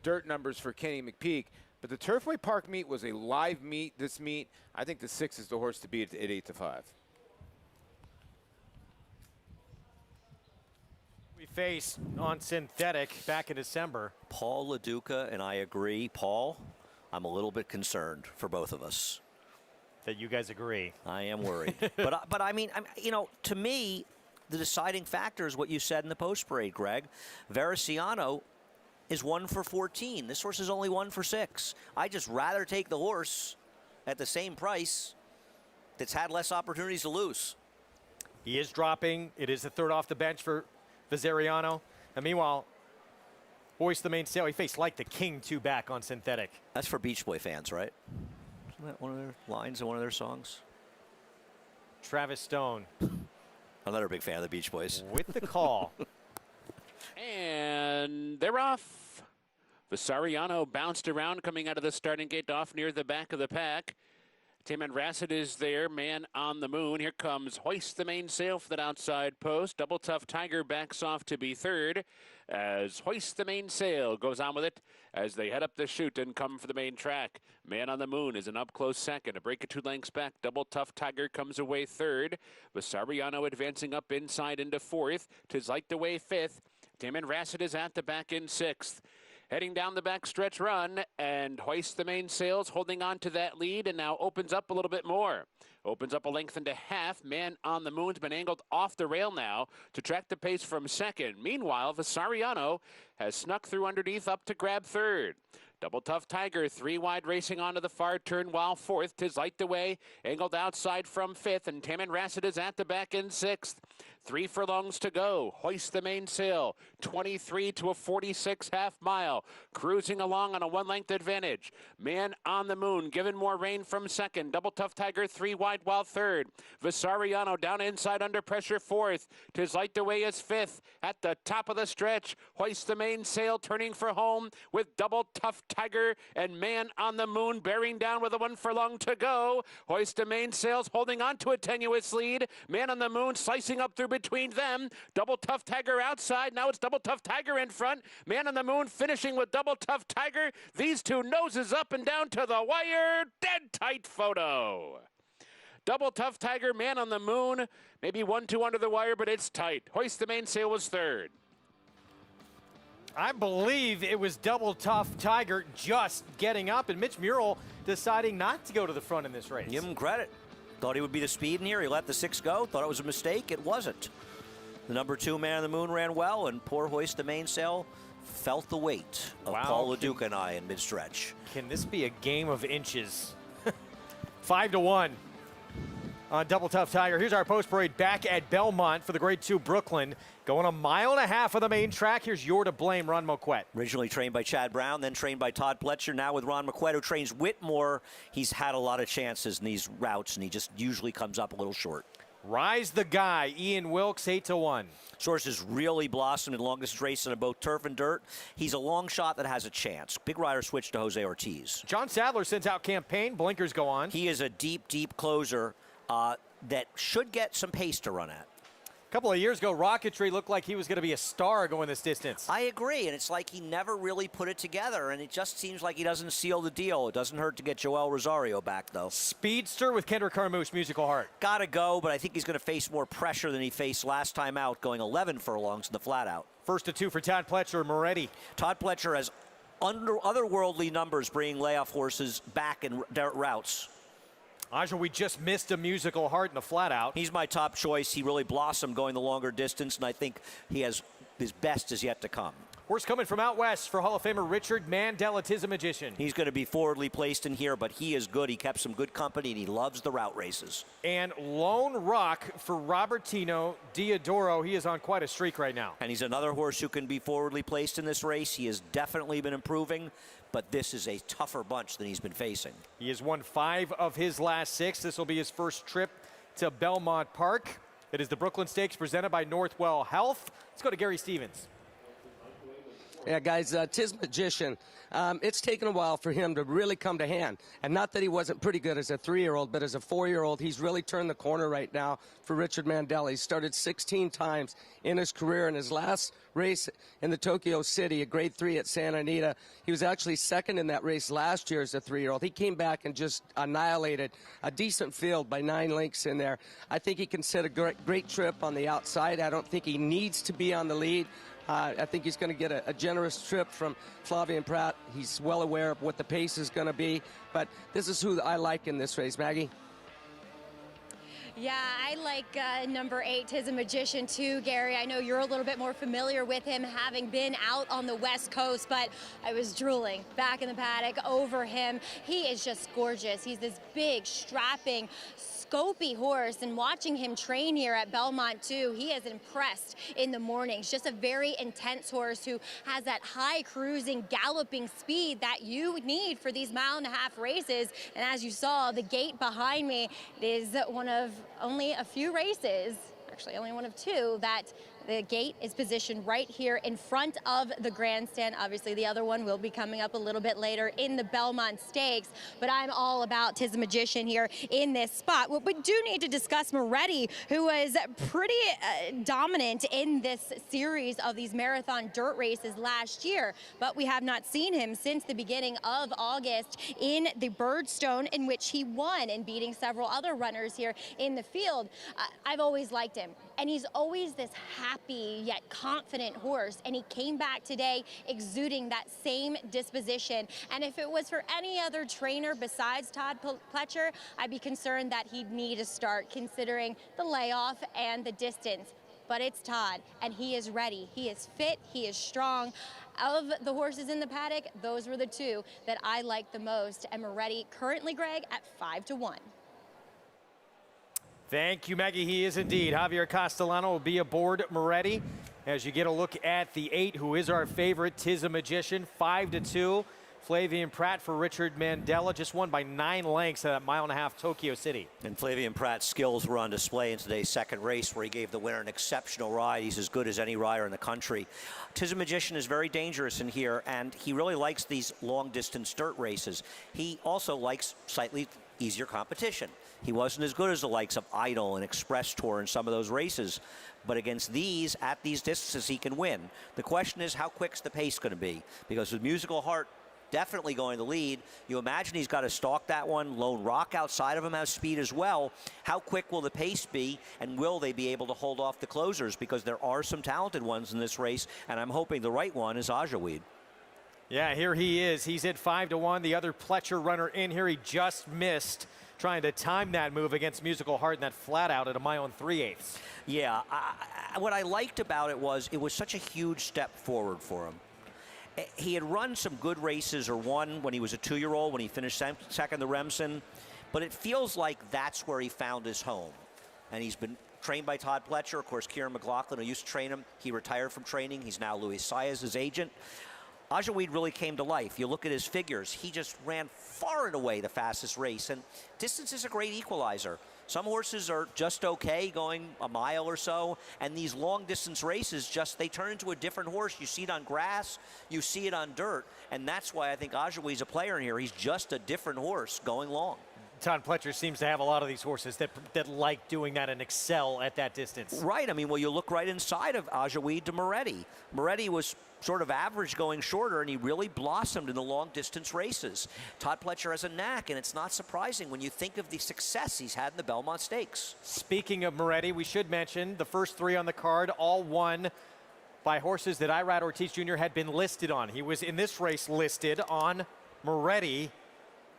dirt numbers for Kenny McPeak, but the Turfway Park meet was a live meet. This meet, I think the 6 is the horse to beat at 8-5. We faced on synthetic back in December. Paul LaDuca and I agree. Paul, I'm a little bit concerned for both of us. That you guys agree. I am worried. but I mean, to me, the deciding factor is what you said in the post parade, Greg. Veraciano is 1 for 14. This horse is only 1 for 6. I just rather take the horse at the same price that's had less opportunities to lose. He is dropping. It is the 3rd off the bench for Vazariano. And meanwhile, Hoist the Mainsail, he faced Like the King 2 back on synthetic. That's for Beach Boy fans, right? Isn't that one of their lines in one of their songs? Travis Stone. Another big fan of the Beach Boys. With the call. And they're off. Vessariano bounced around coming out of the starting gate off near the back of the pack. Taman Rasset is there, Man on the Moon. Here comes Hoist the Mainsail for that outside post. Double Tough Tiger backs off to be 3rd as Hoist the Mainsail goes on with it as they head up the chute and come for the main track. Man on the Moon is an up-close 2nd. A break of 2 lengths back. Double Tough Tiger comes away 3rd. Vessariano advancing up inside into 4th. Tis Like the Way 5th. Taman Rasset is at the back in 6th. Heading down the backstretch run, and Hoist the Mainsails holding on to that lead, and now opens up a little bit more. Opens up a length and a half. Man on the Moon's been angled off the rail now to track the pace from 2nd. Meanwhile, Vessariano has snuck through underneath up to grab 3rd. Double Tough Tiger, 3 wide racing onto the far turn while 4th. Tis Light the Way, angled outside from 5th, and Taman Rasset is at the back in 6th. 3 furlongs to go. Hoist the Mainsail, 23 to a 46 half mile. Cruising along on a 1-length advantage. Man on the Moon, given more rain from 2nd. Double Tough Tiger, 3 wide while 3rd. Vessariano down inside under pressure 4th. Tis Light the Way is 5th. At the top of the stretch, Hoist the Mainsail turning for home with Double Tough Tiger and Man on the Moon bearing down with a 1 furlong to go. Hoist the Mainsail's holding on to a tenuous lead. Man on the Moon slicing up through between them. Double Tough Tiger outside. Now it's Double Tough Tiger in front. Man on the Moon finishing with Double Tough Tiger. These 2 noses up and down to the wire. Dead tight photo. Double Tough Tiger, Man on the Moon. Maybe 1-2 under the wire, but it's tight. Hoist the Mainsail was 3rd. I believe it was Double Tough Tiger just getting up, and Mitch Murrell deciding not to go to the front in this race. Give him credit. Thought he would be the speed in here. He let the 6 go. Thought it was a mistake. It wasn't. The number 2 Man on the Moon ran well, and poor Hoist the Mainsail felt the weight of Paul LaDuca and I in mid-stretch. Can this be a game of inches? 5-1 on Double Tough Tiger. Here's our post-parade back at Belmont for the Grade 2 Brooklyn. Going 1.5 miles of the main track. Here's You're to Blame, Ron Moquette. Originally trained by Chad Brown, then trained by Todd Pletcher. Now with Ron Moquette, who trains Whitmore. He's had a lot of chances in these routes, and he just usually comes up a little short. Rise the Guy, Ian Wilkes, 8-1. Source has really blossomed in longest race on both turf and dirt. He's a long shot that has a chance. Big rider switched to Jose Ortiz. John Sadler sends out Campaign. Blinkers go on. He is a deep, deep closer that should get some pace to run at. A couple of years ago, Rocketry looked like he was going to be a star going this distance. I agree, and it's like he never really put it together, and it just seems like he doesn't seal the deal. It doesn't hurt to get Joel Rosario back, though. Speedster with Kendrick Carmouche, Musical Heart. Gotta go, but I think he's going to face more pressure than he faced last time out, going 11 furlongs in the flat out. 1-2 for Todd Pletcher, Moretti. Todd Pletcher has otherworldly numbers bringing layoff horses back in dirt routes. Aja, we just missed a Musical Heart in the flat out. He's my top choice. He really blossomed going the longer distance, and I think he has his best is yet to come. Horse coming from out west for Hall of Famer Richard Mandel. Tis a Magician. He's going to be forwardly placed in here, but he is good. He kept some good company, and he loves the route races. And Lone Rock for Robertino Diodoro. He is on quite a streak right now. And he's another horse who can be forwardly placed in this race. He has definitely been improving, but this is a tougher bunch than he's been facing. He has won 5 of his last 6. This will be his first trip to Belmont Park. It is the Brooklyn Stakes presented by Northwell Health. Let's go to Gary Stevens. Yeah, guys, Tis Magician, it's taken a while for him to really come to hand. And not that he wasn't pretty good as a 3-year-old, but as a 4-year-old, he's really turned the corner right now for Richard Mandel. He started 16 times in his career. In his last race in the Tokyo City, a Grade 3 at Santa Anita, he was actually second in that race last year as a 3-year-old. He came back and just annihilated a decent field by 9 lengths in there. I think he can set a great trip on the outside. I don't think he needs to be on the lead. I think he's going to get a generous trip from Flavien Prat. He's well aware of what the pace is going to be. But this is who I like in this race. Maggie? Yeah, I like number 8, Tis a Magician, too, Gary. I know you're a little bit more familiar with him, having been out on the West Coast, but I was drooling back in the paddock over him. He is just gorgeous. He's this big, strapping, scopy horse, and watching him train here at Belmont too, he is impressed in the mornings. Just a very intense horse who has that high cruising, galloping speed that you need for these 1.5 mile races. And as you saw, the gate behind me is one of only a few races, actually only one of 2, that the gate is positioned right here in front of the grandstand. Obviously, the other one will be coming up a little bit later in the Belmont Stakes, but I'm all about Tis a Magician here in this spot. Well, we do need to discuss Moretti, who was pretty dominant in this series of these marathon dirt races last year, but we have not seen him since the beginning of August in the Birdstone, in which he won and beating several other runners here in the field. I've always liked him, and he's always this happy yet confident horse, and he came back today exuding that same disposition. And if it was for any other trainer besides Todd Pletcher, I'd be concerned that he'd need a start considering the layoff and the distance. But it's Todd, and he is ready. He is fit, he is strong. Of the horses in the paddock, those were the 2 that I liked the most. And Moretti currently, Greg, at 5-1. Thank you, Maggie. He is indeed. Javier Castellano will be aboard Moretti as you get a look at the 8, who is our favorite, Tis a Magician, 5-2. Flavien Prat for Richard Mandela, just won by 9 lengths at that 1.5 mile Tokyo City. And Flavien Prat's skills were on display in today's second race, where he gave the winner an exceptional ride. He's as good as any rider in the country. Tis a Magician is very dangerous in here, and he really likes these long-distance dirt races. He also likes slightly easier competition. He wasn't as good as the likes of Idol and Express Tour in some of those races, but against these, at these distances, he can win. The question is, how quick's the pace going to be? Because with Musical Heart definitely going to lead, you imagine he's got to stalk that one. Lone Rock outside of him has speed as well. How quick will the pace be, and will they be able to hold off the closers? Because there are some talented ones in this race, and I'm hoping the right one is Ajaweed. Yeah, here he is. He's at 5-1. The other Pletcher runner in here, he just missed trying to time that move against Musical Heart in that flat out at a mile and 3/8. Yeah, what I liked about it was such a huge step forward for him. He had run some good races, or won when he was a 2-year-old, when he finished second to Remsen, but it feels like that's where he found his home. And he's been trained by Todd Pletcher. Of course, Kieran McLaughlin, who used to train him, he retired from training. He's now Luis Saez's agent. Ajaweed really came to life. You look at his figures, he just ran far and away the fastest race, and distance is a great equalizer. Some horses are just okay going a mile or so, and these long distance races they turn into a different horse. You see it on grass, you see it on dirt, and that's why I think Ajaweed's a player in here. He's just a different horse going long. Todd Pletcher seems to have a lot of these horses that like doing that and excel at that distance. Right. I mean, well, you look right inside of Ajaweed to Moretti. Moretti was sort of average going shorter, and he really blossomed in the long distance races. Todd Pletcher has a knack, and it's not surprising when you think of the success he's had in the Belmont Stakes. Speaking of Moretti, we should mention the first 3 on the card, all won by horses that Irad Ortiz Jr. had been listed on. He was in this race listed on Moretti,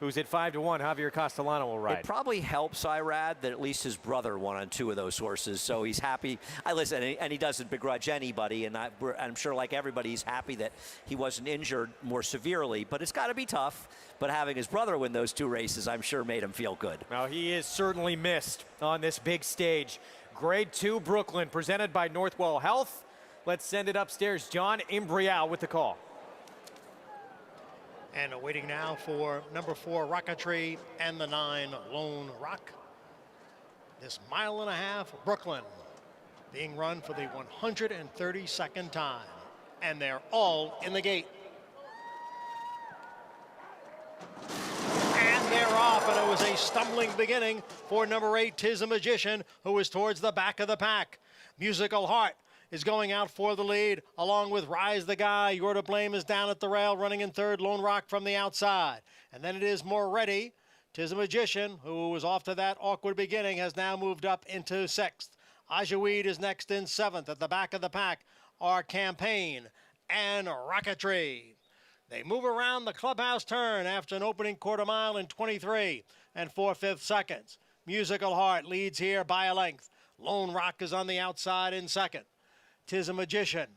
who's at 5-1. Javier Castellano will ride. It probably helps Irad that at least his brother won on 2 of those horses, so he's happy. Listen, and he doesn't begrudge anybody, and I'm sure, like everybody, he's happy that he wasn't injured more severely. But it's got to be tough. But having his brother win those 2 races, I'm sure made him feel good. Now, he is certainly missed on this big stage. Grade 2 Brooklyn, presented by Northwell Health. Let's send it upstairs. John Imbrial with the call. And waiting now for number 4, Rocketry, and the 9, Lone Rock. This 1.5 miles, Brooklyn, being run for the 132nd time. And they're all in the gate. And they're off, and it was a stumbling beginning for number 8, Tis a Magician, who is towards the back of the pack. Musical Heart is going out for the lead, along with Rise the Guy. You're to Blame is down at the rail, running in third. Lone Rock from the outside. And then it is Moretti. Tis a Magician, who was off to that awkward beginning, has now moved up into 6th. Ajaweed is next in 7th. At the back of the pack are Campaign and Rocketry. They move around the clubhouse turn after an opening quarter mile in 23 and 4/5 seconds. Musical Heart leads here by a length. Lone Rock is on the outside in 2nd. Tis a Magician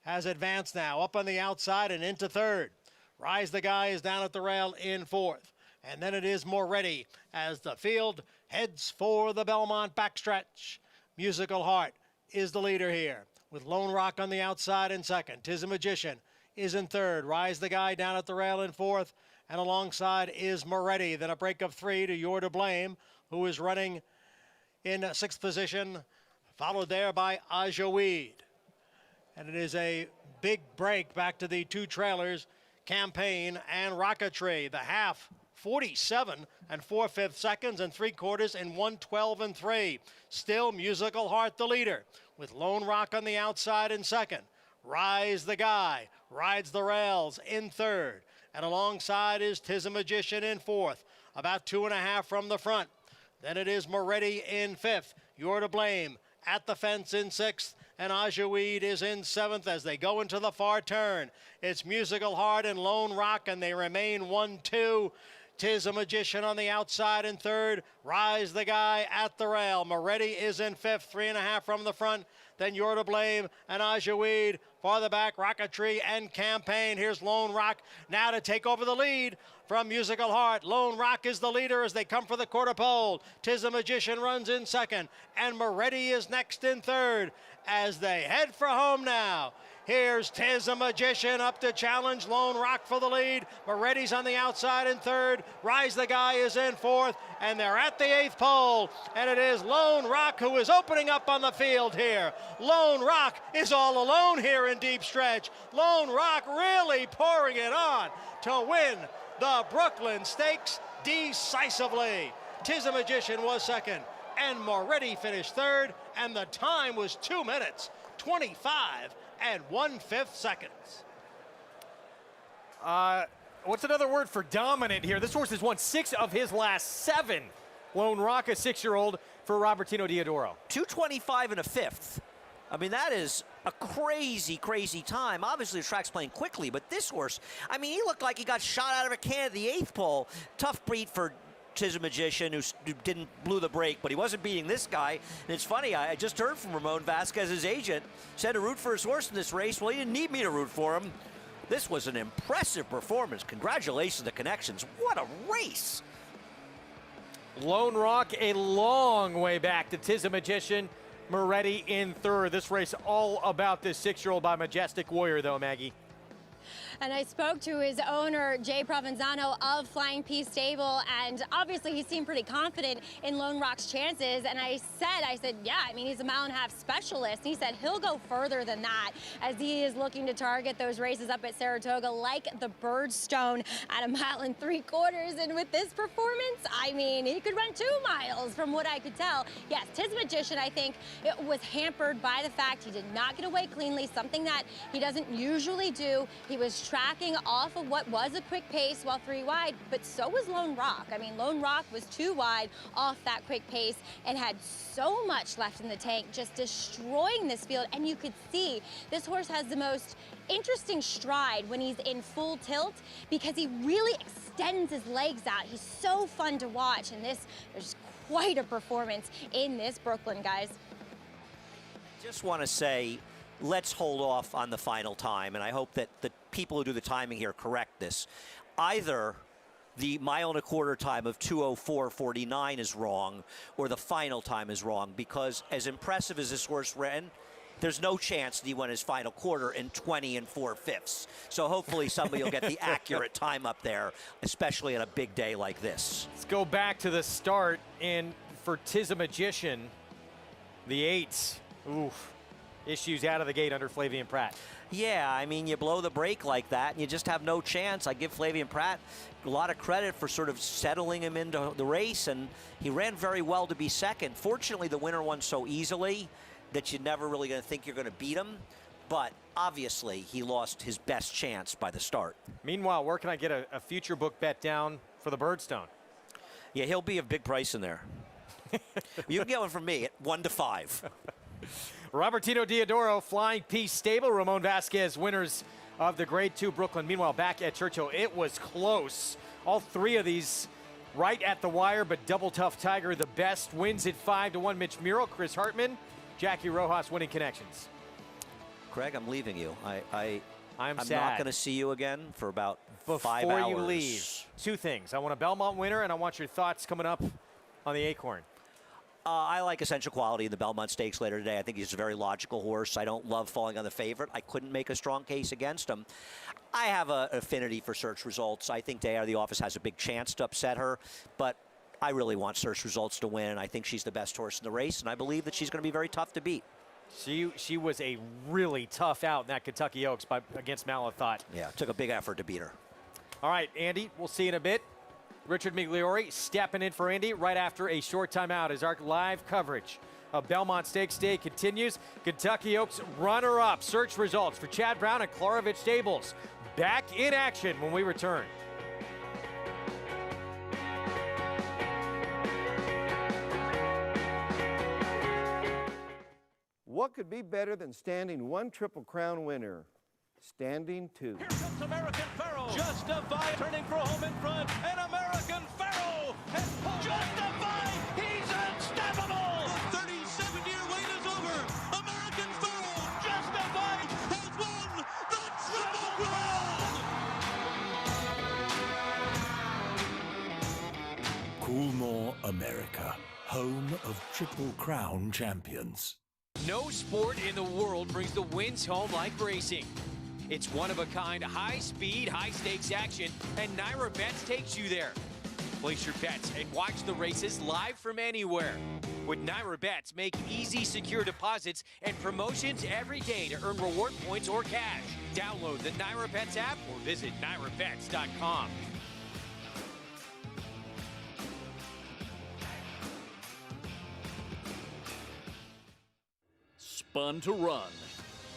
has advanced now up on the outside and into 3rd. Rise the Guy is down at the rail in 4th. And then it is Moretti as the field heads for the Belmont backstretch. Musical Heart is the leader here, with Lone Rock on the outside in 2nd. Tis a Magician is in 3rd. Rise the Guy down at the rail in 4th. And alongside is Moretti. Then a break of 3 to You're to Blame, who is running in 6th position, followed there by Ajaweed. And it is a big break back to the 2 trailers, Campaign and Rocketry. The half, 47 and 4/5 seconds, and 3/4 in 1:12 and 3. Still Musical Heart the leader, with Lone Rock on the outside in 2nd. Rise the Guy rides the rails in 3rd. And alongside is Tis a Magician in 4th, about 2.5 from the front. Then it is Moretti in 5th. You're to Blame at the fence in 6th. And Ajaweed is in 7th as they go into the far turn. It's Musical Heart and Lone Rock, and they remain 1-2. Tis a Magician on the outside in 3rd. Rise the Guy at the rail. Moretti is in 5th, 3.5 from the front. Then You're to Blame and Ajaweed. Farther back, Rocketry and Campaign. Here's Lone Rock now to take over the lead from Musical Heart. Lone Rock is the leader as they come for the quarter pole. Tis a Magician runs in 2nd, and Moretti is next in 3rd as they head for home now. Here's Tis a Magician up to challenge Lone Rock for the lead. Moretti's on the outside in 3rd. Rise the Guy is in 4th, and they're at the 8th pole. And it is Lone Rock who is opening up on the field here. Lone Rock is all alone here in deep stretch. Lone Rock really pouring it on to win the Brooklyn Stakes decisively. Tis a Magician was 2nd, and Moretti finished 3rd, and the time was 2 minutes, 25 and 1/5 seconds. What's another word for dominant here? This horse has won 6 of his last 7. Lone Rock, a 6-year-old for Robertino Diodoro. 225 and a 5th. I mean, that is a crazy, crazy time. Obviously, the track's playing quickly, but this horse, I mean, he looked like he got shot out of a can at the 8th pole. Tough beat for Tis a Magician, who blew the brake, but he wasn't beating this guy. And it's funny, I just heard from Ramon Vasquez's agent, said to root for his horse in this race. Well, he didn't need me to root for him. This was an impressive performance. Congratulations to Connections. What a race. Lone Rock a long way back to Tis a Magician. Moretti in third. This race all about this 6-year-old by Majestic Warrior, though, Maggie. And I spoke to his owner, Jay Provenzano of Flying P Stable, and obviously he seemed pretty confident in Lone Rock's chances. And I said, yeah, I mean, he's a 1.5 mile specialist. He said he'll go further than that as he is looking to target those races up at Saratoga, like the Birdstone at 1.75 miles. And with this performance, I mean, he could run 2 miles from what I could tell. Yes, Tis Magician, I think it was hampered by the fact he did not get away cleanly, something that he doesn't usually do. He was tracking off of what was a quick pace while 3 wide, but so was Lone Rock. I mean, Lone Rock was 2 wide off that quick pace and had so much left in the tank, just destroying this field. And you could see this horse has the most interesting stride when he's in full tilt because he really extends his legs out. He's so fun to watch, and there's quite a performance in this Brooklyn, guys. Just want to say, let's hold off on the final time, and I hope that the people who do the timing here correct this. Either the 1.25 mile time of 2:04.49 is wrong, or the final time is wrong, because as impressive as this horse ran, there's no chance that he won his final quarter in 20 4/5. So hopefully somebody will get the accurate time up there, especially on a big day like this. Let's go back to the start, and for Tis a Magician, the 8. Oof. Issues out of the gate under Flavien Prat. Yeah, I mean, you blow the brake like that, and you just have no chance. I give Flavien Prat a lot of credit for sort of settling him into the race, and he ran very well to be second. Fortunately, the winner won so easily that you're never really going to think you're going to beat him, but obviously he lost his best chance by the start. Meanwhile, where can I get a future book bet down for the Birdstone? Yeah, he'll be a big price in there. You can get one from me at 1 to 5. Robertino Diodoro, Flying P Stable, Ramon Vasquez, winners of the Grade 2 Brooklyn. Meanwhile, back at Churchill, it was close. All 3 of these right at the wire, but Double Tough Tiger, the best, wins at 5-1. Mitch Murrill, Chris Hartman, Jackie Rojas winning Connections. Craig, I'm leaving you. I'm sad. not going to see you again for about 5 hours. Before you leave, 2 things. I want a Belmont winner, and I want your thoughts coming up on the Acorn. I like Essential Quality in the Belmont Stakes later today. I think he's a very logical horse. I don't love falling on the favorite. I couldn't make a strong case against him. I have an affinity for Search Results. I think Day Out of the Office has a big chance to upset her, but I really want Search Results to win. I think she's the best horse in the race, and I believe that she's going to be very tough to beat. She was a really tough out in that Kentucky Oaks against Malathot. Yeah, it took a big effort to beat her. All right, Andy, we'll see you in a bit. Richard Migliori stepping in for Andy right after a short timeout as our live coverage of Belmont Stakes Day continues. Kentucky Oaks runner-up. Search Results for Chad Brown and Klarovich Stables. Back in action when we return. What could be better than standing 1 Triple Crown winner? Standing 2. Here comes American Pharoah. Justified, turning for home in front. And American Pharoah has Justified. He's unstoppable. The 37-year wait is over. American Pharoah, Justified, has won the Triple Crown. Coolmore, America, home of Triple Crown champions. No sport in the world brings the wins home like racing. It's one-of-a-kind, high-speed, high-stakes action, and Naira Bets takes you there. Place your bets and watch the races live from anywhere. With Naira Bets, make easy, secure deposits and promotions every day to earn reward points or cash. Download the Naira Bets app or visit NairaBets.com. Spun to run.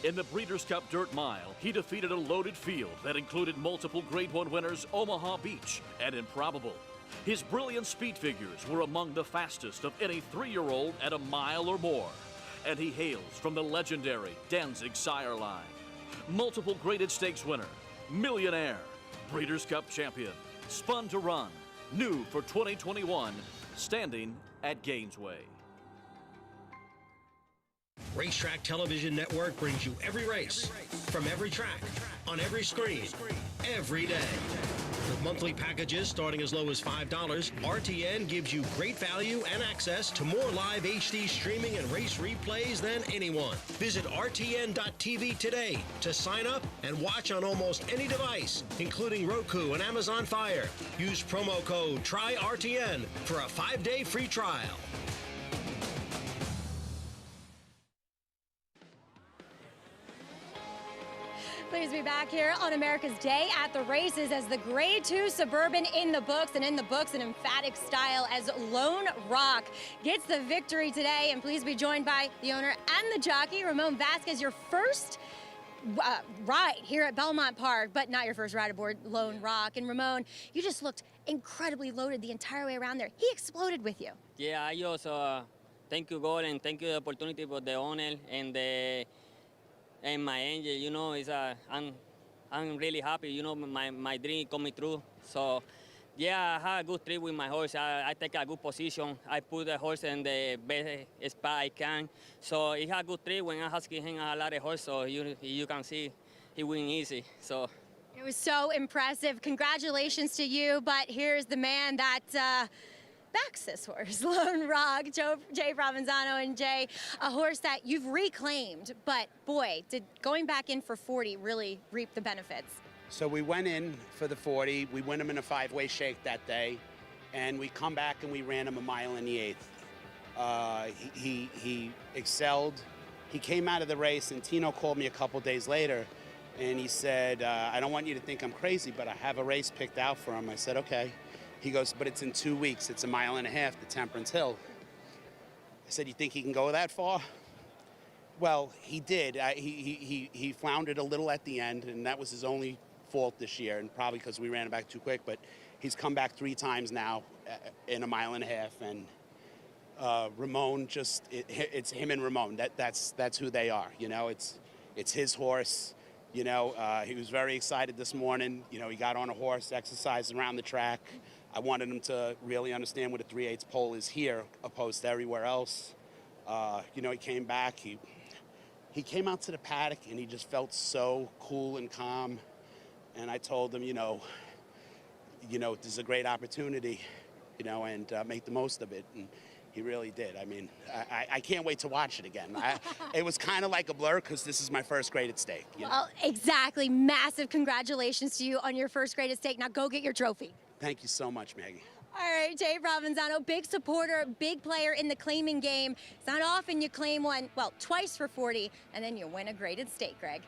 In the Breeders' Cup Dirt Mile, he defeated a loaded field that included multiple Grade 1 winners Omaha Beach and Improbable. His brilliant speed figures were among the fastest of any 3-year-old at a mile or more. and he hails from the legendary Danzig sire line. Multiple graded stakes winner, millionaire, Breeders' Cup champion, spun to run, new for 2021, standing at Gainesway. Racetrack Television Network brings you every race, from every track, on every screen, every day. With monthly packages starting as low as $5, RTN gives you great value and access to more live HD streaming and race replays than anyone. Visit RTN.tv today to sign up and watch on almost any device, including Roku and Amazon Fire. Use promo code TRYRTN for a 5-day free trial. Pleased to be back here on America's Day at the Races as the Grade 2 Suburban in the books, and in the books an emphatic style as Lone Rock gets the victory today. And pleased to be joined by the owner and the jockey, Ramon Vasquez, your first ride here at Belmont Park, but not your first ride aboard Lone Rock. And Ramon, you just looked incredibly loaded the entire way around there. He exploded with you. Yeah, I just thank you God and thank you the opportunity for the owner and my angel. You know, it's I'm really happy. You know, my dream coming true. So yeah, I had a good trip with my horse. I take a good position. I put the horse in the best spot I can. So he had a good trip. When I asked him a lot of horse, so you can see he win easy. So it was so impressive. Congratulations to you. But here's the man that backs this horse, Lone Rock, Jay Provenzano. And Jay, a horse that you've reclaimed, but boy, did going back in for 40 really reap the benefits. So we went in for the 40, we win him in a 5-way shake that day, and we come back and we ran him a mile in the 8th. He excelled. He came out of the race, and Tino called me a couple days later, and he said, I don't want you to think I'm crazy, but I have a race picked out for him. I said, okay. He goes, but it's in 2 weeks. It's a mile and a half to Temperance Hill. I said, you think he can go that far? Well, he did. He floundered a little at the end, and that was his only fault this year, and probably because we ran it back too quick, but he's come back 3 times now in a mile and a half, and Ramon it's him and Ramon. That's who they are, you know. It's his horse, you know. He was very excited this morning. You know, he got on a horse, exercised around the track. I wanted him to really understand what a 3/8 pole is here, opposed to everywhere else. You know, he came back. He came out to the paddock, and he just felt so cool and calm. And I told him, you know, this is a great opportunity, you know, and make the most of it. And he really did. I mean, I can't wait to watch it again. It was kind of like a blur because this is my first graded stake. You know? Well, exactly. Massive congratulations to you on your first graded stake. Now go get your trophy. Thank you so much, Maggie. All right, Jay Provenzano, big supporter, big player in the claiming game. It's not often you claim one, well, twice for 40, and then you win a graded stake, Greg.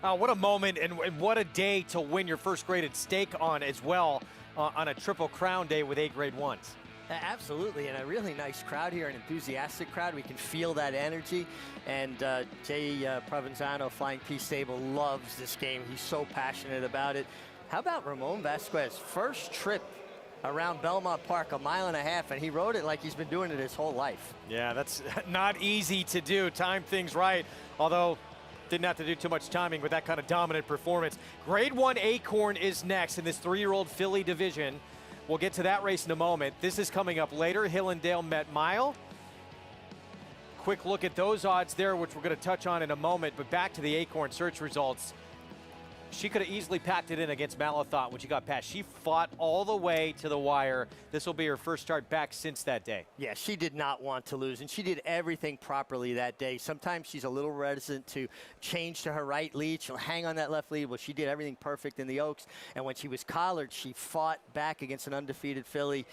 Oh, what a moment, and what a day to win your first graded stake on as well, on a Triple Crown day with 8 Grade 1s. Absolutely, and a really nice crowd here, an enthusiastic crowd. We can feel that energy, and Jay Provenzano, Flying P Stable, loves this game. He's so passionate about it. How about Ramon Vasquez? First trip around Belmont Park, a mile and a half, and he rode it like he's been doing it his whole life. Yeah, that's not easy to do, time things right, although didn't have to do too much timing with that kind of dominant performance. Grade 1 Acorn is next in this 3-year-old filly division. We'll get to that race in a moment. This is coming up later. Hill and Dale Met Mile. Quick look at those odds there, which we're going to touch on in a moment, but back to the Acorn search results. She could have easily packed it in against Malathot when she got past. She fought all the way to the wire. This will be her first start back since that day. Yeah, she did not want to lose, and she did everything properly that day. Sometimes she's a little reticent to change to her right lead. She'll hang on that left lead. Well, she did everything perfect in the Oaks, and when she was collared, she fought back against an undefeated filly.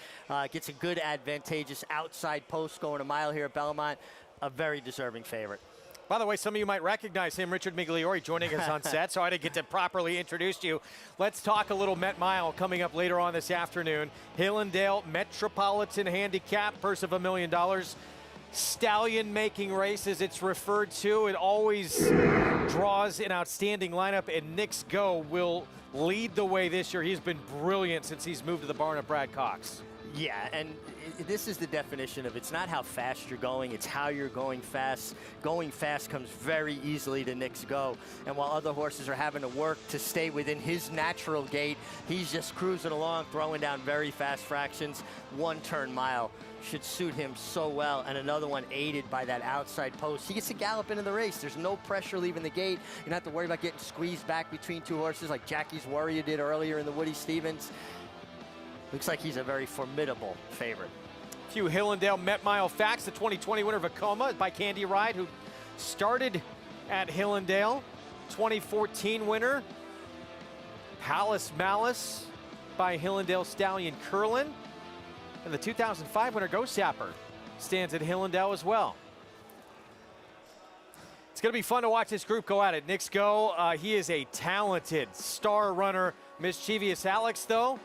Gets a good advantageous outside post going a mile here at Belmont. A very deserving favorite. By the way, some of you might recognize him, Richard Migliori, joining us on set, so I didn't get to properly introduce you. Let's talk a little Met Mile coming up later on this afternoon. Hill and Dale Metropolitan Handicap, purse of $1 million. Stallion-making race, as it's referred to. It always draws an outstanding lineup, and Nick's Go will lead the way this year. He's been brilliant since he's moved to the barn of Brad Cox. Yeah, and this is the definition of it's not how fast you're going, it's how you're going fast. Going fast comes very easily to Nick's Go, and while other horses are having to work to stay within his natural gait, he's just cruising along, throwing down very fast fractions. 1 turn mile should suit him so well, and another one aided by that outside post. He gets to gallop into the race. There's no pressure leaving the gate. You don't have to worry about getting squeezed back between 2 horses like Jackie's Warrior did earlier in the Woody Stevens. Looks like he's a very formidable favorite. A few Hillendale Met Mile facts. The 2020 winner of Vekoma by Candy Ride, who started at Hillendale. 2014 winner, Palace Malice by Hillendale Stallion Curlin. And the 2005 winner, Ghost Sapper, stands at Hillendale as well. It's going to be fun to watch this group go at it. Nick's Go, he is a talented star runner. Mischievous Alex, though,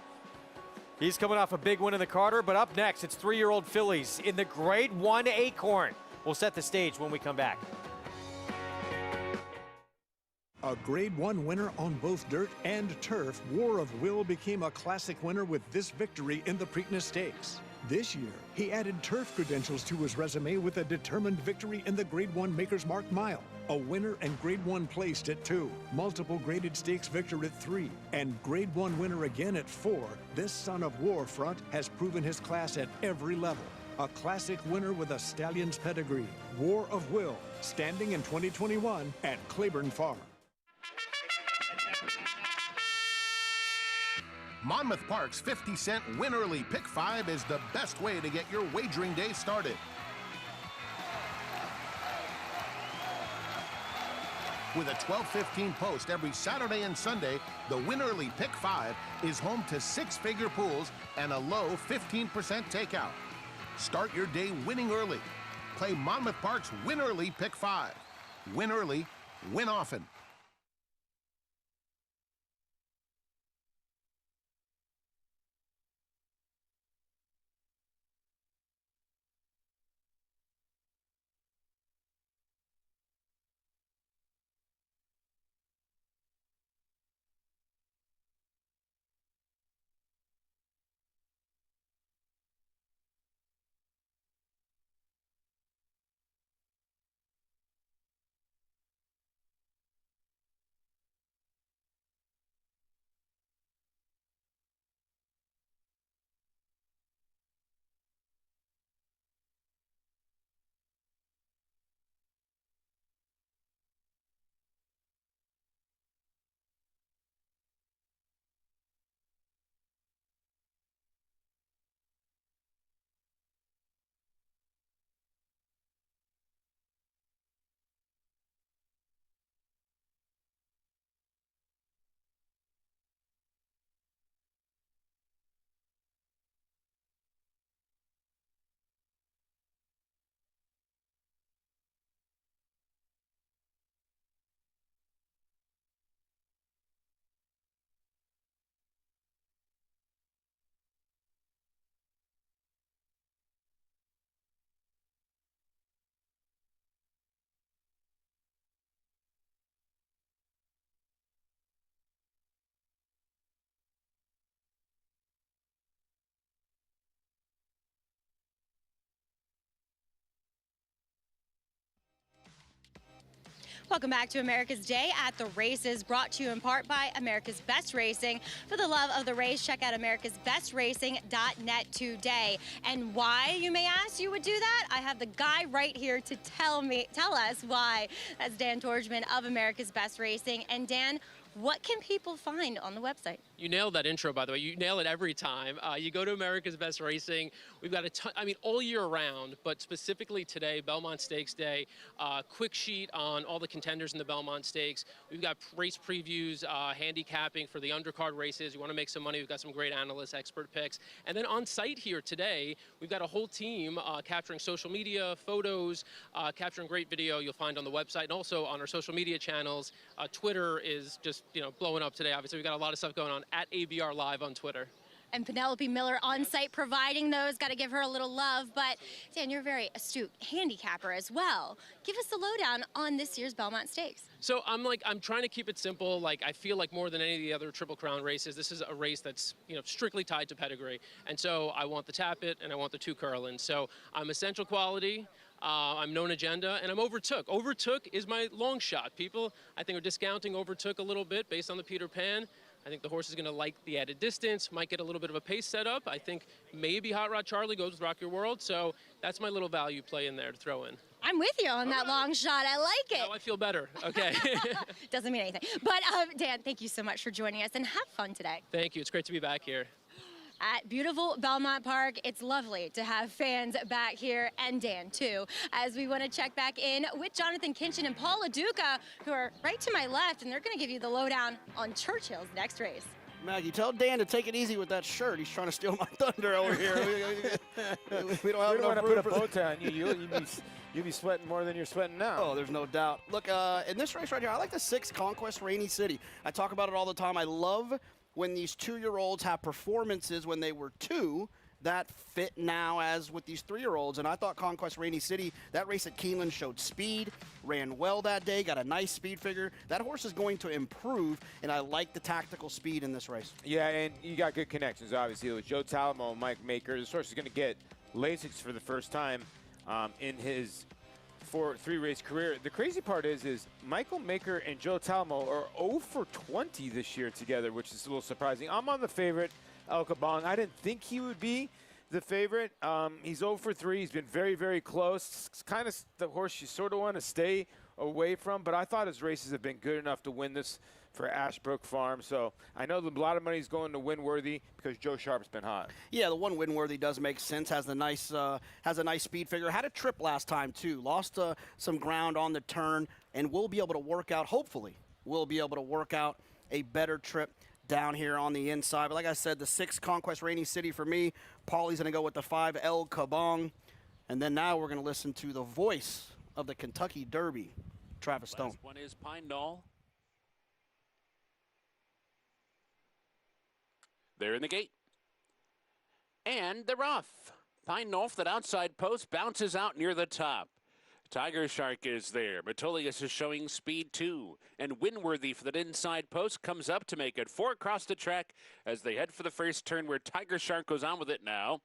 he's coming off a big win in the Carter, but up next, it's 3-year-old fillies in the Grade 1 Acorn. We'll set the stage when we come back. A Grade 1 winner on both dirt and turf, War of Will became a classic winner with this victory in the Preakness Stakes. This year, he added turf credentials to his resume with a determined victory in the Grade 1 Maker's Mark Mile, a winner and Grade 1 placed at 2, multiple graded stakes victor at 3, and Grade 1 winner again at 4. This son of War front has proven his class at every level. A classic winner with a stallion's pedigree. War of Will, standing in 2021 at Claiborne Farm. Monmouth Park's 50-cent Win Early Pick 5 is the best way to get your wagering day started. With a 12:15 post every Saturday and Sunday, the Win Early Pick 5 is home to 6-figure pools and a low 15% takeout. Start your day winning early. Play Monmouth Park's Win Early Pick 5. Win early, win often. Welcome back to America's Day at the Races, brought to you in part by America's Best Racing. For the love of the race, check out americasbestracing.net today. And why, you may ask, you would do that? I have the guy right here to tell us why. That's Dan Torgman of America's Best Racing. And Dan, what can people find on the website? You nailed that intro, by the way. You nail it every time. You go to America's Best Racing. We've got a ton, I mean, all year round, but specifically today, Belmont Stakes Day, quick sheet on all the contenders in the Belmont Stakes. We've got race previews, handicapping for the undercard races. You want to make some money, we've got some great analysts, expert picks. And then on site here today, we've got a whole team capturing social media, photos, capturing great video you'll find on the website and also on our social media channels. Twitter is just, blowing up today. Obviously, we've got a lot of stuff going on at ABR Live on Twitter. And Penelope Miller on site providing those. Got to give her a little love. But Dan, you're a very astute handicapper as well. Give us the lowdown on this year's Belmont Stakes. So I'm trying to keep it simple. Like, I feel like more than any of the other Triple Crown races, this is a race that's, strictly tied to pedigree. And so I want the Tappet and I want the 2 Curlin. So I'm Essential Quality, I'm Known Agenda, and I'm Overtook. Overtook is my long shot. People, I think, are discounting Overtook a little bit based on the Peter Pan. I think the horse is going to like the added distance, might get a little bit of a pace set up. I think maybe Hot Rod Charlie goes with Rock Your World, so that's my little value play in there to throw in. I'm with you on that long shot. I like it. Now I feel better. Okay. Doesn't mean anything. But Dan, thank you so much for joining us, and have fun today. Thank you. It's great to be back here. At beautiful Belmont Park, it's lovely to have fans back here, and Dan too, as we want to check back in with Jonathan Kinchin and Paul LaDuca, who are right to my left, and they're going to give you the lowdown on Churchill's next race. Maggie, tell Dan to take it easy with that shirt. He's trying to steal my thunder over here. we don't have want to room put a bow tie on you. You'd be sweating more than you're sweating now. Oh, there's no doubt. Look, in this race right here, I like the 6 Conquest Rainy City. I talk about it all the time. I love when these 2-year-olds have performances when they were 2 that fit now as with these 3-year-olds. And I thought Conquest Rainy City, that race at Keeneland showed speed, ran well that day, got a nice speed figure. That horse is going to improve, and I like the tactical speed in this race. Yeah, and you got good connections, obviously, with Joe Talamo and Mike Maker. This horse is going to get Lasix for the first time in his 3-race career. The crazy part is Michael Maker and Joe Talamo are 0 for 20 this year together, which is a little surprising. I'm on the favorite, El Kabong. I didn't think he would be the favorite. He's 0 for 3. He's been very, very close. It's kind of the horse you sort of want to stay away from, but I thought his races have been good enough to win this for Ashbrook Farm. So I know a lot of money is going to Winworthy because Joe Sharp's been hot. Yeah, the one Winworthy does make sense. Has a nice speed figure. Had a trip last time too. Lost some ground on the turn, and we'll be able to work out. Hopefully, we'll be able to work out a better trip down here on the inside. But like I said, the 6 Conquest Rainy City for me. Paulie's going to go with the 5 El Kabong, and then now we're going to listen to the voice of the Kentucky Derby, Travis Stone. Last one is Pine Knoll. They're in the gate. And they're off. Pine Knoll, that outside post, bounces out near the top. Tiger Shark is there. Metolius is showing speed too. And Winworthy for that inside post comes up to make it 4 across the track as they head for the first turn where Tiger Shark goes on with it now.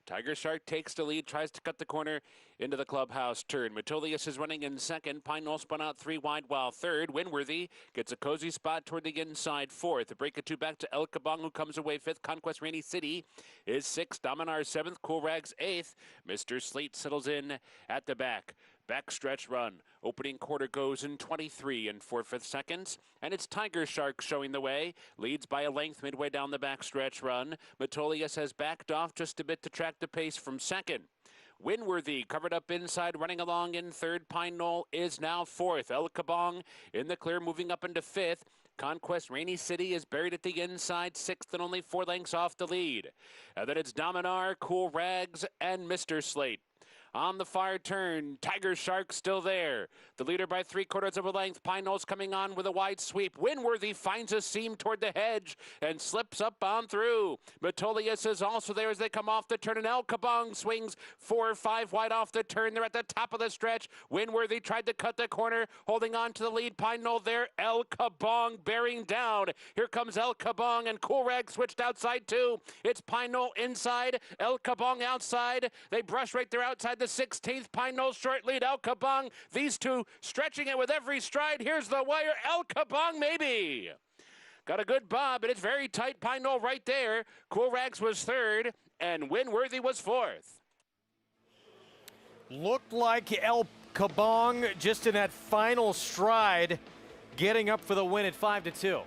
Tiger Shark takes the lead, tries to cut the corner into the clubhouse turn. Metolius is running in second. Pine Knoll spun out 3 wide while third. Winworthy gets a cozy spot toward the inside fourth. A break of 2 back to El Kabong, who comes away fifth. Conquest Rainy City is 6th. Dominar 7th. Cool Rags 8th. Mr. Slate settles in at the back. Backstretch run. Opening quarter goes in 23 and 4/5 seconds. And it's Tiger Shark showing the way. Leads by a length midway down the backstretch run. Metolius has backed off just a bit to track the pace from second. Winworthy covered up inside, running along in third. Pine Knoll is now 4th. El Kabong in the clear, moving up into 5th. Conquest Rainy City is buried at the inside, 6th and only 4 lengths off the lead. And then it's Dominar, Cool Rags, and Mr. Slate. On the far turn, Tiger Shark still there. The leader by 3/4 of a length. Pine Knoll's coming on with a wide sweep. Winworthy finds a seam toward the hedge and slips up on through. Metolius is also there as they come off the turn, and El Kabong swings 4 or 5 wide off the turn. They're at the top of the stretch. Winworthy tried to cut the corner, holding on to the lead. Pine Knoll there. El Kabong bearing down. Here comes El Kabong, and Cool Rag switched outside too. It's Pine Knoll inside, El Kabong outside. They brush right there outside the 16th. Pine Knoll short lead. El Kabong, these two stretching it with every stride. Here's the wire. El Kabong maybe. Got a good bob, but it's very tight. Pine Knoll right there. Cool Rags was 3rd, and Winworthy was 4th. Looked like El Kabong just in that final stride, getting up for the win at 5-2.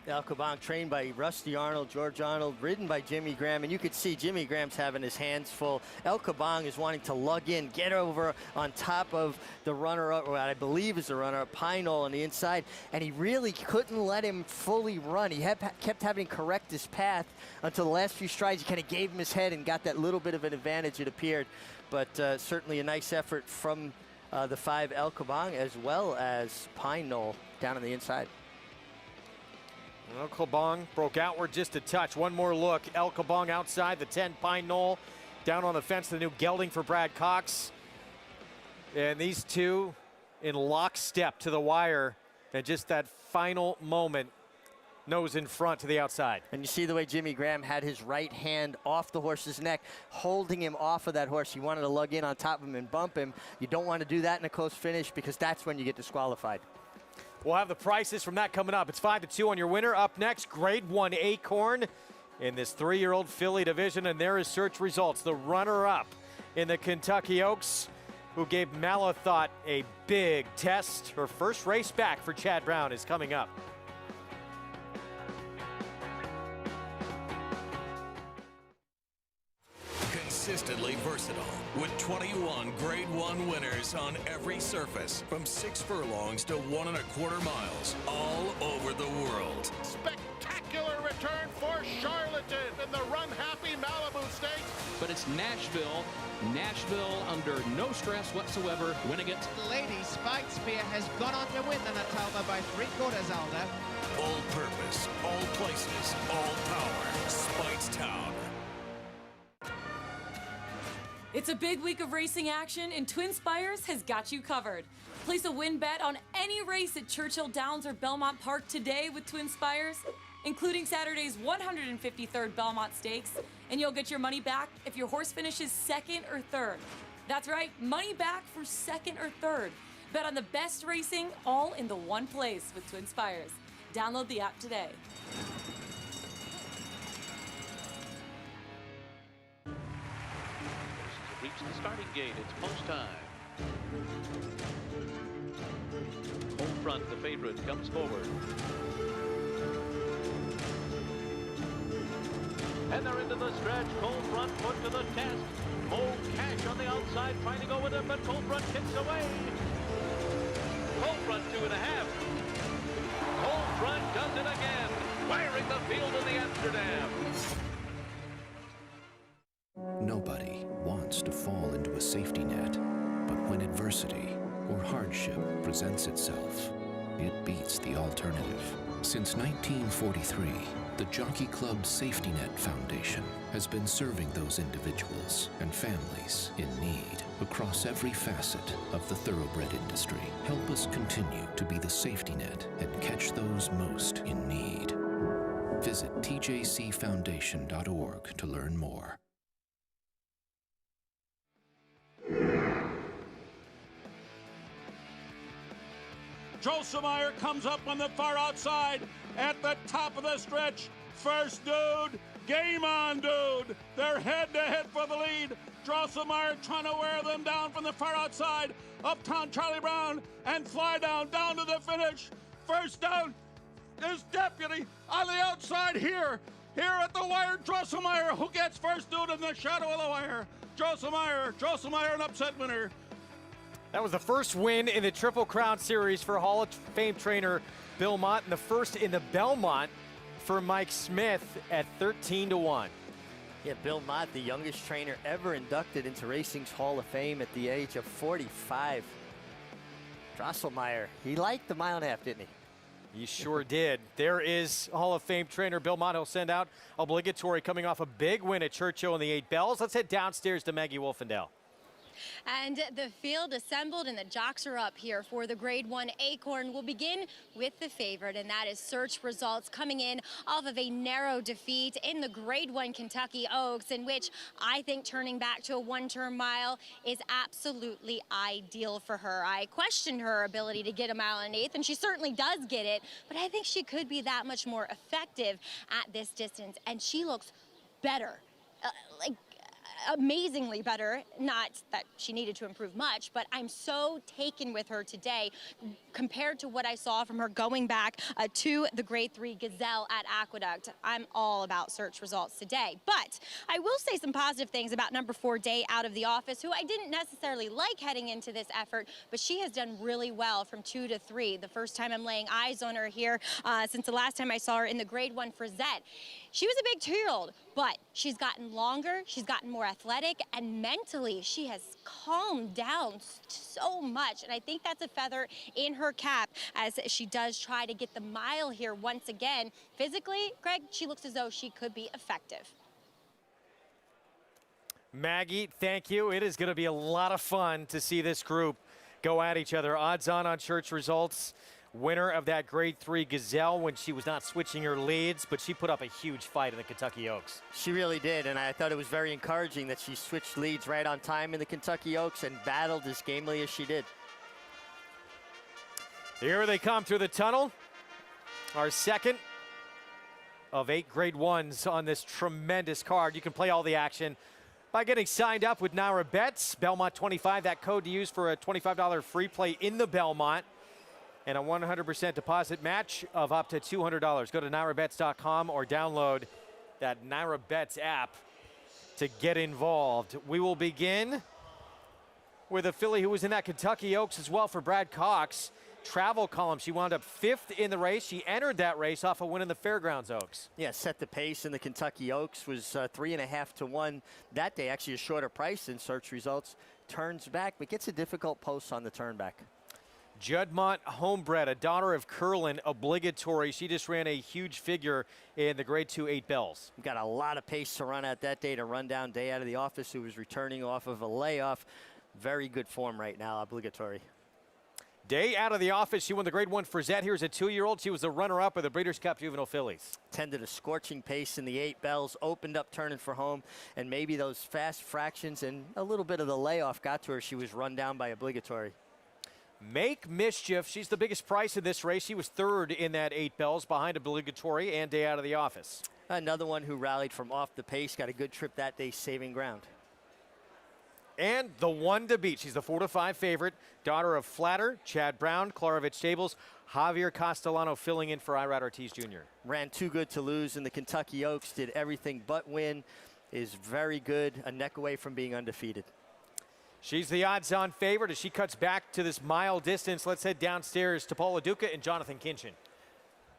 El Kabong trained by Rusty Arnold, George Arnold, ridden by Jimmy Graham, and you could see Jimmy Graham's having his hands full. El Kabong is wanting to lug in, get over on top of the runner-up, what I believe is the runner-up, Pine Knoll on the inside, and he really couldn't let him fully run. He kept having to correct his path until the last few strides. He kind of gave him his head and got that little bit of an advantage, it appeared. But certainly a nice effort from the 5 El Kabong as well as Pine Knoll down on the inside. El Kabong broke outward just a touch. One more look. El Kabong outside the 10 Pine Knoll. Down on the fence, the new gelding for Brad Cox. And these two in lockstep to the wire. And just that final moment, nose in front to the outside. And you see the way Jimmy Graham had his right hand off the horse's neck, holding him off of that horse. He wanted to lug in on top of him and bump him. You don't want to do that in a close finish because that's when you get disqualified. We'll have the prices from that coming up. It's 5-2 on your winner. Up next, Grade 1 Acorn in this 3-year-old filly division. And there is search results. The runner-up in the Kentucky Oaks, who gave Malathot a big test. Her first race back for Chad Brown is coming up. Consistently versatile with 21 Grade 1 winners on every surface from 6 furlongs to 1 1/4 miles all over the world. Spectacular return for Charlatan in the Run Happy Malibu Stakes. But it's Nashville. Nashville under no stress whatsoever, winning it. Lady Spike Spear has gone on to win the Natalma by 3/4, Alda. All purpose, all places, all power. Speightstown. It's a big week of racing action, and Twin Spires has got you covered. Place a win bet on any race at Churchill Downs or Belmont Park today with Twin Spires, including Saturday's 153rd Belmont Stakes, and you'll get your money back if your horse finishes second or third. That's right, money back for second or third. Bet on the best racing all in the one place with Twin Spires. Download the app today. Reach the starting gate. It's post time. Home front, the favorite comes forward. And they're into the stretch. Cold front put to the test. Cold Cash on the outside trying to go with him, but Cold front kicks away. Cold front 2.5. Cold front does it again, wiring the field in the Amsterdam. Nobody wants to fall into a safety net, but when adversity or hardship presents itself, it beats the alternative. Since 1943, the Jockey Club Safety Net Foundation has been serving those individuals and families in need across every facet of the thoroughbred industry. Help us continue to be the safety net and catch those most in need. Visit tjcfoundation.org to learn more. Drosselmeyer comes up on the far outside at the top of the stretch. First dude, game on dude. They're head-to-head for the lead. Drosselmeyer trying to wear them down from the far outside. Uptown Charlie Brown and Fly down to the finish. First down is Deputy on the outside here. Here at the wire, Drosselmeyer, who gets first dude in the shadow of the wire. Drosselmeyer, an upset winner. That was the first win in the Triple Crown Series for Hall of Fame trainer Bill Mott, and the first in the Belmont for Mike Smith at 13-1. Yeah, Bill Mott, the youngest trainer ever inducted into Racing's Hall of Fame at the age of 45. Drosselmeyer, he liked the 1.5 miles, didn't he? He sure did. There is Hall of Fame trainer Bill Mott. He'll send out obligatory coming off a big win at Churchill in the 8 Bells. Let's head downstairs to Maggie Wolfendale. And the field assembled and the jocks are up here for the Grade 1 Acorn. We'll begin with the favorite, and that is Search Results, coming in off of a narrow defeat in the Grade 1 Kentucky Oaks, in which I think turning back to a 1-turn mile is absolutely ideal for her. I questioned her ability to get a 1.1 miles, and she certainly does get it, but I think she could be that much more effective at this distance, and she looks better. Amazingly better. Not that she needed to improve much, but I'm so taken with her today compared to what I saw from her going back to the Grade 3 Gazelle at Aqueduct. I'm all about Search Results today. But I will say some positive things about number 4, Day Out of the Office, who I didn't necessarily like heading into this effort, but she has done really well from 2 to 3. The first time I'm laying eyes on her here since the last time I saw her in the Grade 1 Frizette. She was a big 2-year-old, but she's gotten longer, she's gotten more athletic, and mentally she has calmed down so much. And I think that's a feather in her cap as she does try to get the mile here once again. Physically, Greg, she looks as though she could be effective. Maggie, thank you. It is going to be a lot of fun to see this group go at each other. Odds on Church Results. Winner of that Grade 3 Gazelle when she was not switching her leads, but she put up a huge fight in the Kentucky Oaks. She really did, and I thought it was very encouraging that she switched leads right on time in the Kentucky Oaks and battled as gamely as she did. Here they come through the tunnel. Our second of 8 Grade 1s on this tremendous card. You can play all the action by getting signed up with Naira Bets. Belmont 25, that code to use for a $25 free play in the Belmont. And a 100% deposit match of up to $200. Go to NairaBets.com or download that Naira Bets app to get involved. We will begin with a filly who was in that Kentucky Oaks as well for Brad Cox. Travel column, she wound up 5th in the race. She entered that race off a win in the Fairgrounds Oaks. Yeah, set the pace in the Kentucky Oaks, was 3.5 to 1 that day. Actually a shorter price than Search Results. Turns back, but gets a difficult post on the turn back. Juddmonte Homebred, a daughter of Curlin, obligatory. She just ran a huge figure in the Grade 2 8 Bells. Got a lot of pace to run at that day to run down Day Out of the Office, who was returning off of a layoff. Very good form right now, obligatory. Day Out of the Office, she won the Grade 1 Frizette. Here's a 2-year-old. She was the runner-up of the Breeders' Cup Juvenile Fillies. Tended a scorching pace in the 8 Bells, opened up turning for home, and maybe those fast fractions and a little bit of the layoff got to her. She was run down by obligatory. Make Mischief, she's the biggest price in this race. She was 3rd in that 8 Bells behind obligatory and Day Out of the Office. Another one who rallied from off the pace, got a good trip that day, saving ground. And the one to beat, she's the 4-5 favorite, daughter of Flatter, Chad Brown, Klarovich Stables, Javier Castellano filling in for Irad Ortiz Jr. Ran too good to lose in the Kentucky Oaks, did everything but win, is very good, a neck away from being undefeated. She's the odds-on favorite as she cuts back to this mile distance. Let's head downstairs to Paula Duca and Jonathan Kinchin.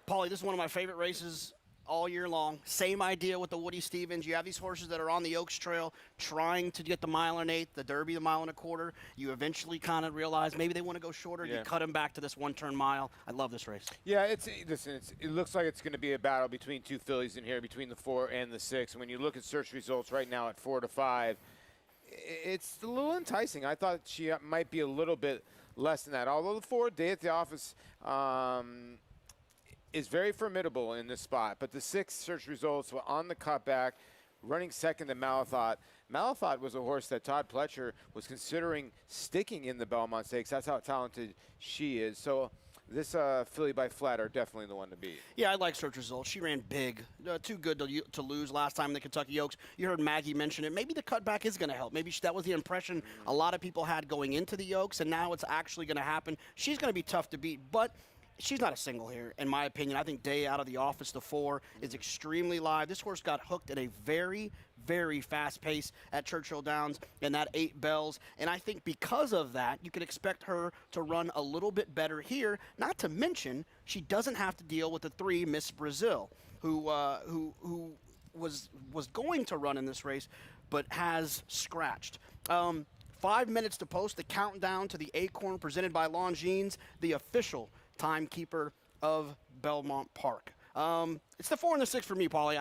Paulie, this is one of my favorite races all year long. Same idea with the Woody Stevens. You have these horses that are on the Oaks Trail trying to get the 1 1/8, the Derby the 1 1/4. You eventually kind of realize maybe they want to go shorter. Yeah. You cut them back to this 1-turn mile. I love this race. Yeah, listen, it looks like it's going to be a battle between 2 fillies in here, between the 4 and the 6. And when you look at Search Results right now at 4-5, it's a little enticing. I thought she might be a little bit less than that. Although the 4 Day at the Office is very formidable in this spot. But the 6 Search Results were on the cutback, running second to Malathot. Malathot was a horse that Todd Pletcher was considering sticking in the Belmont Stakes. That's how talented she is. So this filly by Flatter, definitely the one to beat. Yeah, I like Search Results. She ran big, too good to lose last time in the Kentucky Oaks. You heard Maggie mention it. Maybe the cutback is going to help. Maybe that was the impression a lot of people had going into the Oaks, and now it's actually going to happen. She's going to be tough to beat, but she's not a single here, in my opinion. I think Day Out of the Office, the 4, is extremely live. This horse got hooked at a very, very fast pace at Churchill Downs in that 8 Bells. And I think because of that, you could expect her to run a little bit better here. Not to mention, she doesn't have to deal with the 3 Miss Brazil, who was going to run in this race, but has scratched. 5 minutes to post, the countdown to the Acorn presented by Longines, the official timekeeper of Belmont Park. It's the 4 and the 6 for me, Paulie.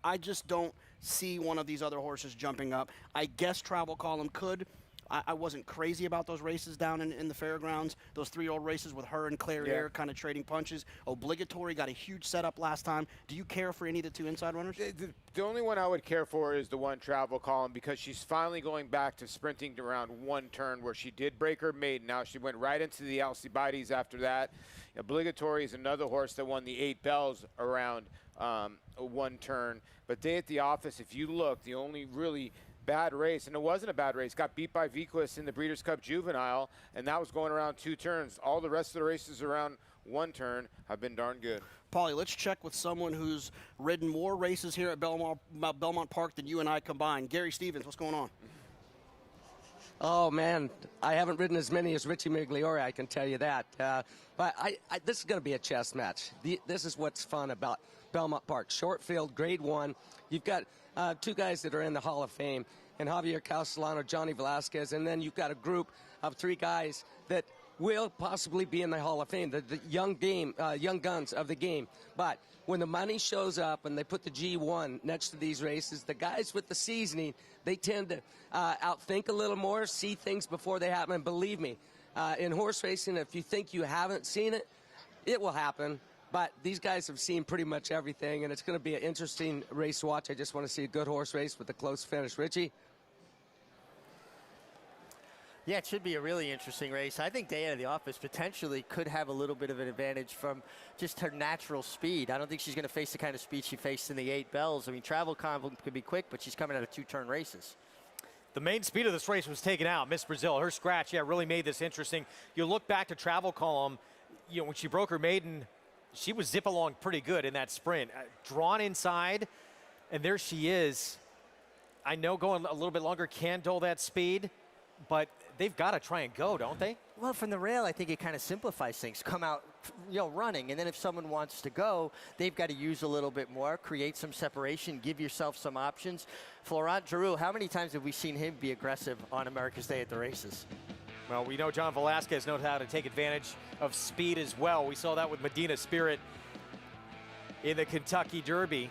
I just don't see one of these other horses jumping up. I guess Travel Column could. I wasn't crazy about those races down in the fairgrounds, those 3-year-old races with her and Clairiere kind of trading punches. Obligatory got a huge setup last time. Do you care for any of the 2 inside runners? The only one I would care for is the 1 Travel Column, because she's finally going back to sprinting around 1 turn where she did break her maiden. Now she went right into the Alcibiades after that. Obligatory is another horse that won the 8 Bells around 1 turn. But Day at the Office, if you look, the only really bad race, and it wasn't a bad race, got beat by Vequist in the Breeders' Cup Juvenile, and that was going around 2 turns. All the rest of the races around 1 turn have been darn good. Paulie, let's check with someone who's ridden more races here at Belmont Park than you and I combined. Gary Stevens, what's going on? Oh, man, I haven't ridden as many as Richie Migliore, I can tell you that. But this is going to be a chess match. This is what's fun about Belmont Park. Short field, Grade 1. You've got 2 guys that are in the Hall of Fame, and Javier Castellano, Johnny Velasquez, and then you've got a group of 3 guys that will possibly be in the Hall of Fame, the young guns of the game. But when the money shows up and they put the G1 next to these races, the guys with the seasoning, they tend to outthink a little more, see things before they happen. And believe me, in horse racing, if you think you haven't seen it, it will happen. But these guys have seen pretty much everything, and it's going to be an interesting race to watch. I just want to see a good horse race with a close finish. Richie? Yeah, it should be a really interesting race. I think Day Out of the Office potentially could have a little bit of an advantage from just her natural speed. I don't think she's going to face the kind of speed she faced in the 8 Bells. I mean, Travel Column could be quick, but she's coming out of 2-turn races. The main speed of this race was taken out. Miss Brazil, her scratch, really made this interesting. You look back to Travel Column, when she broke her maiden, she was zip along pretty good in that sprint. Drawn inside, and there she is. I know going a little bit longer can dull that speed, but they've got to try and go, don't they? Well, from the rail, I think it kind of simplifies things. Come out, running, and then if someone wants to go, they've got to use a little bit more, create some separation, give yourself some options. Florent Giroux, how many times have we seen him be aggressive on America's Day at the races? Well, we know John Velasquez knows how to take advantage of speed as well. We saw that with Medina Spirit in the Kentucky Derby.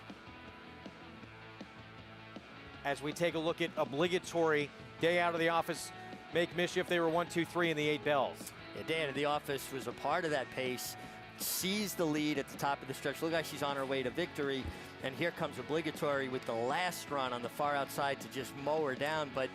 As we take a look at obligatory Day Out of the Office, Make Mischief, they were 1, 2, 3 in the 8 Bells. Yeah, Day Out of the Office was a part of that pace, seized the lead at the top of the stretch. Look like she's on her way to victory. And here comes obligatory with the last run on the far outside to just mow her down. But,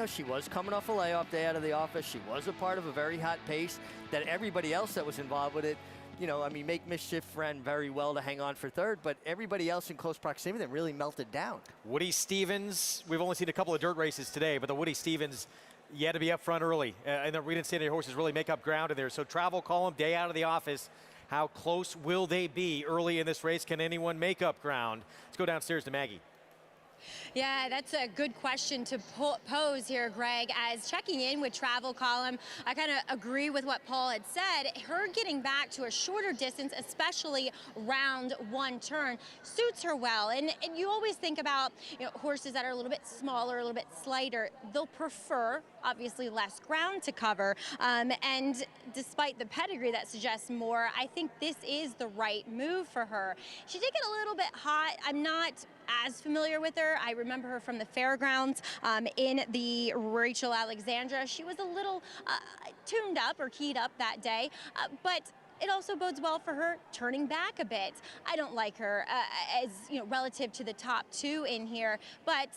she was coming off a layoff. Day Out of the Office. She was a part of a very hot pace that everybody else that was involved with it, Make Mischief ran very well to hang on for third, but everybody else in close proximity that really melted down. Woody Stevens, we've only seen a couple of dirt races today, but the Woody Stevens, you had to be up front early. And we didn't see any horses really make up ground in there. So Travel Column, Day Out of the Office. How close will they be early in this race? Can anyone make up ground? Let's go downstairs to Maggie. Yeah, that's a good question to pose here, Greg. As checking in with Travel Column, I kind of agree with what Paul had said. Her getting back to a shorter distance, especially round 1 turn, suits her well. And you always think about horses that are a little bit smaller, a little bit slighter. They'll prefer, obviously, less ground to cover. And despite the pedigree that suggests more, I think this is the right move for her. She did get a little bit hot. I'm not as familiar with her. I remember her from the fairgrounds in the Rachel Alexandra. She was a little tuned up or keyed up that day, but it also bodes well for her turning back a bit. I don't like her as relative to the top 2 in here, but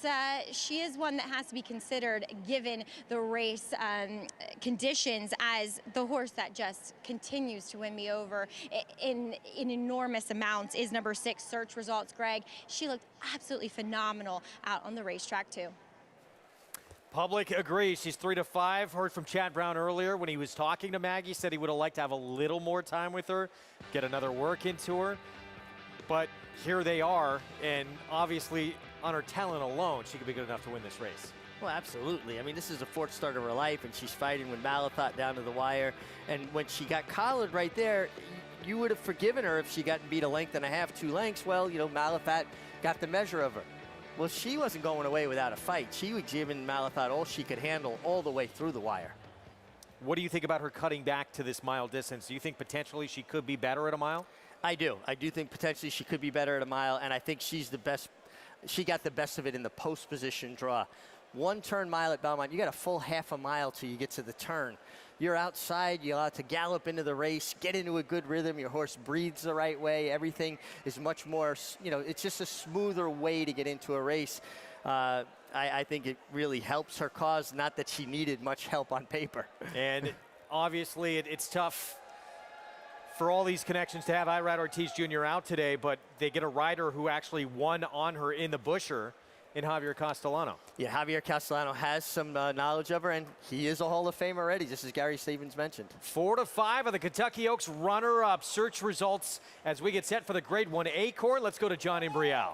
she is one that has to be considered given the race conditions as the horse that just continues to win me over in enormous amounts is number 6, Search Results, Greg. She looked absolutely phenomenal out on the racetrack too. Public agrees. She's 3 to 5. Heard from Chad Brown earlier when he was talking to Maggie. Said he would have liked to have a little more time with her, get another work into her. But here they are, and obviously on her talent alone, she could be good enough to win this race. Well, absolutely. I mean, this is the 4th start of her life, and she's fighting with Malathot down to the wire. And when she got collared right there, you would have forgiven her if she got beat a length and a half, 2 lengths. Well, Malathot got the measure of her. Well, she wasn't going away without a fight. She was giving Malathot all she could handle all the way through the wire. What do you think about her cutting back to this mile distance? Do you think potentially she could be better at a mile? I do. I do think potentially she could be better at a mile, and I think she's the best. She got the best of it in the post position draw. 1 turn mile at Belmont, you got a full half a mile till you get to the turn. You're outside, you're allowed to gallop into the race, get into a good rhythm, your horse breathes the right way, everything is much more, it's just a smoother way to get into a race. I think it really helps her cause, not that she needed much help on paper. And obviously it's tough for all these connections to have Irad Ortiz Jr. out today, but they get a rider who actually won on her in the Busher in Javier Castellano. Yeah, Javier Castellano has some knowledge of her, and he is a Hall of Fame already, just as Gary Stevens mentioned. 4 to 5 of the Kentucky Oaks runner-up. Search Results as we get set for the Grade 1 Acorn. Let's go to John Imbrial.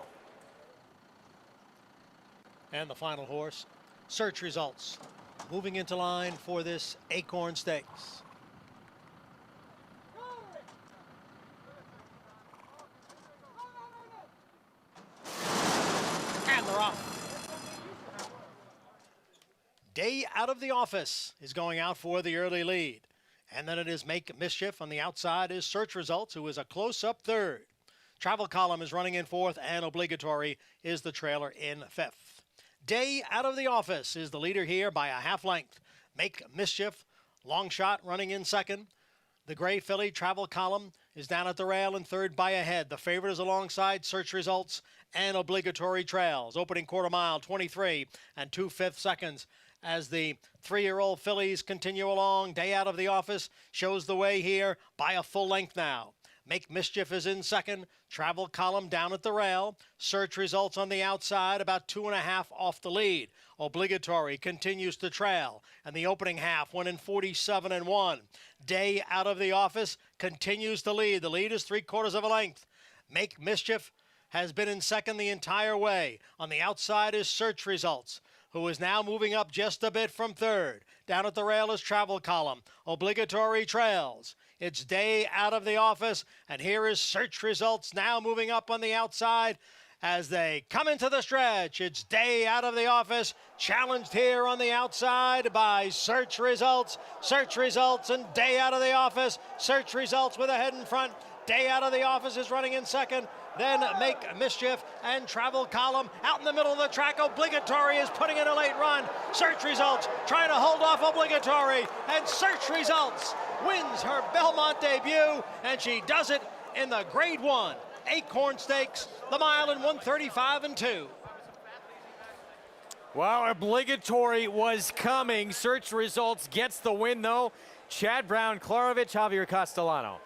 And the final horse, Search Results, moving into line for this Acorn Stakes. And they're off. Day Out of the Office is going out for the early lead. And then it is Make Mischief. On the outside is Search Results, who is a close-up third. Travel Column is running in fourth, and Obligatory is the trailer in fifth. Day Out of the Office is the leader here by a half length. Make Mischief, long shot, running in second. The Gray Filly Travel Column is down at the rail in third by a head. The favorite is alongside Search Results and Obligatory Trails. Opening quarter mile, 23 and 2/5 seconds. As the 3-year-old fillies continue along, Day Out of the Office shows the way here by a full length now. Make Mischief is in second. Travel Column down at the rail. Search Results on the outside, about 2.5 off the lead. Obligatory continues to trail. And the opening half went in 47 and 1. Day Out of the Office continues to lead. The lead is 3/4 of a length. Make Mischief has been in second the entire way. On the outside is Search Results, who is now moving up just a bit from third. Down at the rail is Travel Column. Obligatory trails. It's Day Out of the Office, and here is Search Results now moving up on the outside as they come into the stretch. It's Day Out of the Office, challenged here on the outside by Search Results. Search Results and Day Out of the Office. Search Results with a head in front. Day Out of the Office is running in second. Then Make Mischief and Travel Column out in the middle of the track. Obligatory is putting in a late run. Search Results trying to hold off Obligatory, and Search Results wins her Belmont debut, and she does it in the Grade 1 Acorn Stakes, the mile in 1:35 and 2. Well, Obligatory was coming. Search Results gets the win, though. Chad Brown, Klarovich, Javier Castellano.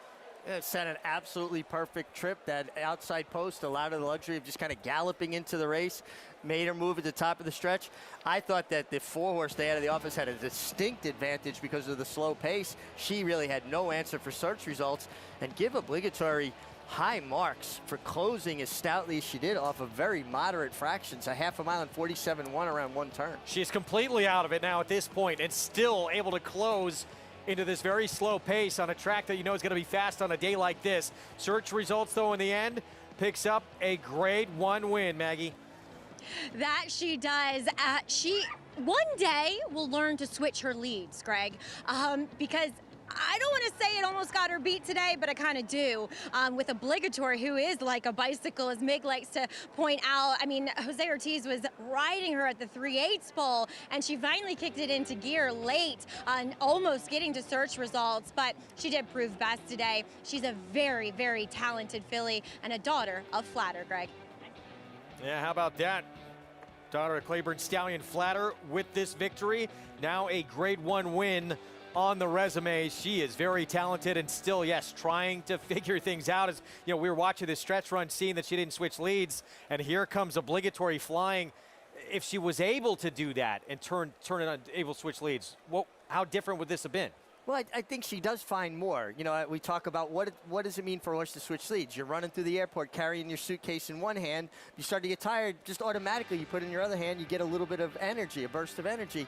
It set an absolutely perfect trip. That outside post allowed her the luxury of just kind of galloping into the race, made her move at the top of the stretch. I thought that the 4-horse Day Out of the Office had a distinct advantage because of the slow pace. She really had no answer for Search Results, and give Obligatory high marks for closing as stoutly as she did off of very moderate fractions, a half a mile and 47.1 around one turn. She's completely out of it now at this point and still able to close into this very slow pace on a track that you know is going to be fast on a day like this. Search Results, though, in the end, picks up a Grade 1 win, Maggie. That she does. She one day will learn to switch her leads, Greg, because I don't want to say it almost got her beat today, but I kind of do. With Obligatory, who is like a bicycle, as Mig likes to point out. I mean, Jose Ortiz was riding her at the 3/8 pole, and she finally kicked it into gear late, almost getting to Search Results, but she did prove best today. She's a very, very talented filly and a daughter of Flatter, Greg. Yeah, how about that? Daughter of Claiborne Stallion Flatter with this victory. Now a Grade 1 win on the resume. She is very talented and still, yes, trying to figure things out. As you know, we were watching this stretch run, seeing that she didn't switch leads, and here comes Obligatory flying. If she was able to do that and turn it on, able to switch leads, how different would this have been? Well, I think she does find more. You know, we talk about what does it mean for a horse to switch leads. You're running through the airport carrying your suitcase in one hand. You start to get tired, just automatically you put it in your other hand, you get a little bit of energy, a burst of energy.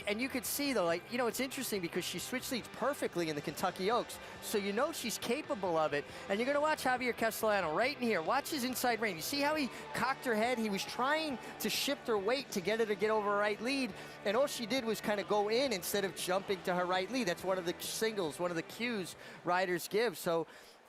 And you could see, though, like, you know, it's interesting because she switched leads perfectly in the Kentucky Oaks, so you know she's capable of it. And you're going to watch Javier Castellano right in here. Watch his inside rein. You see how he cocked her head? He was trying to shift her weight to get her to get over her right lead, and all she did was kind of go in instead of jumping to her right lead. That's one of the signals, one of the cues riders give. So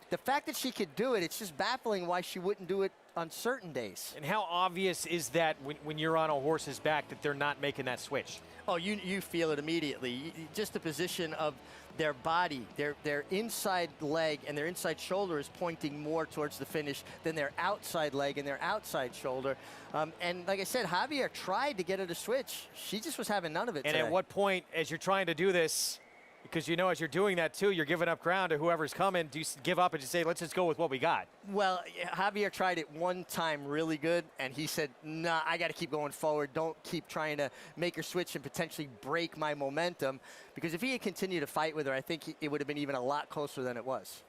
the fact that she could do it, it's just baffling why she wouldn't do it on certain days. And how obvious is that when you're on a horse's back that they're not making that switch? Oh, you feel it immediately. Just the position of their body, their inside leg and their inside shoulder is pointing more towards the finish than their outside leg and their outside shoulder. And like I said, Javier tried to get her to switch. She just was having none of it And today. at what point, as you're trying to do this, because you know as you're doing that too, you're giving up ground to whoever's coming, do you give up and just say, let's just go with what we got? Well, Javier tried it one time really good, and he said, nah, I got to keep going forward. Don't keep trying to make her switch and potentially break my momentum. Because if he had continued to fight with her, I think it would have been even a lot closer than it was.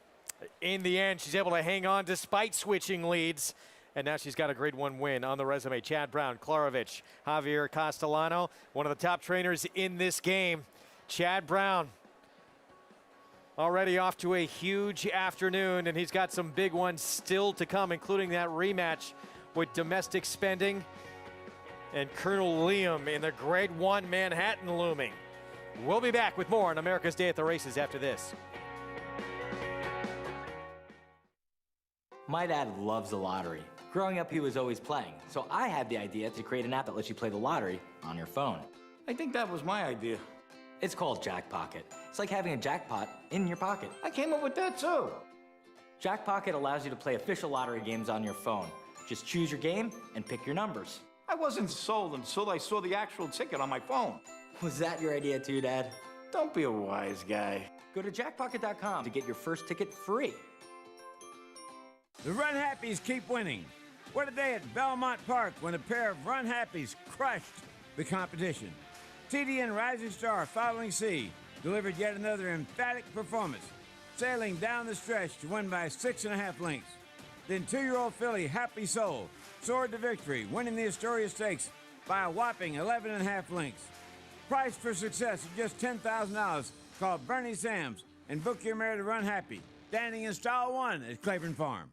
In the end, she's able to hang on despite switching leads. And now she's got a Grade 1 win on the resume. Chad Brown, Klarovich, Javier Castellano, one of the top trainers in this game. Chad Brown, already off to a huge afternoon, and he's got some big ones still to come, including that rematch with Domestic Spending. and Colonel Liam in the Grade 1 Manhattan looming. We'll be back with more on America's Day at the Races after this. My dad loves the lottery. Growing up, he was always playing, so I had the idea to create an app that lets you play the lottery on your phone. I think that was my idea. It's called Jackpocket. It's like having a jackpot in your pocket. I came up with that too. Jackpocket allows you to play official lottery games on your phone. Just choose your game and pick your numbers. I wasn't sold until I saw the actual ticket on my phone. Was that your idea too, Dad? Don't be a wise guy. Go to jackpocket.com to get your first ticket free. The Run Happies keep winning. What a day at Belmont Park when a pair of Run Happies crushed the competition. TD and Rising Star Following Sea delivered yet another emphatic performance, sailing down the stretch to win by 6.5 lengths. Then 2-year-old filly Happy Soul soared to victory, winning the Astoria Stakes by a whopping 11.5 lengths. Price for success of just $10,000. Call Bernie Sams and book your mare to Run Happy, standing in stall 1 at Claiborne Farm.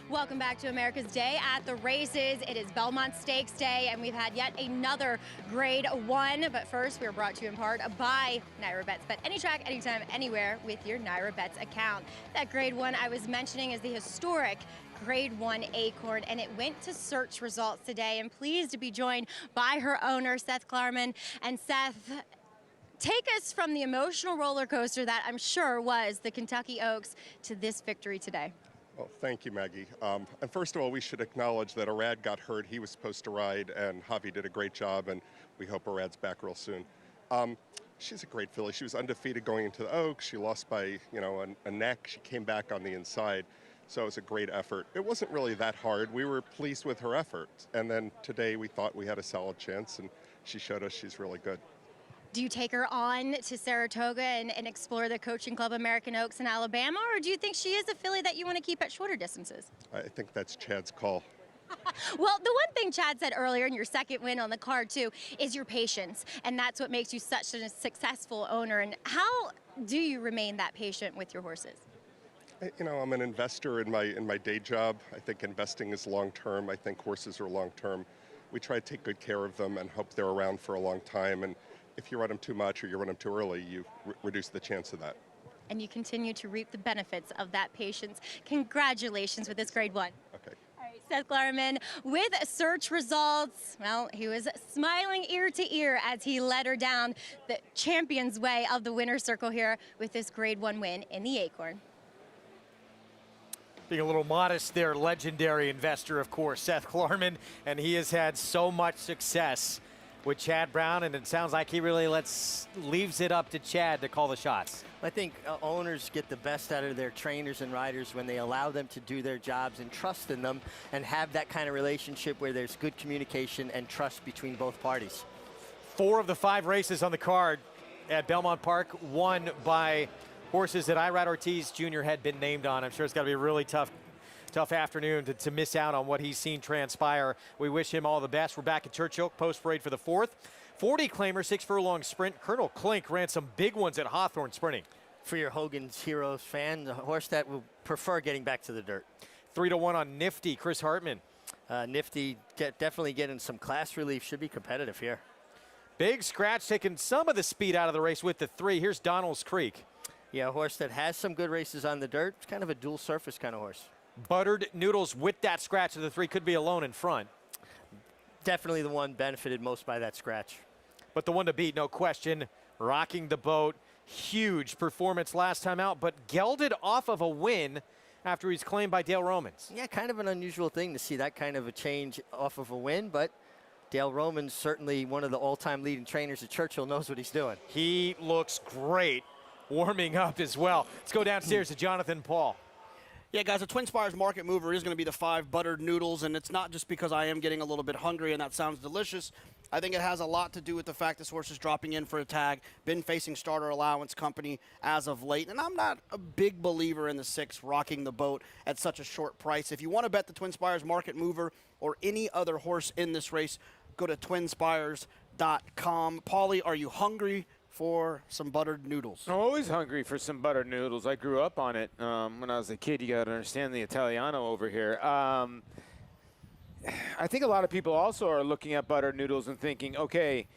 Welcome back to America's Day at the Races. It is Belmont Stakes Day, and we've had yet another Grade 1. But first, we are brought to you in part by Naira Bets. Bet any track, anytime, anywhere with your Naira Bets account. That Grade 1 I was mentioning is the historic Grade 1 Acorn, and it went to search results today. I'm pleased to be joined by her owner, Seth Klarman. And Seth, take us from the emotional roller coaster that I'm sure was the Kentucky Oaks to this victory today. Well, thank you, Maggie. And first of all, we should acknowledge that Arad got hurt. He was supposed to ride, and Javi did a great job, and we hope Arad's back real soon. She's a great filly. She was undefeated going into the Oaks. She lost by, a neck. She came back on the inside, so it was a great effort. It wasn't really that hard. We were pleased with her effort, and then today we thought we had a solid chance, and she showed us she's really good. Do you take her on to Saratoga and explore the Coaching Club American Oaks in Alabama, or do you think she is a filly that you want to keep at shorter distances? I think that's Chad's call. Well, the one thing Chad said earlier in your second win on the card, too, is your patience, and that's what makes you such a successful owner. And how do you remain that patient with your horses? I'm an investor in my day job. I think investing is long-term. I think horses are long-term. We try to take good care of them and hope they're around for a long time. And if you run them too much or you run them too early, you reduce the chance of that. And you continue to reap the benefits of that patience. Congratulations with this Grade 1. Okay. All right, Seth Klarman with search results. Well, he was smiling ear to ear as he led her down the champion's way of the winner's circle here with this Grade 1 win in the Acorn. Being a little modest there, legendary investor, of course, Seth Klarman, and he has had so much success with Chad Brown, and it sounds like he really leaves it up to Chad to call the shots. I think owners get the best out of their trainers and riders when they allow them to do their jobs and trust in them and have that kind of relationship where there's good communication and trust between both parties. 4 of the 5 races on the card at Belmont Park won by horses that Irad Ortiz Jr. had been named on. I'm sure it's got to be a really tough afternoon to miss out on what he's seen transpire. We wish him all the best. We're back at Churchill, post parade for the 4th. 40 claimer, 6 furlong sprint. Colonel Klink ran some big ones at Hawthorne sprinting. For your Hogan's Heroes fan, the horse that will prefer getting back to the dirt. 3-1 on Nifty, Chris Hartman. Nifty definitely getting some class relief, should be competitive here. Big scratch, taking some of the speed out of the race with the 3. Here's Donald's Creek. Yeah, a horse that has some good races on the dirt. It's kind of a dual surface kind of horse. Buttered Noodles with that scratch of the 3 could be alone in front. Definitely the one benefited most by that scratch. But the one to beat, no question. Rocking the Boat. Huge performance last time out, but gelded off of a win after he's claimed by Dale Romans. Yeah, kind of an unusual thing to see that kind of a change off of a win, but Dale Romans, certainly one of the all-time leading trainers at Churchill, knows what he's doing. He looks great warming up as well. Let's go downstairs to Jonathan Paul. Yeah, guys, the Twin Spires Market Mover is going to be the 5 buttered noodles, and it's not just because I am getting a little bit hungry and that sounds delicious. I think it has a lot to do with the fact this horse is dropping in for a tag, been facing starter allowance company as of late, and I'm not a big believer in the 6 Rocking the Boat at such a short price. If you want to bet the Twin Spires Market Mover or any other horse in this race, go to twinspires.com. Paulie, are you hungry for some buttered noodles? I'm always hungry for some buttered noodles. I grew up on it when I was a kid. You got to understand the Italiano over here. I think a lot of people also are looking at buttered noodles and thinking, okay,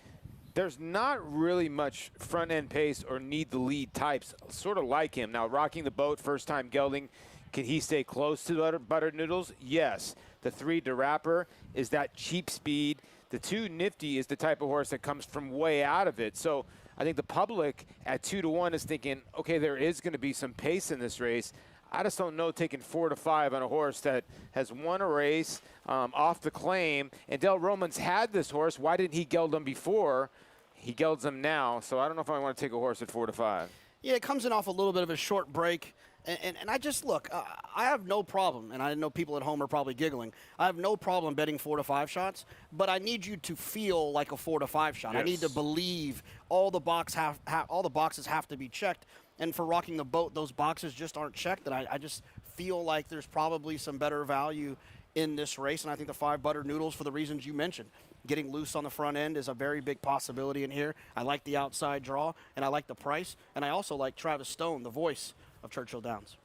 there's not really much front-end pace or need the lead types, sort of like him. Now, Rocking the Boat, first-time gelding, can he stay close to buttered noodles? Yes. The 3 DeRapper is that cheap speed. The 2 Nifty is the type of horse that comes from way out of it. So I think the public at 2-1 is thinking, okay, there is going to be some pace in this race. I just don't know taking 4-5 on a horse that has won a race off the claim. And Dale Romans had this horse. Why didn't he geld him before? He gelds him now. So I don't know if I want to take a horse at 4-5. Yeah, it comes in off a little bit of a short break. And I just, look, I have no problem, and I know people at home are probably giggling, I have no problem betting 4-5 shots, but I need you to feel like a 4-5 shot. Yes. I need to believe all the boxes have to be checked. And for Rocking the Boat, those boxes just aren't checked. And I just feel like there's probably some better value in this race. And I think the 5 buttered noodles, for the reasons you mentioned, getting loose on the front end is a very big possibility in here. I like the outside draw, and I like the price. And I also like Travis Stone, the voice of Churchill Downs.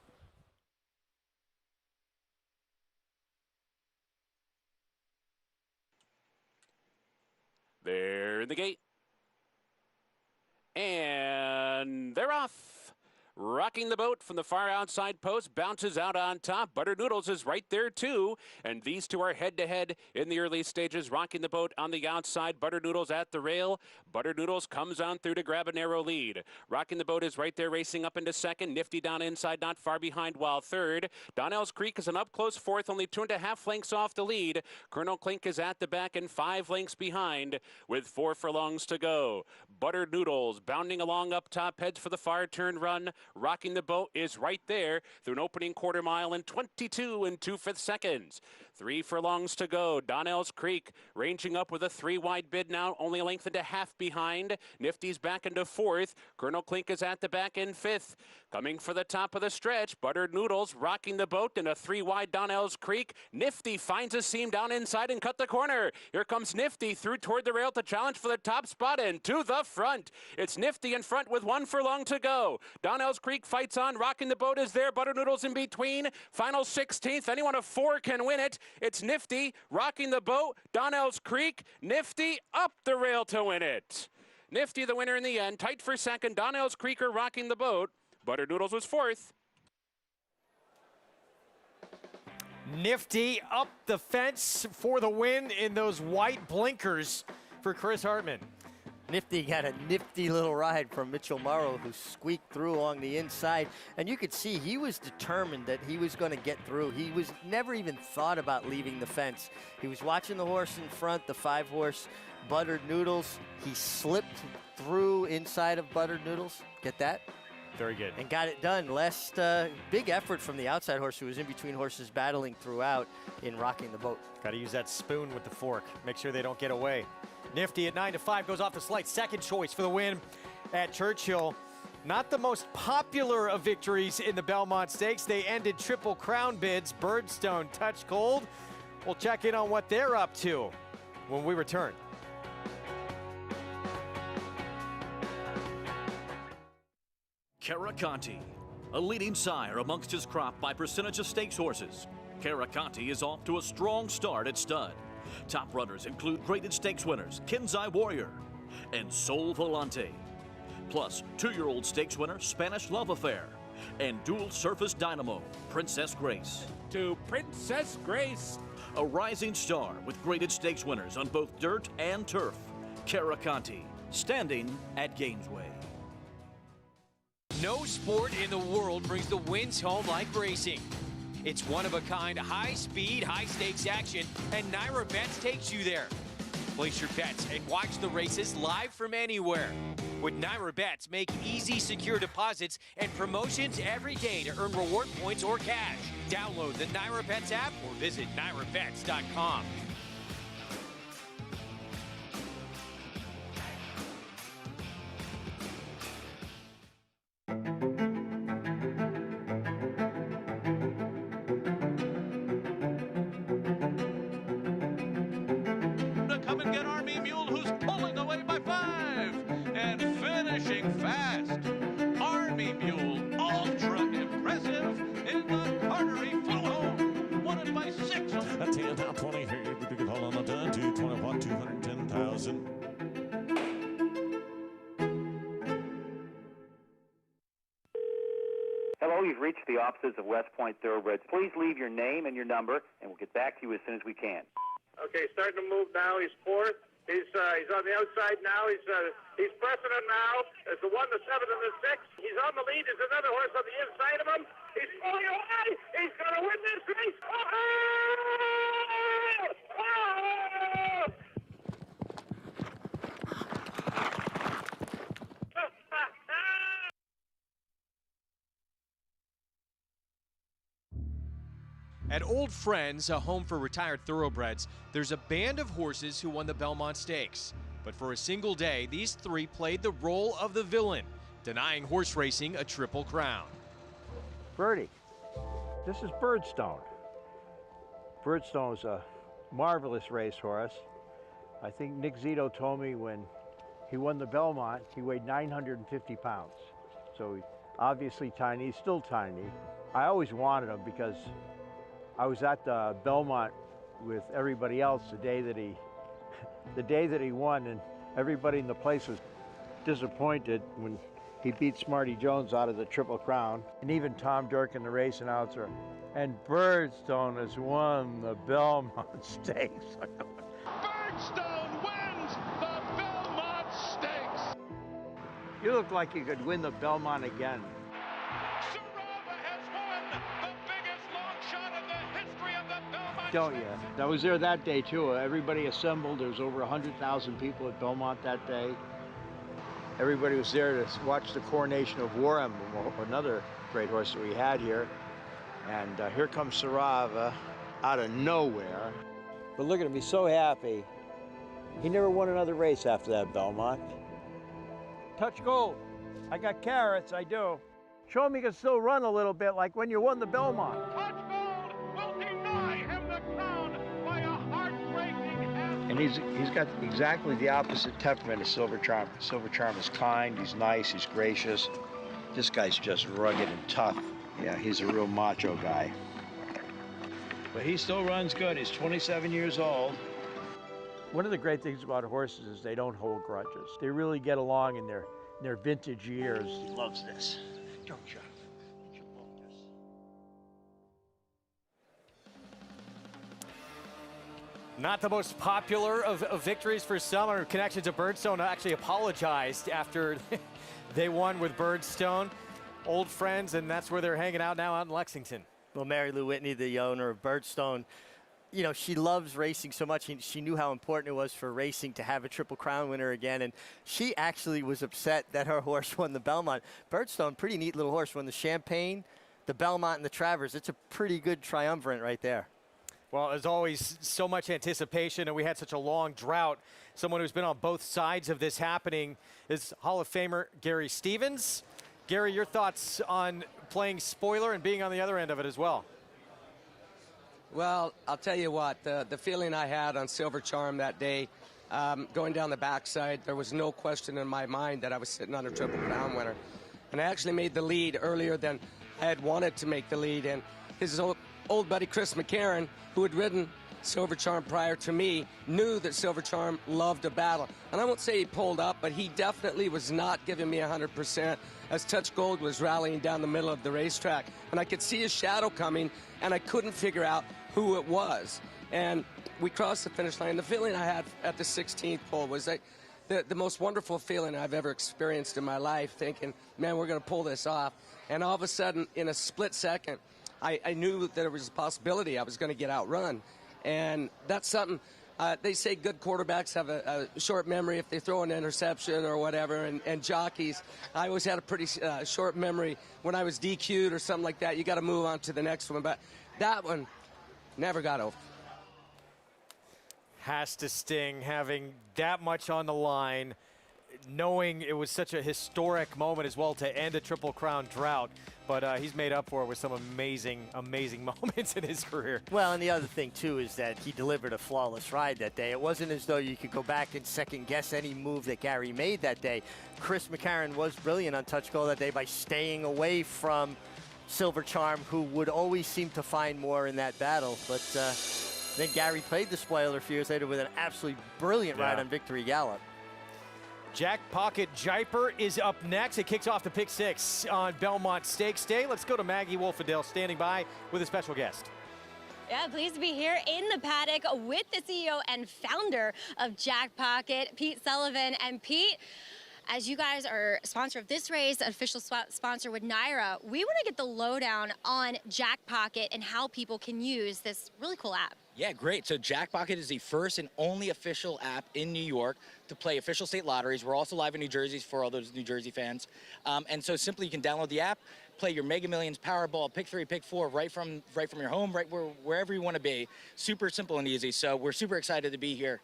They're in the gate. And they're off. Rocking the Boat from the far outside post, bounces out on top. Buttered Noodles is right there too. And these two are head-to-head in the early stages. Rocking the Boat on the outside, Buttered Noodles at the rail. Buttered Noodles comes on through to grab a narrow lead. Rocking the Boat is right there racing up into second. Nifty down inside, not far behind, while third. Donnell's Creek is an up-close fourth, only 2.5 lengths off the lead. Colonel Klink is at the back and 5 lengths behind with 4 furlongs to go. Buttered Noodles bounding along up top, heads for the far turn run. Rocking the Boat is right there through an opening quarter mile in 22 2/5 seconds. 3 furlongs to go. Donnell's Creek ranging up with a 3 wide bid now, only a length and a half behind. Nifty's back into 4th. Colonel Klink is at the back in 5th. Coming for the top of the stretch, Buttered Noodles Rocking the Boat and a 3 wide Donnell's Creek. Nifty finds a seam down inside and cut the corner. Here comes Nifty through toward the rail to challenge for the top spot and to the front. It's Nifty in front with 1 furlong to go. Donnell's Creek fights on. Rocking the Boat is there. Buttered Noodles in between. Final 16th. Anyone of 4 can win it. It's Nifty, Rocking the Boat, Donnell's Creek, Nifty up the rail to win it. Nifty the winner in the end. Tight for second. Donnell's Creek are Rocking the Boat. Buttered Noodles was 4th. Nifty up the fence for the win in those white blinkers for Chris Hartman. Nifty got a nifty little ride from Mitchell Morrow, who squeaked through along the inside. And you could see he was determined that he was going to get through. He was never even thought about leaving the fence. He was watching the horse in front, the 5-horse Buttered Noodles. He slipped through inside of Buttered Noodles. Get that? Very good. And got it done. Last big effort from the outside horse, who was in between horses battling throughout in rocking the boat. Got to use that spoon with the fork. Make sure they don't get away. Nifty at 9-5 goes off the slide. Second choice for the win at Churchill. Not the most popular of victories in the Belmont Stakes. They ended Triple Crown bids. Birdstone touch gold. We'll check in on what they're up to when we return. Caraconti, a leading sire amongst his crop by percentage of stakes horses. Caraconti is off to a strong start at stud. Top runners include graded stakes winners Kinzai Warrior and Sol Volante. Plus, 2-year-old stakes winner Spanish Love Affair and dual surface dynamo Princess Grace. To Princess Grace. A rising star with graded stakes winners on both dirt and turf. Caraconti, standing at Gainesway. No sport in the world brings the wins home like racing. It's one-of-a-kind, high-speed, high-stakes action, and Naira Bets takes you there. Place your bets and watch the races live from anywhere. With Naira Bets, make easy, secure deposits and promotions every day to earn reward points or cash. Download the Naira Bets app or visit nairabets.com. Come and get Army Mule, who's pulling away by 5 and finishing fast. Army Mule, ultra impressive in the Cartery full home. Won it by 6. A 10 down 20 here. We could hold on the done. 221, 210,000. Hello, you've reached the offices of West Point Thoroughbreds. Please leave your name and your number, and we'll get back to you as soon as we can. Okay, starting to move now. He's fourth. He's on the outside now. He's pressing him now. There's the 1, the 7, and the 6. He's on the lead. There's another horse on the inside of him. He's pulling away. He's going to win this race. Oh! Oh! At Old Friends, a home for retired thoroughbreds, there's a band of horses who won the Belmont Stakes. But for a single day, these 3 played the role of the villain, denying horse racing a triple crown. Birdie, this is Birdstone. Birdstone is a marvelous racehorse. I think Nick Zito told me when he won the Belmont, he weighed 950 pounds. So he's obviously tiny, he's still tiny. I always wanted him because I was at the Belmont with everybody else the day that he won, and everybody in the place was disappointed when he beat Smarty Jones out of the Triple Crown, and even Tom Durkin, the race announcer. And Birdstone has won the Belmont Stakes. Birdstone wins the Belmont Stakes. You look like you could win the Belmont again. Don't you? I was there that day too. Everybody assembled. There was over 100,000 people at Belmont that day. Everybody was there to watch the coronation of War Emblem, another great horse that we had here. And here comes Sarava out of nowhere. But look at him, he's so happy. He never won another race after that Belmont. Touch gold. I got carrots, I do. Show him he can still run a little bit like when you won the Belmont. And he's got exactly the opposite temperament of Silver Charm. Silver Charm is kind, he's nice, he's gracious. This guy's just rugged and tough. Yeah, he's a real macho guy. But he still runs good. He's 27 years old. One of the great things about horses is they don't hold grudges. They really get along in their vintage years. He loves this. Don't you? Not the most popular of victories for some. Connection to Birdstone actually apologized after they won with Birdstone. Old friends, and that's where they're hanging out now out in Lexington. Well, Mary Lou Whitney, the owner of Birdstone, you know, she loves racing so much. She knew how important it was for racing to have a Triple Crown winner again. And she actually was upset that her horse won the Belmont. Birdstone, pretty neat little horse, won the Champagne, the Belmont, and the Travers. It's a pretty good triumvirate right there. Well, as always, so much anticipation, and we had such a long drought. Someone who's been on both sides of this happening is Hall of Famer Gary Stevens. Gary, your thoughts on playing spoiler and being on the other end of it as well? Well, I'll tell you what, the feeling I had on Silver Charm that day, going down the backside, there was no question in my mind that I was sitting on a Triple Crown winner. And I actually made the lead earlier than I had wanted to make the lead. And his old buddy Chris McCarron, who had ridden Silver Charm prior to me, knew that Silver Charm loved a battle. And I won't say he pulled up, but he definitely was not giving me 100% as Touch Gold was rallying down the middle of the racetrack. And I could see his shadow coming, and I couldn't figure out who it was. And we crossed the finish line. The feeling I had at the 16th pole was like the most wonderful feeling I've ever experienced in my life, thinking, man, we're going to pull this off. And all of a sudden, in a split second, I knew that there was a possibility I was going to get outrun. And that's something, they say good quarterbacks have a short memory if they throw an interception or whatever, and jockeys, I always had a pretty short memory. When I was DQ'd or something like that, you got to move on to the next one. But that one never got over. Has to sting having that much on the line, knowing it was such a historic moment as well to end a Triple Crown drought. But he's made up for it with some amazing, amazing moments in his career. Well, and the other thing, too, is that he delivered a flawless ride that day. It wasn't as though you could go back and second-guess any move that Gary made that day. Chris McCarron was brilliant on Touch Gold that day by staying away from Silver Charm, who would always seem to find more in that battle. But then Gary played the spoiler a few years later with an absolutely brilliant ride on Victory Gallop. Jack Pocket Jiper is up next. It kicks off the pick six on Belmont Stakes Day. Let's go to Maggie Wolfendale standing by with a special guest. Yeah, pleased to be here in the paddock with the CEO and founder of Jack Pocket, Pete Sullivan. And Pete, as you guys are sponsor of this race, official sponsor with Naira, we want to get the lowdown on Jack Pocket and how people can use this really cool app. Yeah, great. So Jack Pocket is the first and only official app in New York to play official state lotteries. We're also live in New Jersey for all those New Jersey fans. And so simply you can download the app, play your Mega Millions, Powerball, Pick 3, Pick 4 right from your home, wherever you want to be. Super simple and easy. So we're super excited to be here.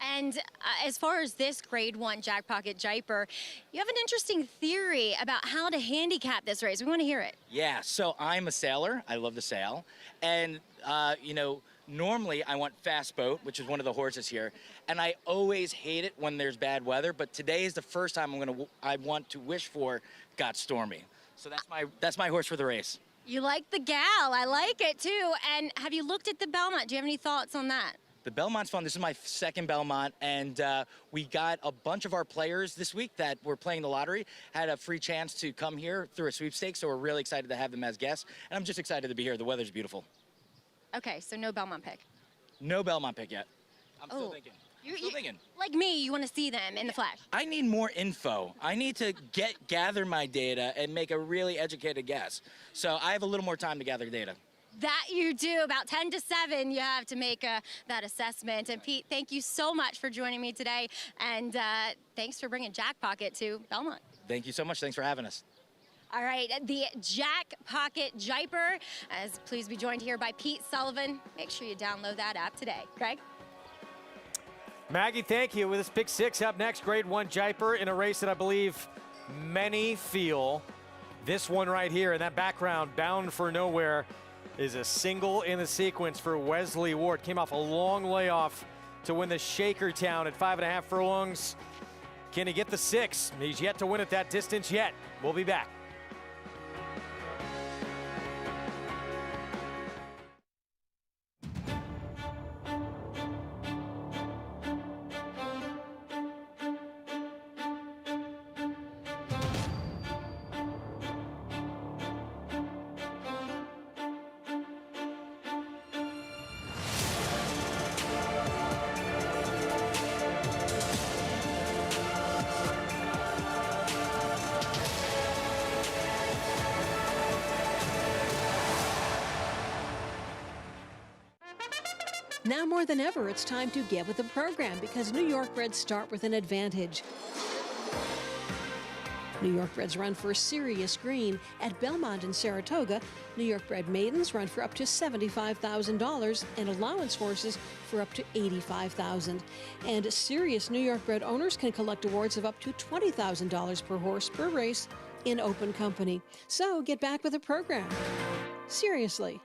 And as far as this grade 1 Jack Pocket Jiper, you have an interesting theory about how to handicap this race. We want to hear it. Yeah, so I'm a sailor. I love to sail. And, you know, normally I want Fast Boat, which is one of the horses here. And I always hate it when there's bad weather. But today is the first time I want to wish for Got Stormy. So that's my horse for the race. You like the gal. I like it, too. And have you looked at the Belmont? Do you have any thoughts on that? The Belmont's fun. This is my second Belmont, and we got a bunch of our players this week that were playing the lottery, had a free chance to come here through a sweepstakes, so we're really excited to have them as guests, and I'm just excited to be here. The weather's beautiful. Okay, so no Belmont pick. No Belmont pick yet. I'm still thinking. Like me, you want to see them in the flesh. I need more info. I need to gather my data and make a really educated guess. So I have a little more time to gather data. That you do. About 10 to 7, you have to make that assessment. And Pete, thank you so much for joining me today. And thanks for bringing Jack Pocket to Belmont. Thank you so much. Thanks for having us. All right, the Jack Pocket Jiper, as please be joined here by Pete Sullivan. Make sure you download that app today. Greg? Maggie, thank you. With this pick six up next, grade 1 Jiper in a race that I believe many feel. This one right here in that background, Bound for Nowhere, is a single in the sequence for Wesley Ward. Came off a long layoff to win the Shakertown at 5.5 furlongs. Can he get the 6? He's yet to win at that distance yet. We'll be back. Now more than ever, it's time to get with the program because New York Reds start with an advantage. New York Reds run for serious green at Belmont in Saratoga. New York bred maidens run for up to $75,000 and allowance horses for up to $85,000. And serious New York bred owners can collect awards of up to $20,000 per horse per race in open company. So get back with the program. Seriously.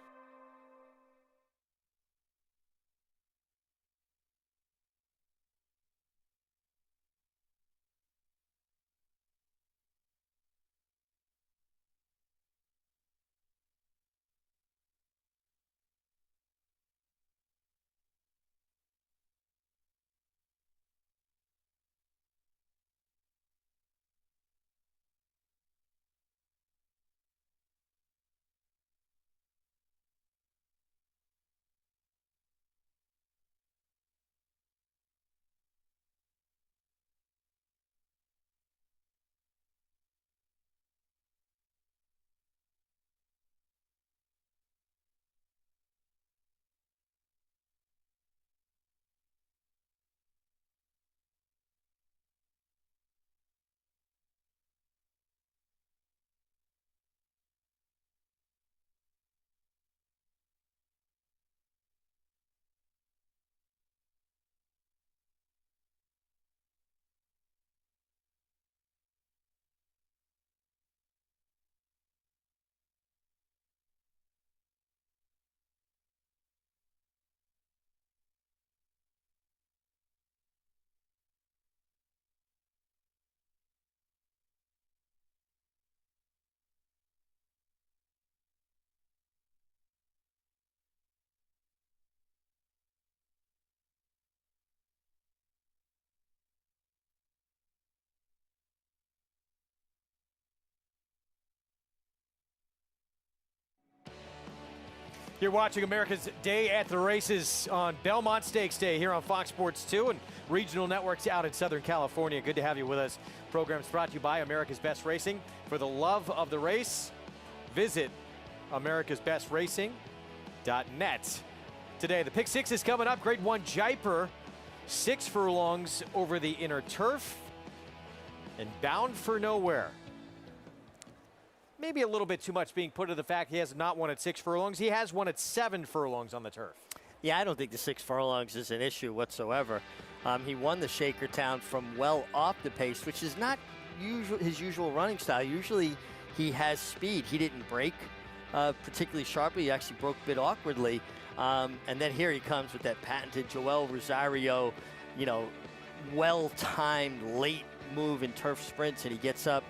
You're watching America's Day at the Races on Belmont Stakes Day here on Fox Sports 2 and regional networks out in Southern California. Good to have you with us. Program's brought to you by America's Best Racing. For the love of the race, visit americasbestracing.net. Today, the Pick Six is coming up. Grade 1 Jaipur, 6 furlongs over the inner turf and Bound for Nowhere. Maybe a little bit too much being put to the fact he has not won at 6 furlongs. He has won at 7 furlongs on the turf. Yeah, I don't think the 6 furlongs is an issue whatsoever. He won the Shakertown from well off the pace, which is not his usual running style. Usually he has speed. He didn't break particularly sharply. He actually broke a bit awkwardly. And then here he comes with that patented Joel Rosario, well-timed late move in turf sprints, and he gets up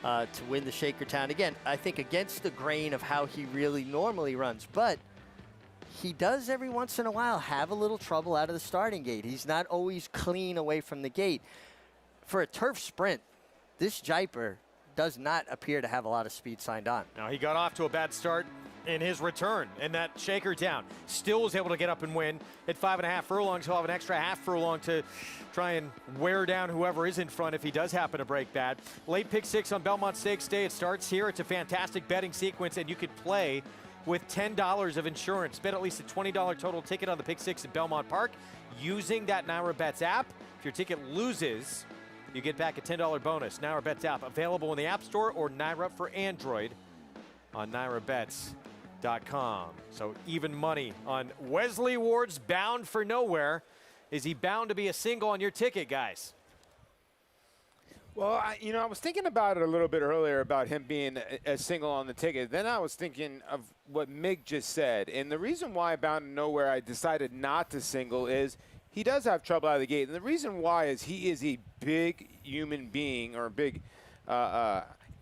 to win the Shakertown. Again, I think against the grain of how he really normally runs, but he does every once in a while have a little trouble out of the starting gate. He's not always clean away from the gate. For a turf sprint, this Jaipur does not appear to have a lot of speed signed on. Now, he got off to a bad start in his return in that Shakertown. Still was able to get up and win at 5.5 furlongs. He'll have an extra half furlong to try and wear down whoever is in front if he does happen to break bad. Late Pick Six on Belmont Stakes Day. It starts here. It's a fantastic betting sequence, and you could play with $10 of insurance. Bet at least a $20 total ticket on the Pick Six at Belmont Park using that Naira Bets app. If your ticket loses, you get back a $10 bonus. Naira Bets app available in the App Store or Naira for Android on NairaBets.com. So even money on Wesley Ward's Bound for Nowhere. Is he bound to be a single on your ticket, guys? Well, I was thinking about it a little bit earlier about him being a single on the ticket. Then I was thinking of what Mig just said. And the reason why Bound to Nowhere I decided not to single is he does have trouble out of the gate. And the reason why is he is a big human being or a big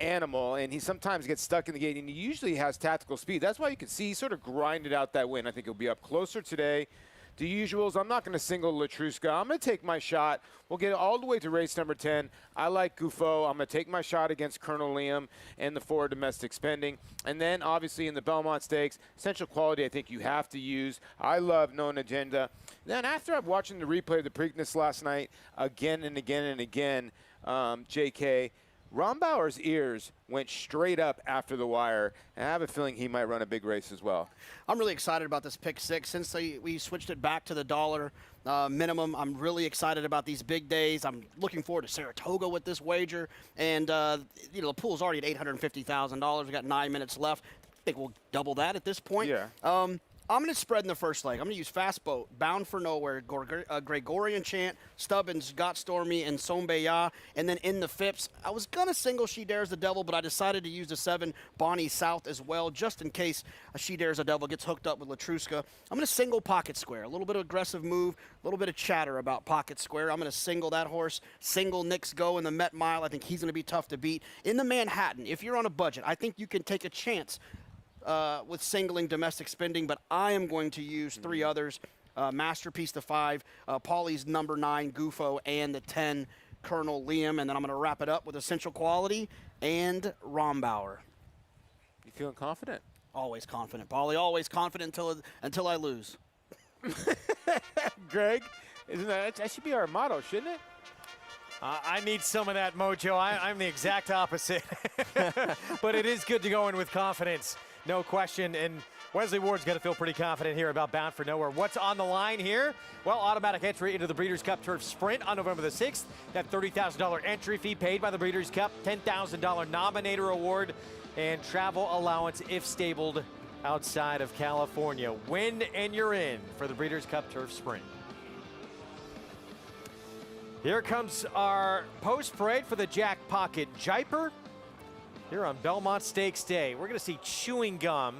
animal, and he sometimes gets stuck in the gate, and he usually has tactical speed. That's why you can see he sort of grinded out that win. I think he'll be up closer today. The usuals, I'm not going to single Latruska. I'm going to take my shot. We'll get all the way to race number 10. I like Gufo. I'm going to take my shot against Colonel Liam and the 4 domestic spending. And then, obviously, in the Belmont Stakes, Essential Quality I think you have to use. I love Known Agenda. Then after I'm watching the replay of the Preakness last night again and again and again, JK, Rombauer's ears went straight up after the wire, and I have a feeling he might run a big race as well. I'm really excited about this pick 6. Since we switched it back to the dollar minimum, I'm really excited about these big days. I'm looking forward to Saratoga with this wager. And, the pool's already at $850,000. We've got 9 minutes left. I think we'll double that at this point. Yeah. I'm going to spread in the first leg. I'm going to use Fast Boat, Bound for Nowhere, Gregorian Chant, Stubbins, Got Stormy, and Sombeya. And then in the Phipps, I was going to single She Dares the Devil, but I decided to use the 7 Bonnie South as well, just in case She Dares the Devil gets hooked up with Latruska. I'm going to single Pocket Square. A little bit of aggressive move, a little bit of chatter about Pocket Square. I'm going to single that horse, single Nick's Go in the Met Mile. I think he's going to be tough to beat. In the Manhattan, if you're on a budget, I think you can take a chance with singling Domestic Spending, but I am going to use 3 others, Masterpiece, the 5, Paulie's number 9, Gufo, and the 10, Colonel Liam, and then I'm going to wrap it up with Essential Quality and Rombauer. You feeling confident? Always confident, Paulie, always confident until I lose. Greg, that should be our motto, shouldn't it? I need some of that mojo. I'm the exact opposite. But it is good to go in with confidence. No question, and Wesley Ward's going to feel pretty confident here about Bound for Nowhere. What's on the line here? Well, automatic entry into the Breeders' Cup Turf Sprint on November the 6th. That $30,000 entry fee paid by the Breeders' Cup, $10,000 Nominator Award, and travel allowance if stabled outside of California. Win and you're in for the Breeders' Cup Turf Sprint. Here comes our post parade for the Jack Pocket Jiper. Here on Belmont Stakes Day, we're going to see Chewing Gum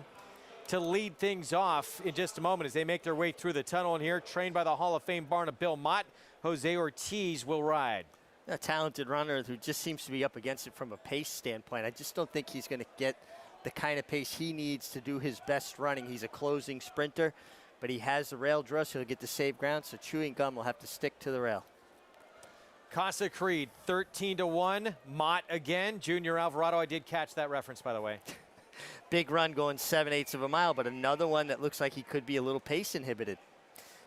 to lead things off in just a moment as they make their way through the tunnel. And here, trained by the Hall of Fame barn of Belmont, Jose Ortiz will ride. A talented runner who just seems to be up against it from a pace standpoint. I just don't think he's going to get the kind of pace he needs to do his best running. He's a closing sprinter, but he has the rail draw, so he'll get to save ground. So Chewing Gum will have to stick to the rail. Casa Creed, 13-1. Mott again. Junior Alvarado, I did catch that reference, by the way. Big run going 7/8 of a mile, but another one that looks like he could be a little pace inhibited.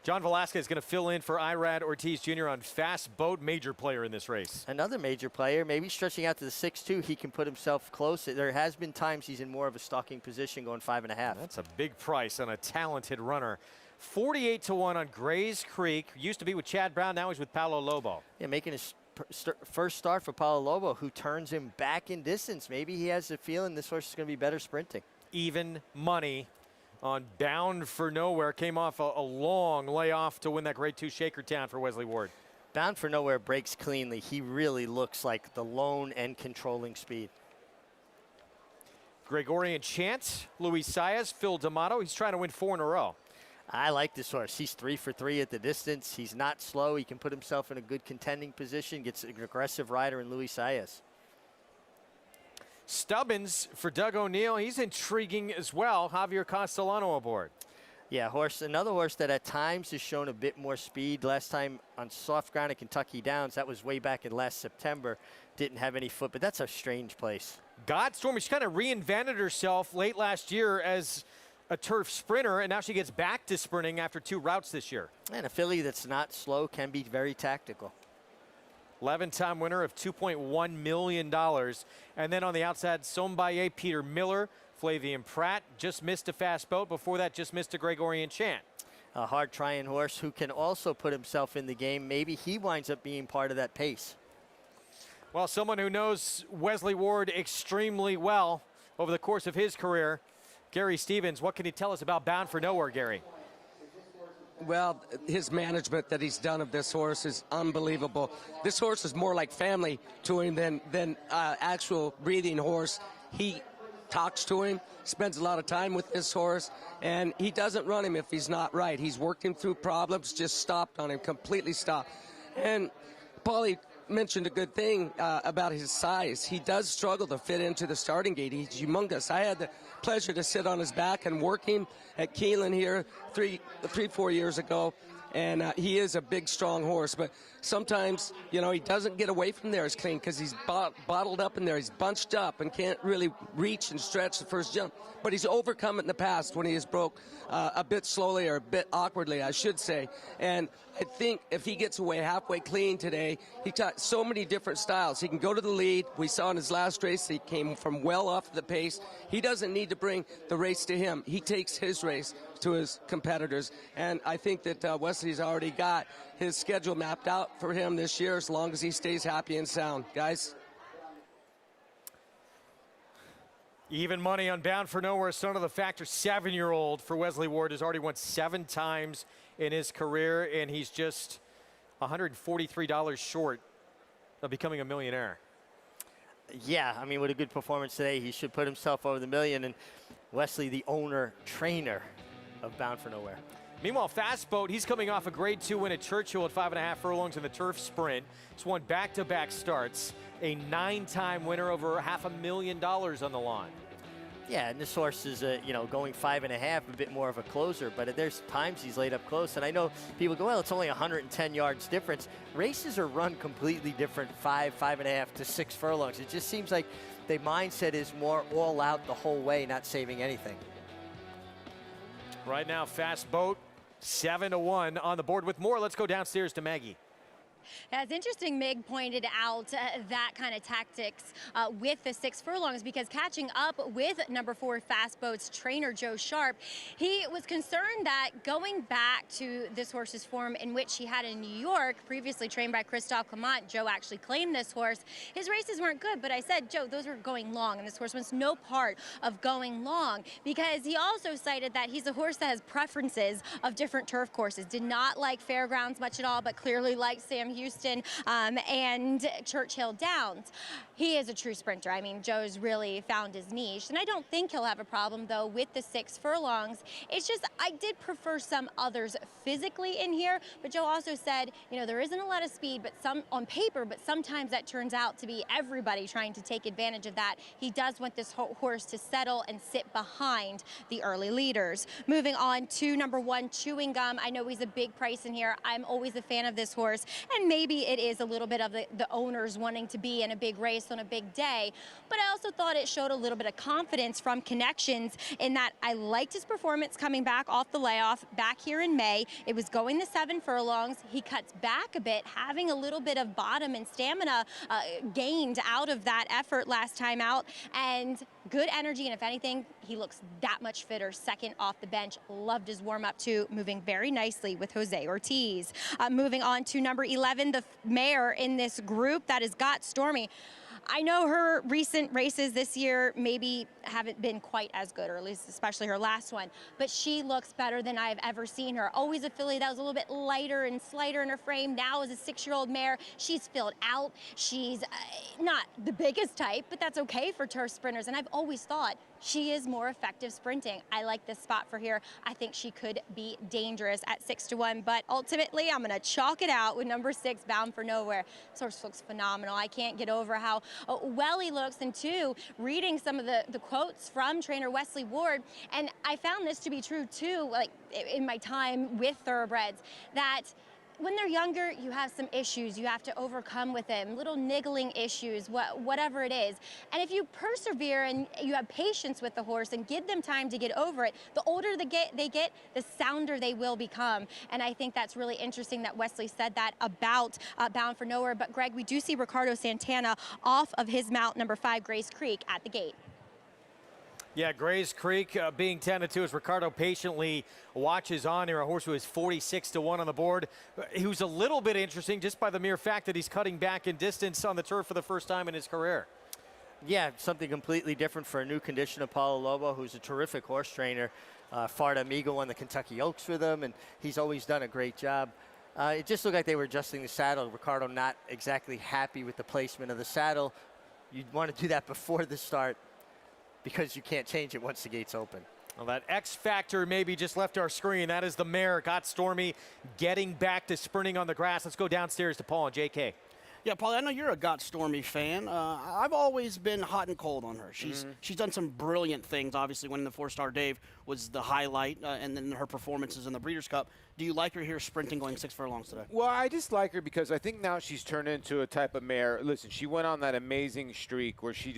John Velasquez is going to fill in for Irad Ortiz Jr. on Fast Boat, major player in this race. Another major player, maybe stretching out to the 6-2, he can put himself close. There has been times he's in more of a stalking position going 5.5. That's a big price on a talented runner. 48-1 on Grays Creek. Used to be with Chad Brown, now he's with Paulo Lobo. Yeah, making his first start for Paulo Lobo, who turns him back in distance. Maybe he has a feeling this horse is going to be better sprinting. Even money on Bound for Nowhere. Came off a long layoff to win that Grade 2 Shakertown for Wesley Ward. Bound for Nowhere breaks cleanly. He really looks like the lone and controlling speed. Gregorian Chant, Luis Saez, Phil D'Amato. He's trying to win 4 in a row. I like this horse. He's 3 for 3 at the distance. He's not slow. He can put himself in a good contending position. Gets an aggressive rider in Luis Saez. Stubbins for Doug O'Neill. He's intriguing as well. Javier Castellano aboard. Yeah, another horse that at times has shown a bit more speed. Last time on soft ground at Kentucky Downs, that was way back in last September. Didn't have any foot, but that's a strange place. Godstorm, she kind of reinvented herself late last year as a turf sprinter, and now she gets back to sprinting after 2 routes this year. And a filly that's not slow can be very tactical. 11-time winner of $2.1 million. And then on the outside, Sombaye, Peter Miller, Flavian Pratt, just missed a Fast Boat. Before that, just missed a Gregorian Chant. A hard trying horse who can also put himself in the game. Maybe he winds up being part of that pace. Well, someone who knows Wesley Ward extremely well over the course of his career, Gary Stevens. What can you tell us about Bound for Nowhere, Gary? Well, his management that he's done of this horse is unbelievable. This horse is more like family to him than actual breathing horse. He talks to him, spends a lot of time with this horse, and he doesn't run him if he's not right. He's worked him through problems, just stopped on him, completely stopped. And Paulie mentioned a good thing about his size. He does struggle to fit into the starting gate. He's humongous. I had the pleasure to sit on his back and work him at Keeneland here 4 years ago, And he is a big, strong horse, but sometimes, you know, he doesn't get away from there as clean because he's bottled up in there. He's bunched up and can't really reach and stretch the first jump. But he's overcome it in the past when he has broke a bit slowly or a bit awkwardly, I should say. And I think if he gets away halfway clean today, he got so many different styles. He can go to the lead. We saw in his last race he came from well off the pace. He doesn't need to bring the race to him. He takes his race to his competitors. And I think that Wesley's already got his schedule mapped out for him this year as long as he stays happy and sound. Guys? Even money on Bound for Nowhere, son of the Factor, 7-year-old for Wesley Ward, has already won 7 times in his career, and he's just $143 short of becoming a millionaire. Yeah, I mean, with a good performance today, he should put himself over the million. And Wesley, the owner, trainer of Bound for Nowhere. Meanwhile, Fast Boat, he's coming off a Grade 2 win at Churchill at 5.5 furlongs in the turf sprint. He's won back-to-back starts, a 9-time winner, over $500,000 on the line. Yeah, and this horse is, you know, going 5.5, a bit more of a closer, but there's times he's laid up close. And I know people go, well, it's only 110 yards difference. Races are run completely different, 5.5 to 6 furlongs. It just seems like the mindset is more all out the whole way, not saving anything. Right now, Fast Boat, 7-1 on the board. With more, let's go downstairs to Maggie. Yeah, it's interesting Mig pointed out that kind of tactics with the 6 furlongs, because catching up with number 4 Fast Boat's trainer Joe Sharp, he was concerned that going back to this horse's form in which he had in New York, previously trained by Christophe Clement, Joe actually claimed this horse. His races weren't good, but I said, Joe, those were going long, and this horse wants no part of going long, because he also cited that he's a horse that has preferences of different turf courses. Did not like fairgrounds much at all, but clearly liked Sam Houston and Churchill Downs. He is a true sprinter. I mean, Joe's really found his niche, and I don't think he'll have a problem, though, with the 6 furlongs. It's just I did prefer some others physically in here, but Joe also said, you know, there isn't a lot of speed, but some on paper, but sometimes that turns out to be everybody trying to take advantage of that. He does want this horse to settle and sit behind the early leaders. Moving on to number 1, Chewing Gum. I know he's a big price in here. I'm always a fan of this horse, and maybe it is a little bit of the owners wanting to be in a big race on a big day, but I also thought it showed a little bit of confidence from Connections in that I liked his performance coming back off the layoff back here in May. It was going the 7 furlongs. He cuts back a bit, having a little bit of bottom and stamina gained out of that effort last time out, and good energy, and if anything, he looks that much fitter second off the bench. Loved his warm-up too, moving very nicely with Jose Ortiz. Moving on to number 11, the mare in this group, that is Got Stormy. I know her recent races this year maybe haven't been quite as good, or at least especially her last one, but she looks better than I've ever seen her. Always a filly that was a little bit lighter and slighter in her frame. Now as a 6-year-old mare, she's filled out. She's not the biggest type, but that's okay for turf sprinters, and I've always thought she is more effective sprinting. I like this spot for here. I think she could be dangerous at 6-1, but ultimately I'm gonna chalk it out with number 6, Bound for Nowhere. This horse looks phenomenal. I can't get over how well he looks, and 2, reading some of the quotes from trainer Wesley Ward, and I found this to be true too, like in my time with thoroughbreds, that when they're younger, you have some issues you have to overcome with them, little niggling issues, whatever it is. And if you persevere and you have patience with the horse and give them time to get over it, the older they get, the sounder they will become. And I think that's really interesting that Wesley said that about Bound for Nowhere. But Greg, we do see Ricardo Santana off of his mount, number 5, Grace Creek, at the gate. Yeah, Grays Creek being 10-2 as Ricardo patiently watches on here. A horse who is 46-1 on the board. He was a little bit interesting just by the mere fact that he's cutting back in distance on the turf for the first time in his career. Yeah, something completely different for a new condition of Paulo Lobo, who's a terrific horse trainer. Farda Amigo won the Kentucky Oaks with him, and he's always done a great job. It just looked like they were adjusting the saddle. Ricardo not exactly happy with the placement of the saddle. You'd want to do that before the start, because you can't change it once the gate's open. Well, that X factor maybe just left our screen. That is the mare, Got Stormy, getting back to sprinting on the grass. Let's go downstairs to Paul and JK. Yeah, Paulie, I know you're a Got Stormy fan. I've always been hot and cold on her. She's done some brilliant things. Obviously, winning the 4-star Dave was the highlight, and then her performances in the Breeders' Cup. Do you like her here sprinting, going 6 furlongs today? Well, I just like her because I think now she's turned into a type of mare. Listen, she went on that amazing streak where she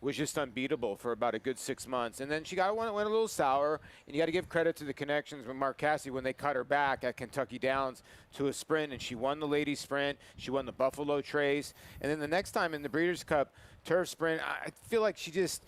was just unbeatable for about a good 6 months. And then she went a little sour, and you got to give credit to the connections with Mark Cassidy when they cut her back at Kentucky Downs to a sprint, and she won the ladies sprint. She won the Buffalo Trace. And then the next time in the Breeders' Cup turf sprint, I feel like she just,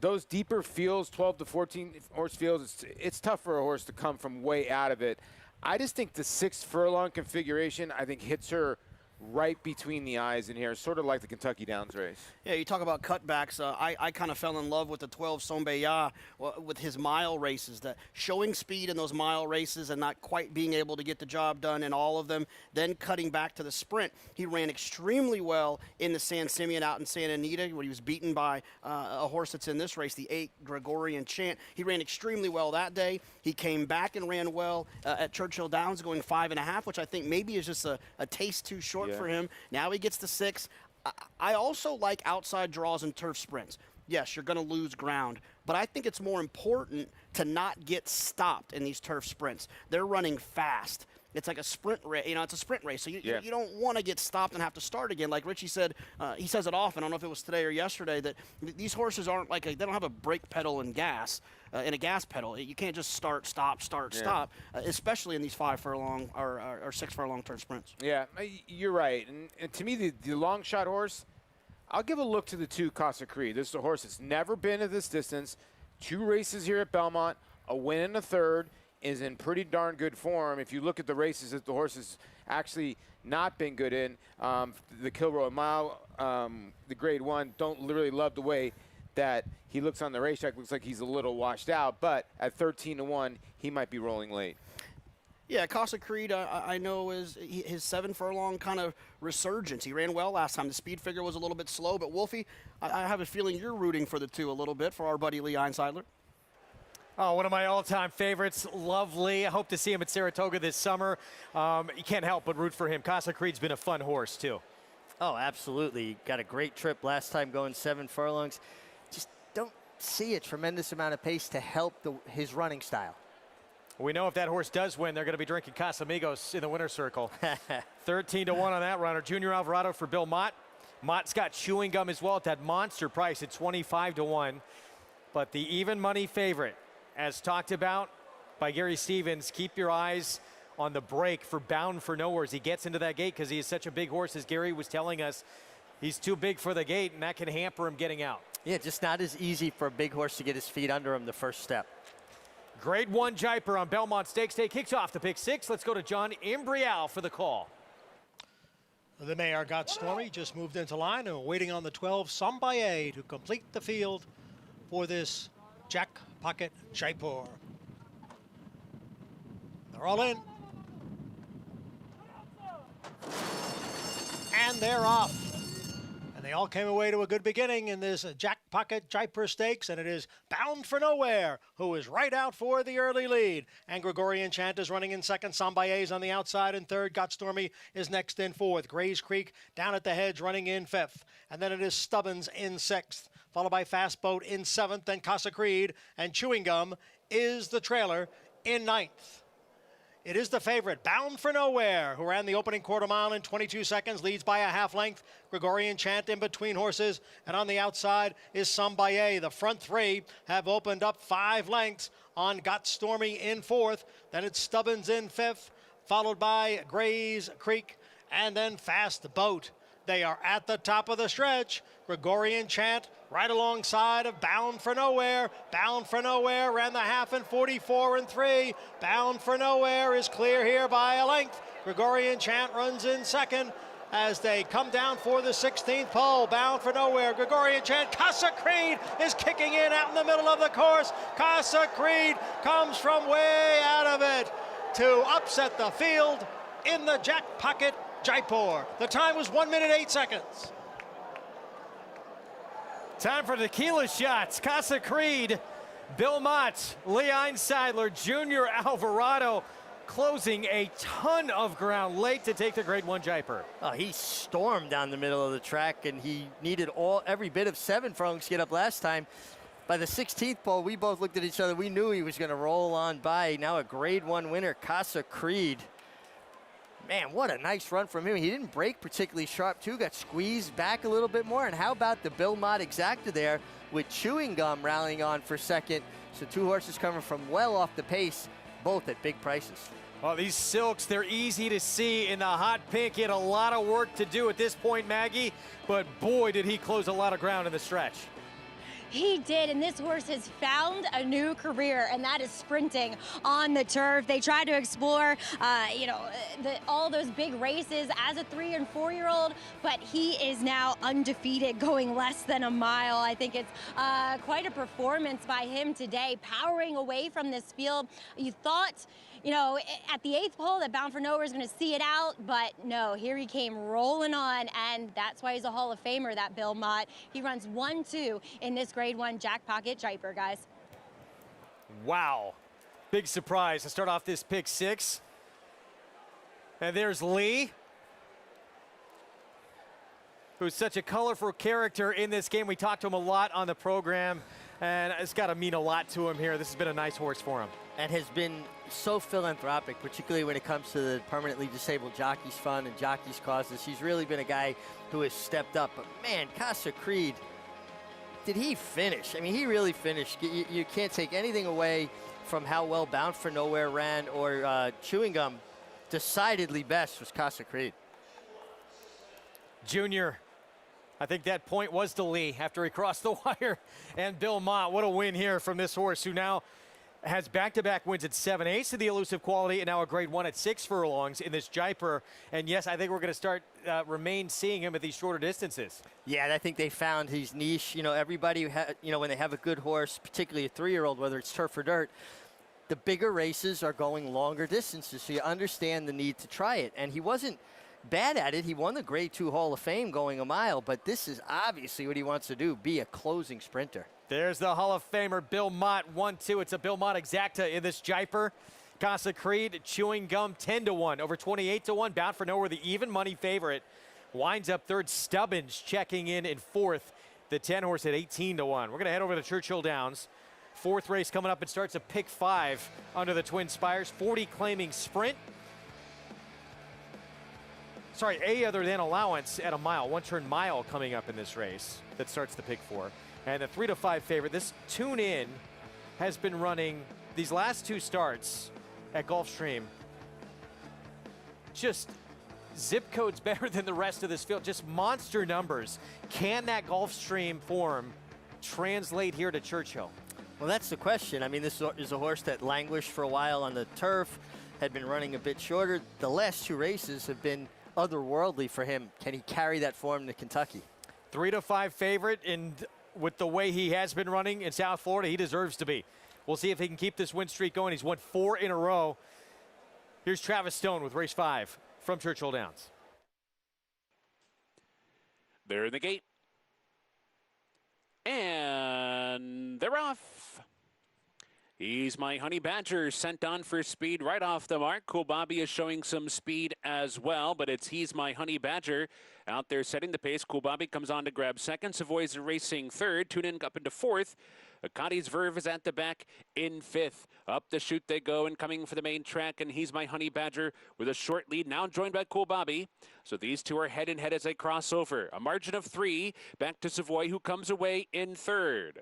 those deeper fields, 12 to 14 horse fields, it's tough for a horse to come from way out of it. I just think the 6 furlong configuration, I think, hits her right between the eyes in here, sort of like the Kentucky Downs race. Yeah, you talk about cutbacks. I kind of fell in love with the 12 Sombeya with his mile races, that showing speed in those mile races and not quite being able to get the job done in all of them, then cutting back to the sprint. He ran extremely well in the San Simeon out in Santa Anita, where he was beaten by a horse that's in this race, the 8 Gregorian Chant. He ran extremely well that day. He came back and ran well at Churchill Downs, going 5.5, which I think maybe is just a taste too short for him. Now he gets to 6. I also like outside draws and turf sprints. Yes, you're going to lose ground, but I think it's more important to not get stopped in these turf sprints. They're running fast. It's like a sprint race. It's a sprint race, so you don't want to get stopped and have to start again. Like Richie said, he says it often. I don't know if it was today or yesterday, that these horses aren't they don't have a brake pedal and gas and a gas pedal. You can't just start, stop, stop, especially in these 5 furlong or 6 furlong turn sprints. Yeah, you're right. And to me, the long shot horse, I'll give a look to the 2 Casa Creed. This is a horse that's never been at this distance. 2 races here at Belmont, a win and a third. Is in pretty darn good form. If you look at the races that the horse has actually not been good in, the Kilroy Mile, the Grade 1, don't really love the way that he looks on the racetrack. Looks like he's a little washed out, but at 13-1, he might be rolling late. Yeah, Casa Creed, I know, is his 7 furlong kind of resurgence. He ran well last time. The speed figure was a little bit slow, but Wolfie, I have a feeling you're rooting for the 2 a little bit, for our buddy Lee Einseidler. Oh, one of my all-time favorites. Lovely. I hope to see him at Saratoga this summer. You can't help but root for him. Casa Creed's been a fun horse, too. Oh, absolutely. Got a great trip last time going 7 furlongs. Just don't see a tremendous amount of pace to help his running style. We know if that horse does win, they're going to be drinking Casamigos in the winner's circle. 13-1 on that runner. Junior Alvarado for Bill Mott. Mott's got Chewing Gum as well at that monster price at 25-1. But the even money favorite, as talked about by Gary Stevens, keep your eyes on the break for Bound for Nowhere as he gets into that gate, because he is such a big horse, as Gary was telling us. He's too big for the gate, and that can hamper him getting out. Yeah, just not as easy for a big horse to get his feet under him the first step. Grade 1 Jaipur on Belmont Stakes Day kicks off the pick 6. Let's go to John Imbrial for the call. The mare Got Stormy just moved into line, and we're waiting on the 12 Sombaye to complete the field for this Jack Pocket Jaipur. They're all in. And they're off. And they all came away to a good beginning in this Jack Pocket Jaipur Stakes, and it is Bound for Nowhere, who is right out for the early lead. And Gregorian Chant is running in second. Sambaye's on the outside in third. Got Stormy is next in fourth. Gray's Creek down at the hedge running in fifth. And then it is Stubbins in sixth, followed by Fast Boat in seventh. Then Casa Creed and Chewing Gum is the trailer in ninth. It is the favorite, Bound for Nowhere, who ran the opening quarter mile in 22 seconds, leads by a half length. Gregorian Chant in between horses, and on the outside is Sambaye. The front 3 have opened up 5 lengths on Got Stormy in fourth. Then it's Stubbins in fifth, followed by Gray's Creek, and then Fast Boat. They are at the top of the stretch. Gregorian Chant right alongside of Bound for Nowhere. Bound for Nowhere ran the half in 44-3. Bound for Nowhere is clear here by a length. Gregorian Chant runs in second as they come down for the 16th pole. Bound for Nowhere, Gregorian Chant. Casa Creed is kicking in out in the middle of the course. Casa Creed comes from way out of it to upset the field in the Jack Pocket Jaipur. The time was 1 minute 8 seconds. Time for tequila shots. Casa Creed, Bill Mott, Lee Einseidler, Junior Alvarado. closing a ton of ground late to take the Grade 1 Jaipur. Oh, he stormed down the middle of the track, and he needed every bit of 7 furlongs to get up last time. By the 16th pole, we both looked at each other. We knew he was going to roll on by. Now a Grade 1 winner, Casa Creed. Man, what a nice run from him. He didn't break particularly sharp, too. Got squeezed back a little bit more. And how about the Belmont Exacta there with Chewing Gum rallying on for second. So 2 horses coming from well off the pace, both at big prices. Oh, these silks, they're easy to see in the hot pink. He had a lot of work to do at this point, Maggie. But boy, did he close a lot of ground in the stretch. He did, and this horse has found a new career, and that is sprinting on the turf. They tried to explore, all those big races as a 3- and 4-year-old, but he is now undefeated, going less than a mile. I think it's quite a performance by him today, powering away from this field. You thought, at the 8th pole that Bound for Nowhere is going to see it out, but no, here he came rolling on, and that's why he's a Hall of Famer, that Belmont. He runs 1-2 in this Grade 1 Jack Pocket Jaipur, guys. Wow. Big surprise to start off this pick 6. And there's Lee, who's such a colorful character in this game. We talked to him a lot on the program, and it's got to mean a lot to him here. This has been a nice horse for him. And has been so philanthropic, particularly when it comes to the permanently disabled jockeys fund and jockeys causes. He's really been a guy who has stepped up. But man, Casa Creed, did he finish? I mean, he really finished. You can't take anything away from how well Bound for Nowhere ran or Chewing Gum. Decidedly best was Casa Creed. Junior, I think that point was to Lee after he crossed the wire. And Belmont, what a win here from this horse, who now has back-to-back wins at 7/8 of the elusive quality, and now a Grade 1 at 6 furlongs in this Jaipur. And yes, I think we're going to start remain seeing him at these shorter distances. Yeah, I think they found his niche. Everybody, when they have a good horse, particularly a 3-year-old, whether it's turf or dirt, the bigger races are going longer distances, so you understand the need to try it. And he wasn't bad at it. He won the Grade 2 Hall of Fame going a mile, but this is obviously what he wants to do, be a closing sprinter. There's the Hall of Famer Belmont 1-2. It's a Belmont Exacta in this Jaipur. Casa Creed, Chewing Gum 10-1, over 28-1. Bound for Nowhere, the even money favorite, winds up third. Stubbins checking in fourth. The 10 horse at 18-1. We're going to head over to Churchill Downs. 4th race coming up. It starts at pick 5 under the Twin Spires. 40 claiming sprint. Sorry, a other than allowance at a mile. 1-turn mile coming up in this race that starts the pick 4. And the 3-5 favorite, this Tune In, has been running these last 2 starts at Gulfstream. Just zip codes better than the rest of this field. Just monster numbers. Can that Gulfstream form translate here to Churchill? Well, that's the question. I mean, this is a horse that languished for a while on the turf, had been running a bit shorter. The last 2 races have been otherworldly for him. Can he carry that form to Kentucky? 3-5 favorite, and with the way he has been running in South Florida, he deserves to be. We'll see if he can keep this win streak going. He's won 4 in a row. Here's Travis Stone with race 5 from Churchill Downs. They're in the gate. And they're off. He's My Honey Badger, sent on for speed right off the mark. Cool Bobby is showing some speed as well, but it's He's My Honey Badger out there setting the pace. Cool Bobby comes on to grab second. Savoy's racing third. Tune In up into fourth. Akati's Verve is at the back in fifth. Up the chute they go and coming for the main track, and He's My Honey Badger with a short lead, now joined by Cool Bobby. So these two are head and head as they cross over. A margin of 3 back to Savoy, who comes away in third.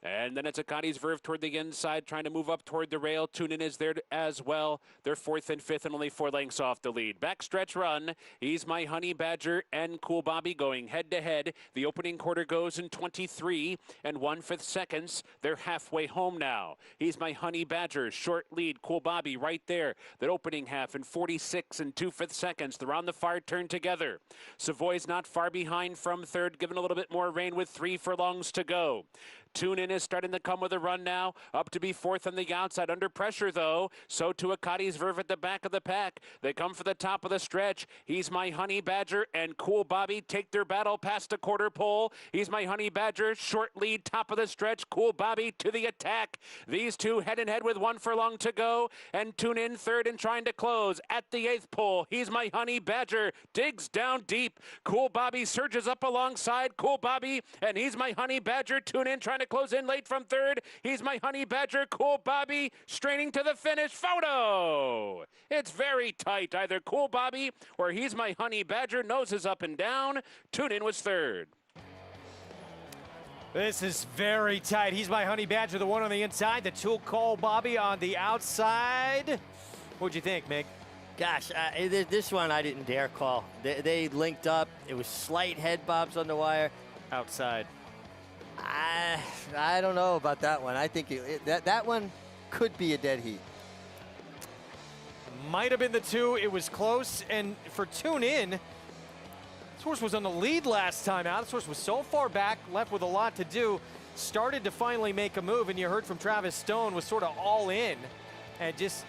And then it's Akati's Verve toward the inside, trying to move up toward the rail. Tune In is there as well. They're fourth and fifth and only 4 lengths off the lead. Backstretch run. He's My Honey Badger and Cool Bobby going head to head. The opening quarter goes in 23 and 1/5 seconds. They're halfway home now. He's My Honey Badger, short lead. Cool Bobby right there. That opening half in 46 and 2/5 seconds. They're on the far turn together. Savoy's not far behind from third, given a little bit more rain with 3 furlongs to go. Tune In is starting to come with a run now, up to be fourth on the outside. Under pressure, though. So to Akati's Verve at the back of the pack. They come for the top of the stretch. He's My Honey Badger and Cool Bobby take their battle past the quarter pole. He's My Honey Badger, short lead, top of the stretch. Cool Bobby to the attack. These two head and head with 1 furlong to go. And Tune In third and trying to close at the 8th pole. He's My Honey Badger, digs down deep. Cool Bobby surges up alongside Cool Bobby, and He's My Honey Badger. Tune In trying to close in late from third. He's My Honey Badger, Cool Bobby straining to the finish. Photo! It's very tight. Either Cool Bobby or He's My Honey Badger. Noses up and down. Tune In was third. This is very tight. He's My Honey Badger, the one on the inside. The two Cool Bobby on the outside. What'd you think, Mick? Gosh, this one I didn't dare call. They linked up. It was slight head bobs on the wire. Outside. I don't know about that one. I think that one could be a dead heat. Might have been the two. It was close. And for Tune In, this horse was on the lead last time out. This horse was so far back, left with a lot to do. Started to finally make a move, and you heard from Travis Stone was sort of all in and just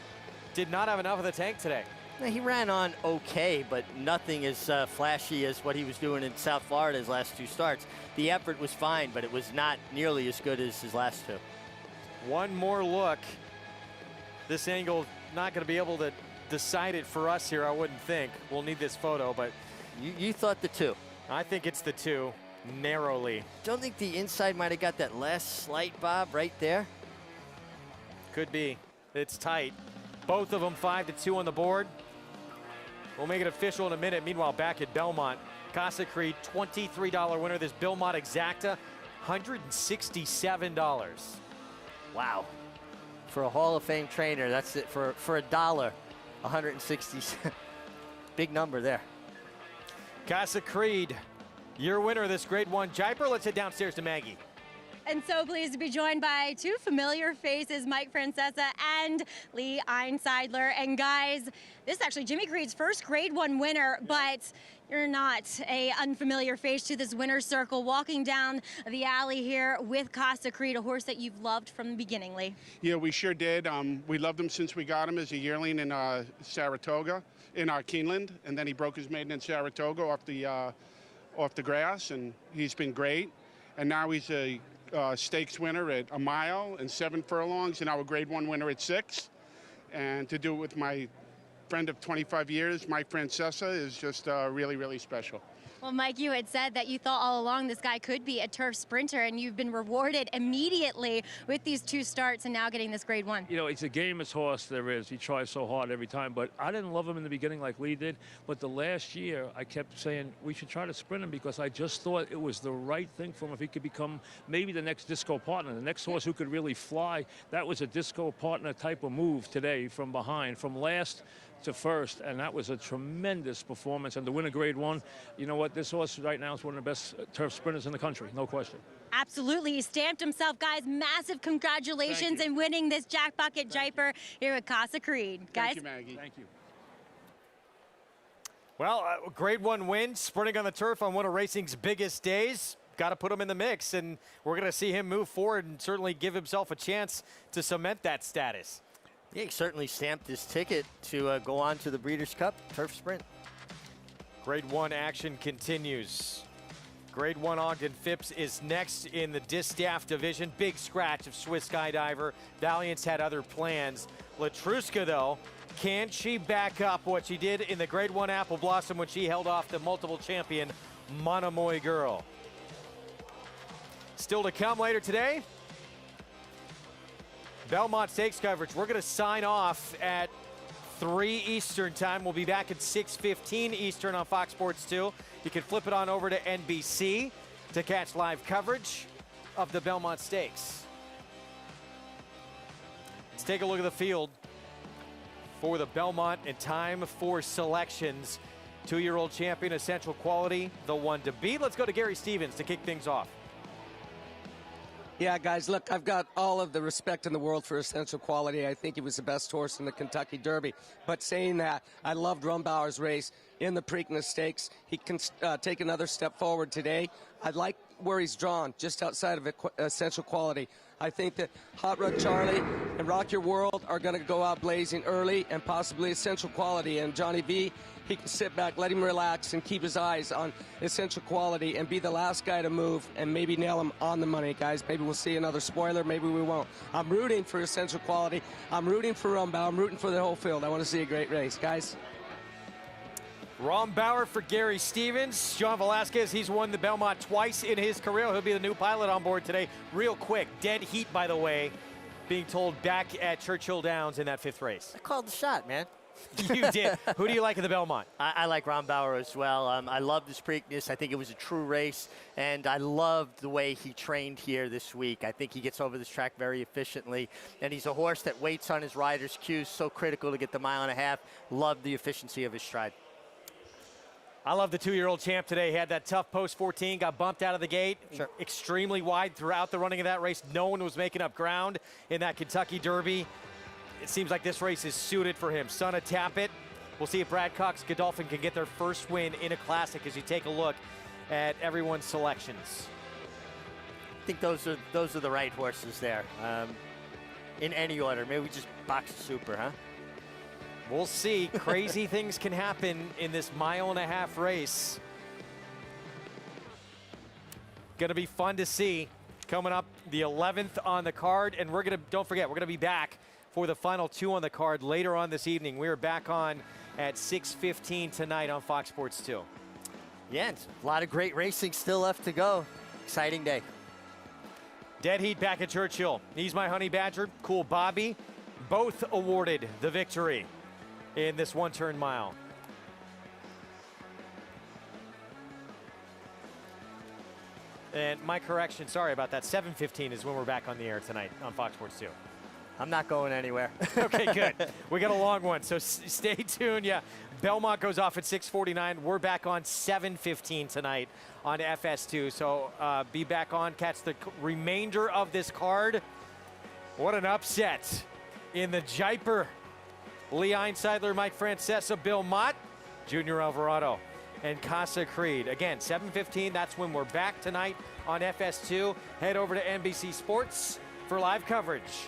did not have enough of the tank today. He ran on okay, but nothing as flashy as what he was doing in South Florida his last 2 starts. The effort was fine, but it was not nearly as good as his last 2. One more look. This angle not going to be able to decide it for us here, I wouldn't think. We'll need this photo, but... You thought the 2. I think it's the 2, narrowly. Don't think the inside might have got that last slight bob right there? Could be. It's tight. Both of them 5-2 on the board. We'll make it official in a minute. Meanwhile, back at Belmont, Casa Creed, $23 winner. This Belmont Exacta, $167. Wow. For a Hall of Fame trainer, that's it. For $1, 160. Big number there. Casa Creed, your winner of this Grade 1 Jaipur. Let's head downstairs to Maggie. And so pleased to be joined by two familiar faces, Mike Francesa and Lee Einseidler. And guys, this is actually Jimmy Creed's first Grade 1 winner, but you're not a unfamiliar face to this winner's circle, walking down the alley here with Casa Creed, a horse that you've loved from the beginning, Lee. Yeah, we sure did. We loved him since we got him as a yearling in Saratoga, in Keeneland, and then he broke his maiden in Saratoga off the grass, and he's been great. And now he's a stakes winner at a mile and 7 furlongs, and now a Grade 1 winner at 6. And to do it with my friend of 25 years, Mike Francesa, is just really, really special. Well, Mike, you had said that you thought all along this guy could be a turf sprinter, and you've been rewarded immediately with these 2 starts and now getting this Grade 1. You know, it's the gamest horse there is. He tries so hard every time, but I didn't love him in the beginning like Lee did. But the last year, I kept saying we should try to sprint him because I just thought it was the right thing for him if he could become maybe the next Disco Partner, the next horse who could really fly. That was a Disco Partner type of move today from behind, from last to first, and that was a tremendous performance. And to win a Grade 1, you know what, this horse right now is one of the best turf sprinters in the country, no question. Absolutely, he stamped himself, guys. Massive congratulations in winning this Jackpocket Jaipur here at Casa Creed. Guys, Thank you, Maggie. Thank you. Well, Grade 1 win, sprinting on the turf on one of racing's biggest days. Got to put him in the mix, and we're going to see him move forward and certainly give himself a chance to cement that status. Yeah, he certainly stamped his ticket to go on to the Breeders' Cup Turf Sprint. Grade 1 action continues. Grade 1 Ogden Phipps is next in the Distaff division. Big scratch of Swiss Skydiver. Valiant's had other plans. Latruska, though, can she back up what she did in the Grade 1 Apple Blossom when she held off the multiple champion Monomoy Girl? Still to come later today, Belmont Stakes coverage. We're going to sign off at 3 Eastern time. We'll be back at 6:15 Eastern on Fox Sports 2. You can flip it on over to NBC to catch live coverage of the Belmont Stakes. Let's take a look at the field for the Belmont and time for selections. 2-year-old champion, Essential Quality, the one to beat. Let's go to Gary Stevens to kick things off. Yeah, guys, look, I've got all of the respect in the world for Essential Quality. I think he was the best horse in the Kentucky Derby. But saying that, I loved Rumbauer's race in the Preakness Stakes. He can take another step forward today. I like where he's drawn, just outside of Essential Quality. I think that Hot Rod Charlie and Rock Your World are going to go out blazing early, and possibly Essential Quality. And Johnny V, he can sit back, let him relax, and keep his eyes on Essential Quality and be the last guy to move and maybe nail him on the money, guys. Maybe we'll see another spoiler. Maybe we won't. I'm rooting for Essential Quality. I'm rooting for Rumbauer. I'm rooting for the whole field. I want to see a great race, guys. Rombauer for Gary Stevens. John Velasquez, he's won the Belmont twice in his career. He'll be the new pilot on board today. Real quick, dead heat, by the way, being told back at Churchill Downs in that fifth race. I called the shot, man. You did. Who do you like in the Belmont? I like Rombauer as well. I loved his Preakness. I think it was a true race, and I loved the way he trained here this week. I think he gets over this track very efficiently, and he's a horse that waits on his rider's cues, so critical to get the mile and a half. Loved the efficiency of his stride. I love the 2-year-old champ today. He had that tough post 14, got bumped out of the gate. Sure. Extremely wide throughout the running of that race. No one was making up ground in that Kentucky Derby. It seems like this race is suited for him. Son of Tappet. We'll see if Brad Cox Godolphin can get their first win in a classic as you take a look at everyone's selections. I think those are the right horses there. In any order. Maybe we just box a super, huh? We'll see. Crazy things can happen in this mile-and-a-half race. Going to be fun to see. Coming up the 11th on the card, and don't forget, we're going to be back for the final 2 on the card later on this evening. We are back on at 6:15 tonight on Fox Sports 2. Yeah, and a lot of great racing still left to go. Exciting day. Dead heat back at Churchill. He's My Honey Badger, Cool Bobby, both awarded the victory in this one-turn mile. And my correction, sorry about that, 7:15 is when we're back on the air tonight on Fox Sports 2. I'm not going anywhere. Okay, good. We got a long one, so stay tuned. Yeah, Belmont goes off at 6:49. We're back on 7:15 tonight on FS2. So be back on, catch the remainder of this card. What an upset in the Jaipur. Lee Einseidler, Mike Francesa, Bill Mott, Junior Alvarado, and Casa Creed. Again, 7:15, that's when we're back tonight on FS2. Head over to NBC Sports for live coverage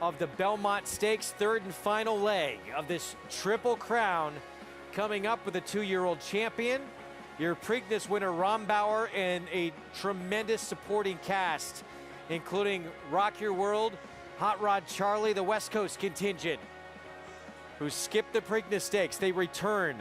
of the Belmont Stakes, third and final leg of this Triple Crown, coming up with a 2-year-old champion, your Preakness winner Rombauer, and a tremendous supporting cast, including Rock Your World, Hot Rod Charlie, the West Coast contingent, who skipped the Preakness Stakes. They return